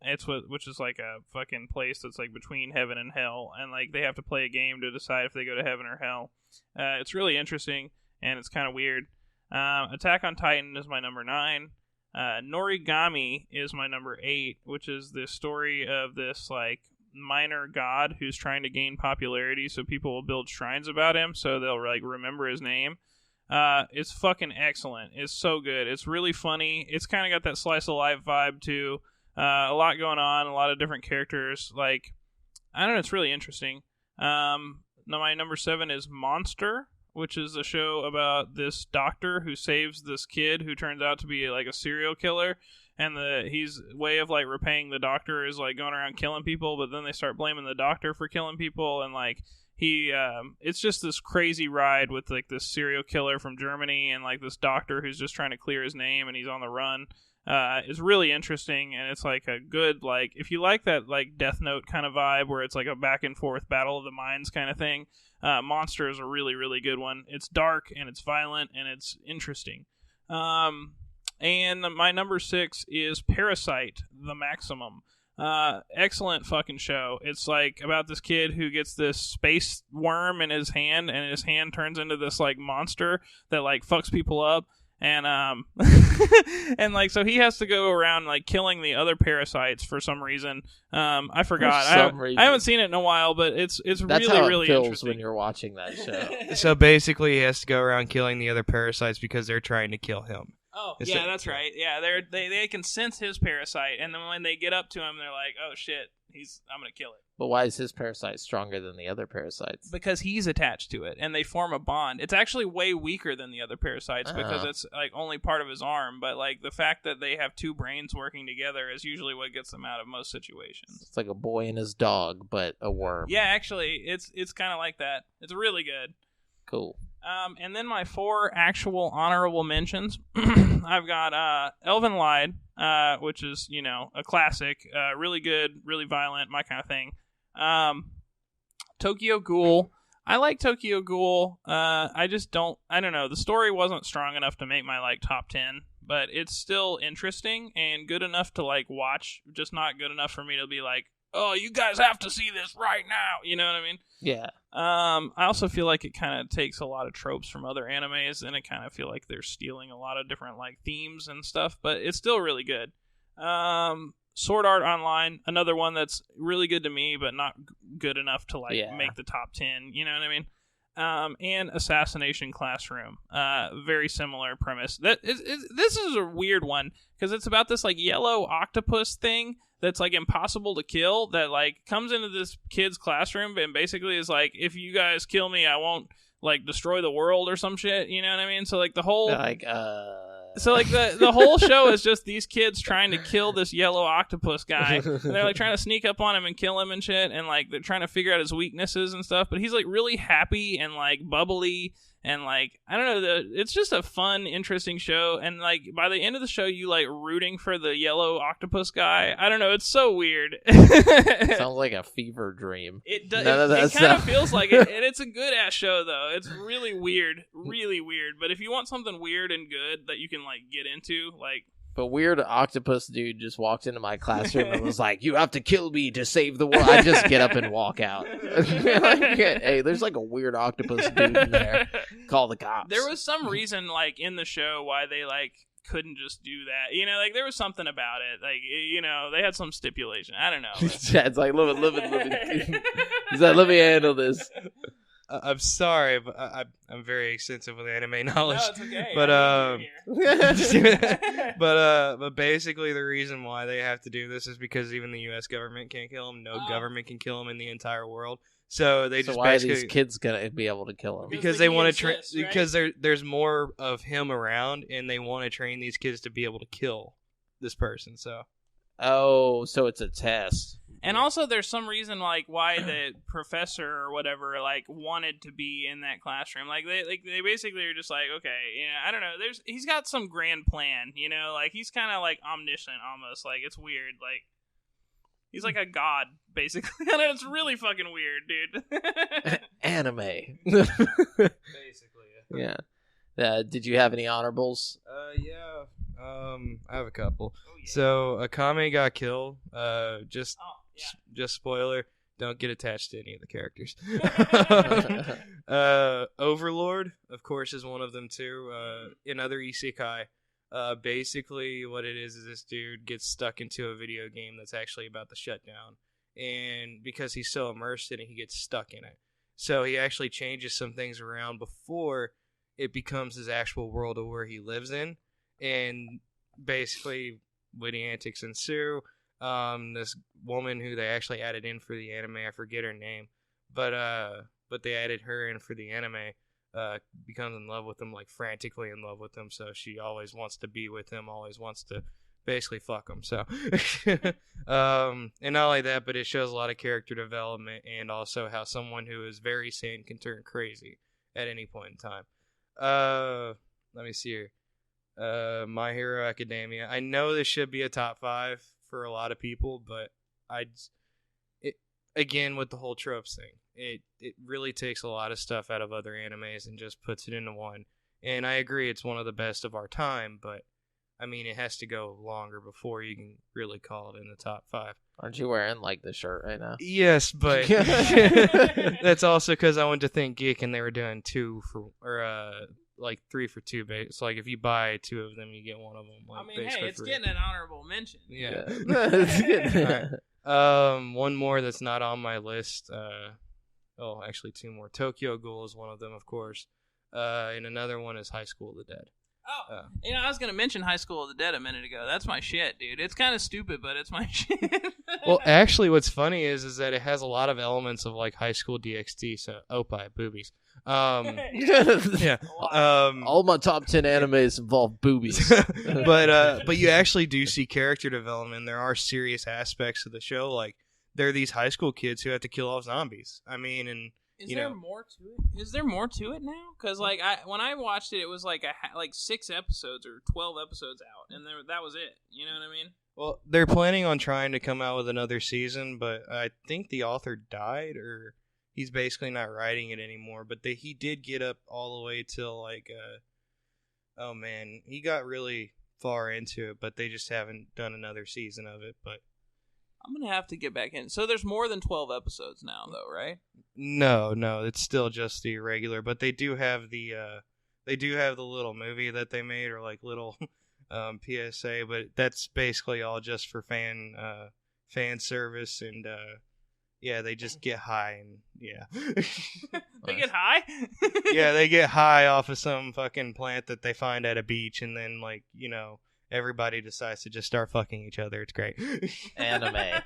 Which is like a fucking place that's like between heaven and hell, and like they have to play a game to decide if they go to heaven or hell. It's really interesting and it's kind of weird. Attack on Titan is my number 9. Norigami is my number 8, which is the story of this like minor god who's trying to gain popularity, so people will build shrines about him so they'll like remember his name. It's fucking excellent. It's so good. It's really funny. It's kind of got that slice of life vibe too. A lot going on, a lot of different characters. Like, I don't know, it's really interesting. Now my number 7 is Monster, which is a show about this doctor who saves this kid who turns out to be like a serial killer, and his way of like repaying the doctor is like going around killing people, but then they start blaming the doctor for killing people, and like it's just this crazy ride with like this serial killer from Germany and like this doctor who's just trying to clear his name and he's on the run. It's really interesting, and it's like a good, like, if you like that like Death Note kind of vibe where it's like a back and forth battle of the minds kind of thing, Monster is a really, really good one. It's dark and it's violent and it's interesting. And my number 6 is Parasite, The Maximum. Excellent fucking show. It's like about this kid who gets this space worm in his hand, and his hand turns into this like monster that like fucks people up, and and like so he has to go around like killing the other parasites for some reason. I forgot. I haven't seen it in a while, but it's That's really how it really feels interesting when you're watching that show. So basically he has to go around killing the other parasites because they're trying to kill him. Oh, yeah, that's right. Yeah, they can sense his parasite, and then when they get up to him, they're like, "Oh shit, I'm gonna kill it." But why is his parasite stronger than the other parasites? Because he's attached to it, and they form a bond. It's actually way weaker than the other parasites because it's like only part of his arm. But like the fact that they have 2 brains working together is usually what gets them out of most situations. It's like a boy and his dog, but a worm. Yeah, actually, it's kind of like that. It's really good. Cool. And then my 4 actual honorable mentions. I've got Elven Lied, which is, a classic. Really good, really violent, my kind of thing. Tokyo Ghoul. I like Tokyo Ghoul. I don't know. The story wasn't strong enough to make my like top 10, but it's still interesting and good enough to like watch. Just not good enough for me to be like, oh, you guys have to see this right now. You know what I mean? Yeah. I also feel like it kind of takes a lot of tropes from other animes, and I kind of feel like they're stealing a lot of different like themes and stuff, but it's still really good. Sword Art Online, another one that's really good to me, but not good enough to make the top 10. You know what I mean? And Assassination Classroom, very similar premise. This is a weird one because it's about this like yellow octopus thing that's like impossible to kill that like comes into this kid's classroom and basically is like, if you guys kill me, I won't like destroy the world or some shit. You know what I mean? So like the whole So like the whole show is just these kids trying to kill this yellow octopus guy. And they're like trying to sneak up on him and kill him and shit, and like they're trying to figure out his weaknesses and stuff. But he's like really happy and like bubbly and like I don't know. It's just a fun, interesting show. And like by the end of the show, you like rooting for the yellow octopus guy. I don't know. It's so weird. Sounds like a fever dream. It does. It kind of feels like it, and it's a good ass show though. It's really weird, really weird. But if you want something weird and good that you can like get into, like. But weird octopus dude just walked into my classroom and was like, "You have to kill me to save the world." I just get up and walk out. Hey, there's like a weird octopus dude in there. Call the cops. There was some reason, like in the show, why they like couldn't just do that. You know, like there was something about it. Like you know, they had some stipulation. I don't know. Chad's like, "Let me." He's like, "Let me handle this." I'm sorry, but I'm very extensive with anime knowledge. No, it's okay. But basically the reason why they have to do this is because even the U.S. government can't kill him. No government can kill him in the entire world. So they just why basically, are these kids gonna be able to kill him? Because they want to because there's more of him around, and they want to train these kids to be able to kill this person. So. Oh, so it's a test. And also, there's some reason like why the professor or whatever like wanted to be in that classroom. Like they basically are just like, okay, you know, I don't know. He's got some grand plan, you know, like he's kind of like omniscient almost. Like it's weird. Like he's like a god basically. And it's really fucking weird, dude. Anime. Basically. Yeah. Did you have any honorables? Yeah. I have a couple. Oh, yeah. So Akame got killed. Just spoiler. Don't get attached to any of the characters. Overlord, of course, is one of them too. Another isekai. Basically, what it is this dude gets stuck into a video game that's actually about to shut down, and because he's so immersed in it, he gets stuck in it. So he actually changes some things around before it becomes his actual world of where he lives in. And basically, witty antics ensue. This woman who they actually added in for the anime, I forget her name, but they added her in for the anime. Becomes in love with him, like frantically in love with him. So she always wants to be with him, always wants to basically fuck him. So, and not only that, but it shows a lot of character development and also how someone who is very sane can turn crazy at any point in time. Let me see here. My Hero Academia. I know this should be a top 5 for a lot of people, but again with the whole tropes thing, it really takes a lot of stuff out of other animes and just puts it into one. And I agree, it's one of the best of our time, but I mean, it has to go longer before you can really call it in the top 5. Aren't you wearing like the shirt right now? Yes, but that's also because I went to Think Geek and they were doing 2 for like 3 for 2 base. So like if you buy 2 of them, you get one of them. Like, I mean, hey, it's free. Getting an honorable mention. Yeah. Right. One more that's not on my list. Actually 2 more. Tokyo Ghoul is one of them, of course. And another one is High School of the Dead. Oh, I was going to mention High School of the Dead a minute ago. That's my shit, dude. It's kind of stupid, but it's my shit. Well, actually, what's funny is that it has a lot of elements of like High School DxD, so opie, boobies. Yeah. All my top 10 animes involve boobies. but you actually do see character development. There are serious aspects of the show, like there are these high school kids who have to kill off zombies. I mean, and Is there more to it? Is there more to it now? Because like when I watched it, it was like 6 episodes or 12 episodes out, and that was it. You know what I mean? Well, they're planning on trying to come out with another season, but I think the author died, or he's basically not writing it anymore. But he did get up all the way till like, oh man, he got really far into it, but they just haven't done another season of it. But I'm gonna have to get back in. So there's more than 12 episodes now, though, right? No, it's still just the regular. But they do have the little movie that they made, or like little PSA, but that's basically all just for fan service, and yeah, they just get high, and yeah. They get high? Yeah, they get high off of some fucking plant that they find at a beach, and then, like, you know, everybody decides to just start fucking each other. It's great. Anime.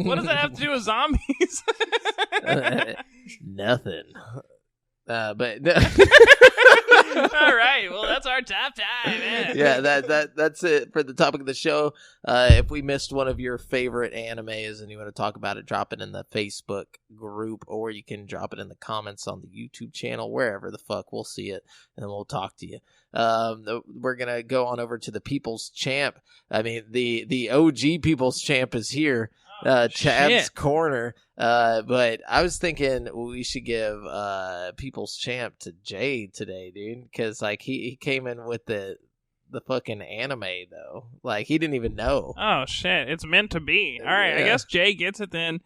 What does that have to do with zombies? Nothing. But all right, well, that's our top time, man. Yeah, that's it for the topic of the show. If we missed one of your favorite animes and you want to talk about it, drop it in the Facebook group, or you can drop it in the comments on the YouTube channel, wherever the fuck. We'll see it, and we'll talk to you. We're gonna go on over to the People's Champ. I mean, the OG People's Champ is here. Chad's Corner. But I was thinking we should give People's Champ to Jay today, dude, because like he came in with the fucking anime though. Like he didn't even know. Oh shit, it's meant to be. All right, I guess Jay gets it then.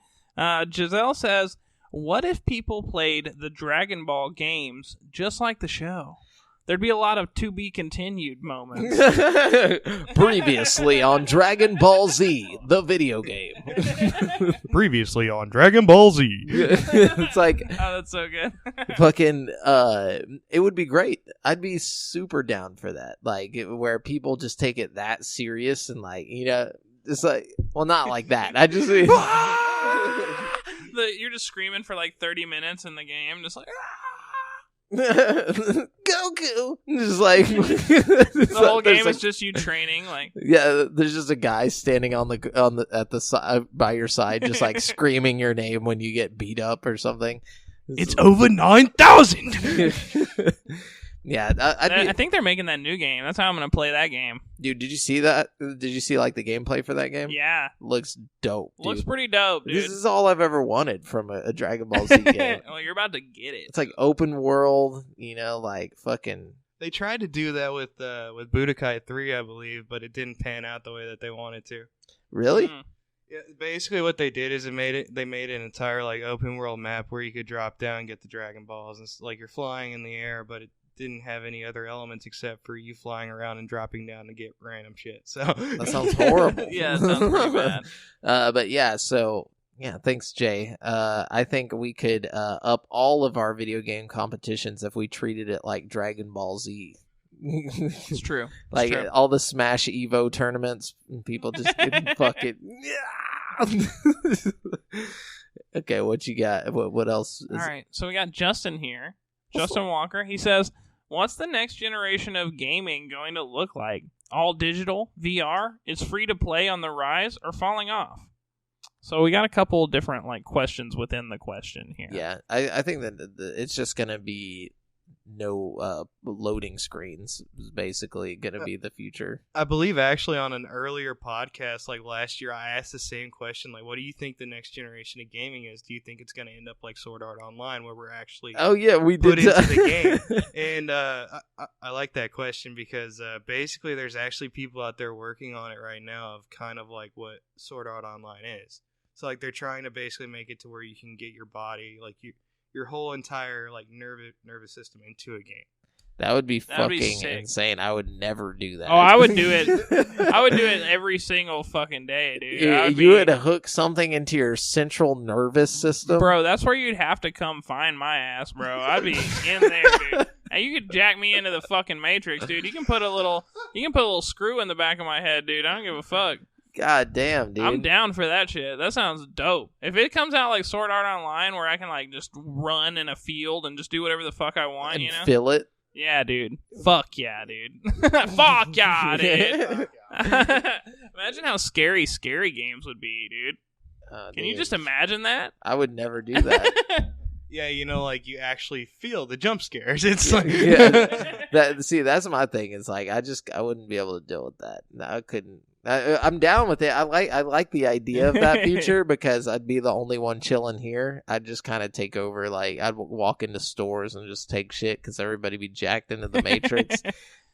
Giselle says, "What if people played the Dragon Ball games just like the show? There'd be a lot of to be continued moments." Previously on Dragon Ball Z, the video game. Previously on Dragon Ball Z. It's like, oh, that's so good. Fucking, it would be great. I'd be super down for that. Like, where people just take it that serious and, like, you know, it's like, well, not like that. I just mean, you're just screaming for like 30 minutes in the game, just like, Goku, just like the whole game is just you training. Like, yeah, there's just a guy standing at the side by your side, just like screaming your name when you get beat up or something. It's over 9,000. Yeah, I think they're making that new game. That's how I'm gonna play that game. Dude, did you see that? Did you see like the gameplay for that game? Yeah, looks dope. Dude. Looks pretty dope, dude. This is all I've ever wanted from a Dragon Ball Z game. Well, you're about to get it. It's like open world, you know, like fucking. They tried to do that with Budokai 3, I believe, but it didn't pan out the way that they wanted to. Really? Mm. Yeah, basically what they did is they made an entire like open world map where you could drop down and get the Dragon Balls, and like you're flying in the air, but it didn't have any other elements except for you flying around and dropping down to get random shit. So that sounds horrible. Yeah, it sounds pretty bad. But yeah, so yeah, thanks, Jay. I think we could up all of our video game competitions if we treated it like Dragon Ball Z. It's true. Like true. All the Smash Evo tournaments, people just get fucking. Okay, what you got? What else? All right, so we got Justin here. Justin Walker. He says, "What's the next generation of gaming going to look like? All digital? VR? Is free to play on the rise or falling off?" So we got a couple different like questions within the question here. Yeah, I think that it's just going to be no loading screens is basically going to be the future. I believe actually on an earlier podcast like last year I asked the same question, like, what do you think the next generation of gaming is? Do you think it's going to end up like Sword Art Online where we're actually we put did into the game? And I like that question because basically there's actually people out there working on it right now of kind of like what Sword Art Online is. So like they're trying to basically make it to where you can get your body, like your whole entire like nervous system into a game. That would be That'd be fucking sick. insane. I would never do that. Oh, I would do it. I would do it every single fucking day, dude. You would hook something into your central nervous system, bro. That's where you'd have to come find my ass, bro. I'd be in there, dude. Hey, you could jack me into the fucking Matrix, dude. You can put a little screw in the back of my head, dude. I don't give a fuck. God damn, dude. I'm down for that shit. That sounds dope. If it comes out like Sword Art Online where I can like just run in a field and just do whatever the fuck I want, and you know? Fill it. Yeah, dude. Fuck yeah, dude. Fuck yeah, dude. Imagine how scary games would be, dude. Can you just imagine that? I would never do that. Yeah, you know, like you actually feel the jump scares. It's like that's my thing. It's like I wouldn't be able to deal with that. No, I couldn't. I'm down with it. I like the idea of that future because I'd be the only one chilling here. I'd just kind of take over. Like I'd walk into stores and just take shit because everybody be jacked into the Matrix.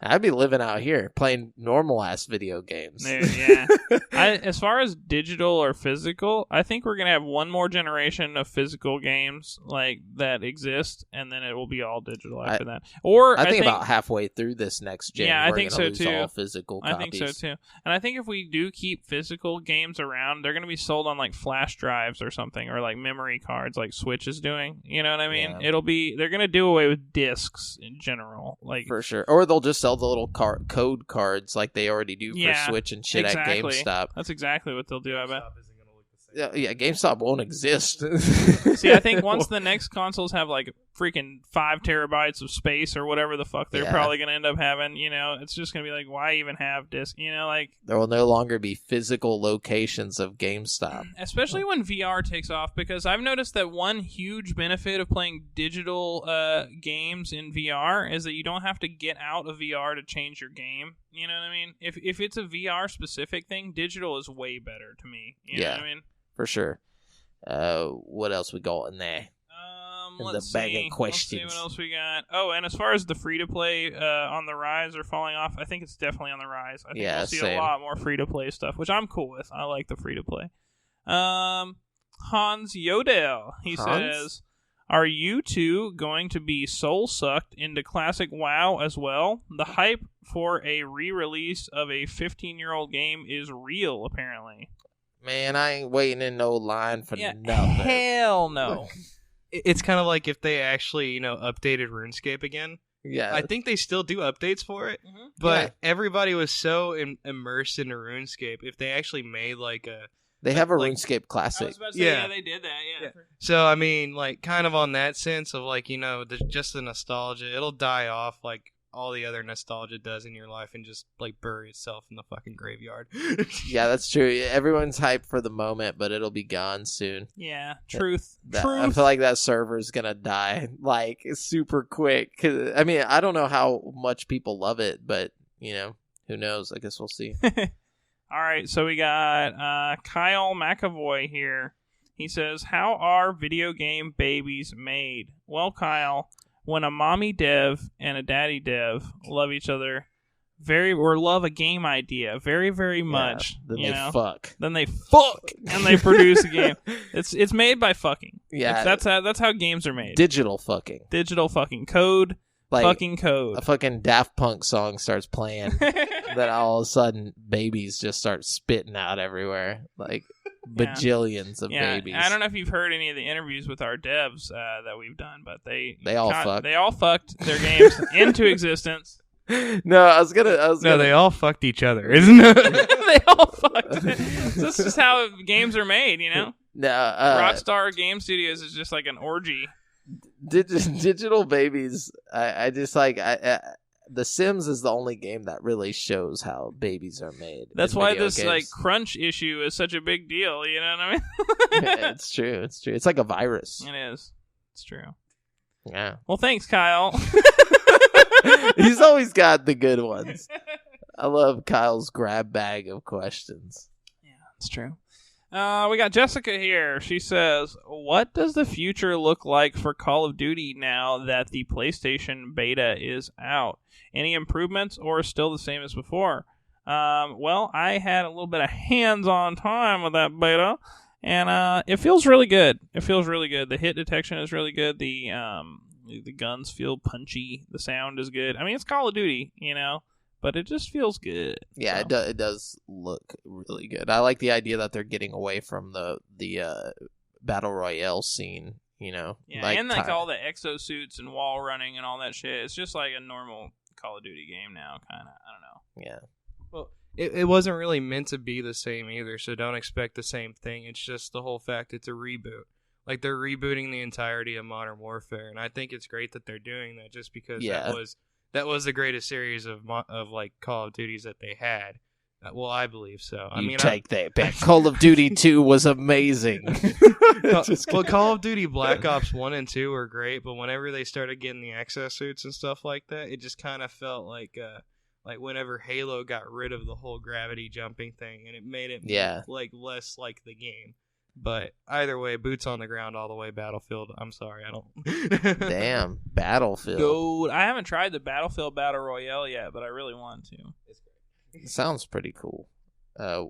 I'd be living out here playing normal ass video games. Yeah. As far as digital or physical, I think we're gonna have one more generation of physical games like that exist, and then it will be all digital after that. Or I think about halfway through this next gen, yeah, I we're think gonna so lose too. all physical copies. I think so too. And I think if we do keep physical games around, they're gonna be sold on like flash drives or something, or like memory cards, like Switch is doing. You know what I mean? Yeah. They're gonna do away with discs in general, like for sure. Or they'll just sell the little code cards like they already do for Switch and shit at GameStop. That's exactly what they'll do. I bet. Yeah, GameStop won't exist. See, I think once the next consoles have like freaking 5 terabytes of space or whatever the fuck they're probably going to end up having, it's just going to be like, why even have disc? Like there will no longer be physical locations of GameStop. Especially when VR takes off, because I've noticed that one huge benefit of playing digital games in VR is that you don't have to get out of VR to change your game. You know what I mean? If it's a VR specific thing, digital is way better to me. You know what I mean? For sure. What else we got in there? Let's bag see. of questions. Let's see what else we got. Oh, and as far as the free-to-play on the rise or falling off, I think it's definitely on the rise. I think we'll see a lot more free-to-play stuff, which I'm cool with. I like the free-to-play. Hans Yodel, he says, are you two going to be soul-sucked into classic WoW as well? The hype for a re-release of a 15-year-old game is real, apparently. Man, I ain't waiting in no line for nothing. Hell no. It's kind of like if they actually, updated RuneScape again. Yeah. I think they still do updates for it, but everybody was so immersed into RuneScape. If they actually made they have a RuneScape Classic. I was about to say, yeah, they did that, yeah. So, I mean, kind of on that sense of, just the nostalgia, it'll die off like all the other nostalgia does in your life and just, bury itself in the fucking graveyard. Yeah, that's true. Everyone's hyped for the moment, but it'll be gone soon. Yeah, truth. I feel like that server's gonna die, super quick. 'Cause, I mean, I don't know how much people love it, but, who knows? I guess we'll see. All right, so we got Kyle McAvoy here. He says, how are video game babies made? Well, Kyle, when a mommy dev and a daddy dev love each other or love a game idea very, very much, then they fuck. Then they fuck and they produce a game. It's made by fucking. Yeah, that's how games are made. Digital fucking. Digital fucking code. Fucking code. A fucking Daft Punk song starts playing, then all of a sudden babies just start spitting out everywhere, bajillions of babies. I don't know if you've heard any of the interviews with our devs that we've done, but they all fucked their games into existence. No, they all fucked each other, isn't it? They all fucked. This is how games are made, No, Rockstar Game Studios is just like an orgy. Digital babies. I just The Sims is the only game that really shows how babies are made. That's why this crunch issue is such a big deal. You know what I mean? It's true. It's like a virus. It is. It's true. Yeah. Well, thanks, Kyle. He's always got the good ones. I love Kyle's grab bag of questions. Yeah, it's true. We got Jessica here. She says, what does the future look like for Call of Duty now that the PlayStation beta is out? Any improvements or still the same as before? Well, I had a little bit of hands-on time with that beta, and it feels really good. The hit detection is really good. The guns feel punchy. The sound is good. I mean, it's Call of Duty, but it just feels good. Yeah, so. It does look really good. I like the idea that they're getting away from the battle royale scene, Yeah, and all the exosuits and wall running and all that shit. It's just like a normal Call of Duty game now, kind of. I don't know. Yeah. Well, it wasn't really meant to be the same either, so don't expect the same thing. It's just the whole fact it's a reboot. They're rebooting the entirety of Modern Warfare, and I think it's great that they're doing that just because that was the greatest series of Call of Duties that they had. Well, I believe so. Take that back. Call of Duty 2 was amazing. Call of Duty Black Ops 1 and 2 were great, but whenever they started getting the access suits and stuff like that, it just kind of felt like whenever Halo got rid of the whole gravity jumping thing, and it made it less like the game. But either way, boots on the ground all the way, Battlefield. I'm sorry, I don't. Damn, Battlefield. Dude, I haven't tried the Battlefield Battle Royale yet, but I really want to. Sounds pretty cool.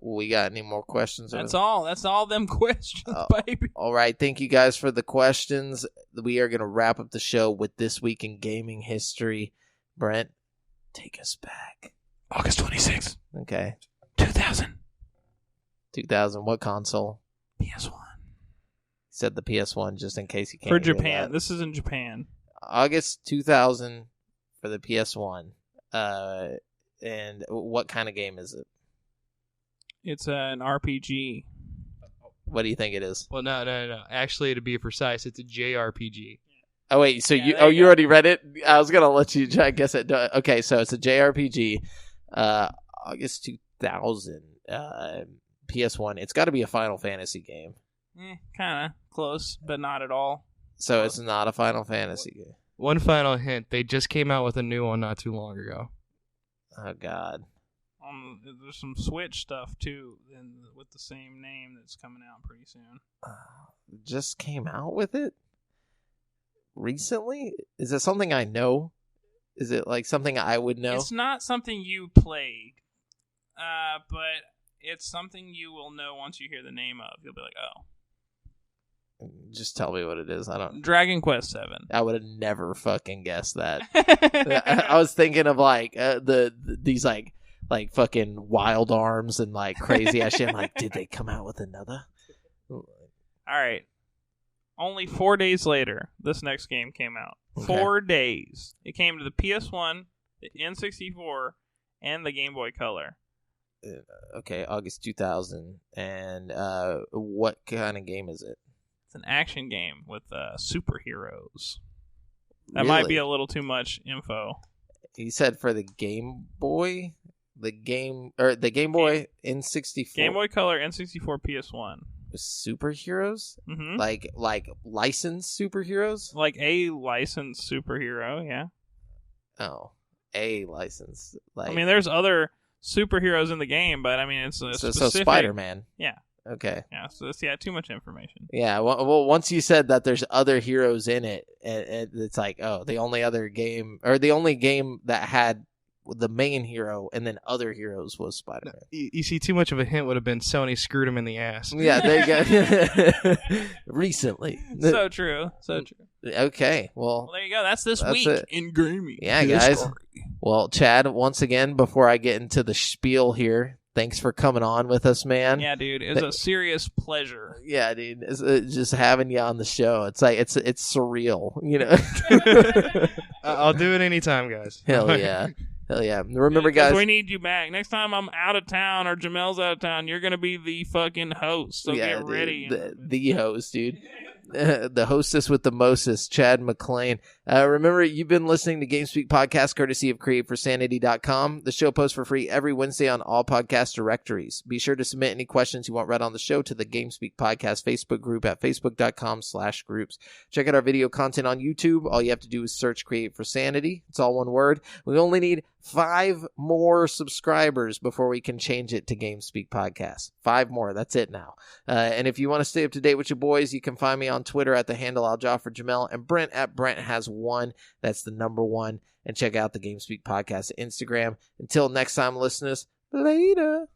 We got any more questions? That's all. That's all them questions, baby. All right. Thank you guys for the questions. We are going to wrap up the show with This Week in Gaming History. Brent, take us back. August 26th. Okay. 2000. 2000. What console? PS1. Said the PS1 just in case you can't. For Japan. This is in Japan. August 2000 for the PS1. And what kind of game is it? It's an RPG. What do you think it is? Well, no. Actually, to be precise, it's a JRPG. Oh, wait. So Yeah, you already read it? I was going to let you try to guess it. Okay, so it's a JRPG. August 2000. PS1. It's got to be a Final Fantasy game. Kind of close, but not at all. So it's not a Final Fantasy game. One final hint. They just came out with a new one not too long ago. Oh, God. There's some Switch stuff, too, with the same name that's coming out pretty soon. Just came out with it? Recently? Is it something I know? Is it like something I would know? It's not something you played, but it's something you will know once you hear the name of. You'll be like, oh. Just tell me what it is. I don't. Dragon Quest VII. I would have never fucking guessed that. I was thinking of like these like fucking Wild Arms and like crazy ass shit. I'm like, did they come out with another? All right. Only 4 days later, this next game came out. Okay. 4 days. It came to the PS1, the N64, and the Game Boy Color. Okay, August 2000. And what kind of game is it? It's an action game with superheroes. That might be a little too much info. He said for the Game Boy, the Game Boy N64, Game Boy Color, N64, PS1. Superheroes, Mm-hmm. like licensed superheroes, Like a licensed superhero, yeah. Oh, a license. Like I mean, there's other superheroes in the game, but I mean, it's a so specific. Spider-Man. Yeah. Okay. Yeah. So it's too much information. Yeah. Well, once you said that there's other heroes in it, it's like, oh, the only other game or the only game that had the main hero and then other heroes was Spider-Man. You see, too much of a hint would have been Sony screwed him in the ass. Yeah, there you go. Recently. So true. So true. Okay, well, There you go. That's this week it. in gaming. Yeah, guys. Well, Chad, once again, before I get into the spiel here, thanks for coming on with us, man. Yeah, dude. It was a serious pleasure. Yeah, dude. It's just having you on the show. It's like it's surreal, you know. I'll do it anytime, guys. Hell yeah. Hell yeah. Remember, guys. We need you back. Next time I'm out of town or Jamel's out of town, you're going to be the fucking host. So get ready. The host, dude. The hostess with the mostest, Chad Mclain. Remember, you've been listening to GameSpeak Podcast, courtesy of CreateForSanity.com. The show posts for free every Wednesday on all podcast directories. Be sure to submit any questions you want read on the show to the GameSpeak Podcast Facebook group at facebook.com/groups. Check out our video content on YouTube. All you have to do is search Create for Sanity. It's all one word. We only need 5 more subscribers before we can change it to GameSpeak Podcast. 5 more. That's it now. And if you want to stay up to date with your boys, you can find me on Twitter at the handle AlJaffer and Brent at Brent Has One. That's the number 1. And check out the GameSpeak Podcast Instagram. Until next time, listeners, later.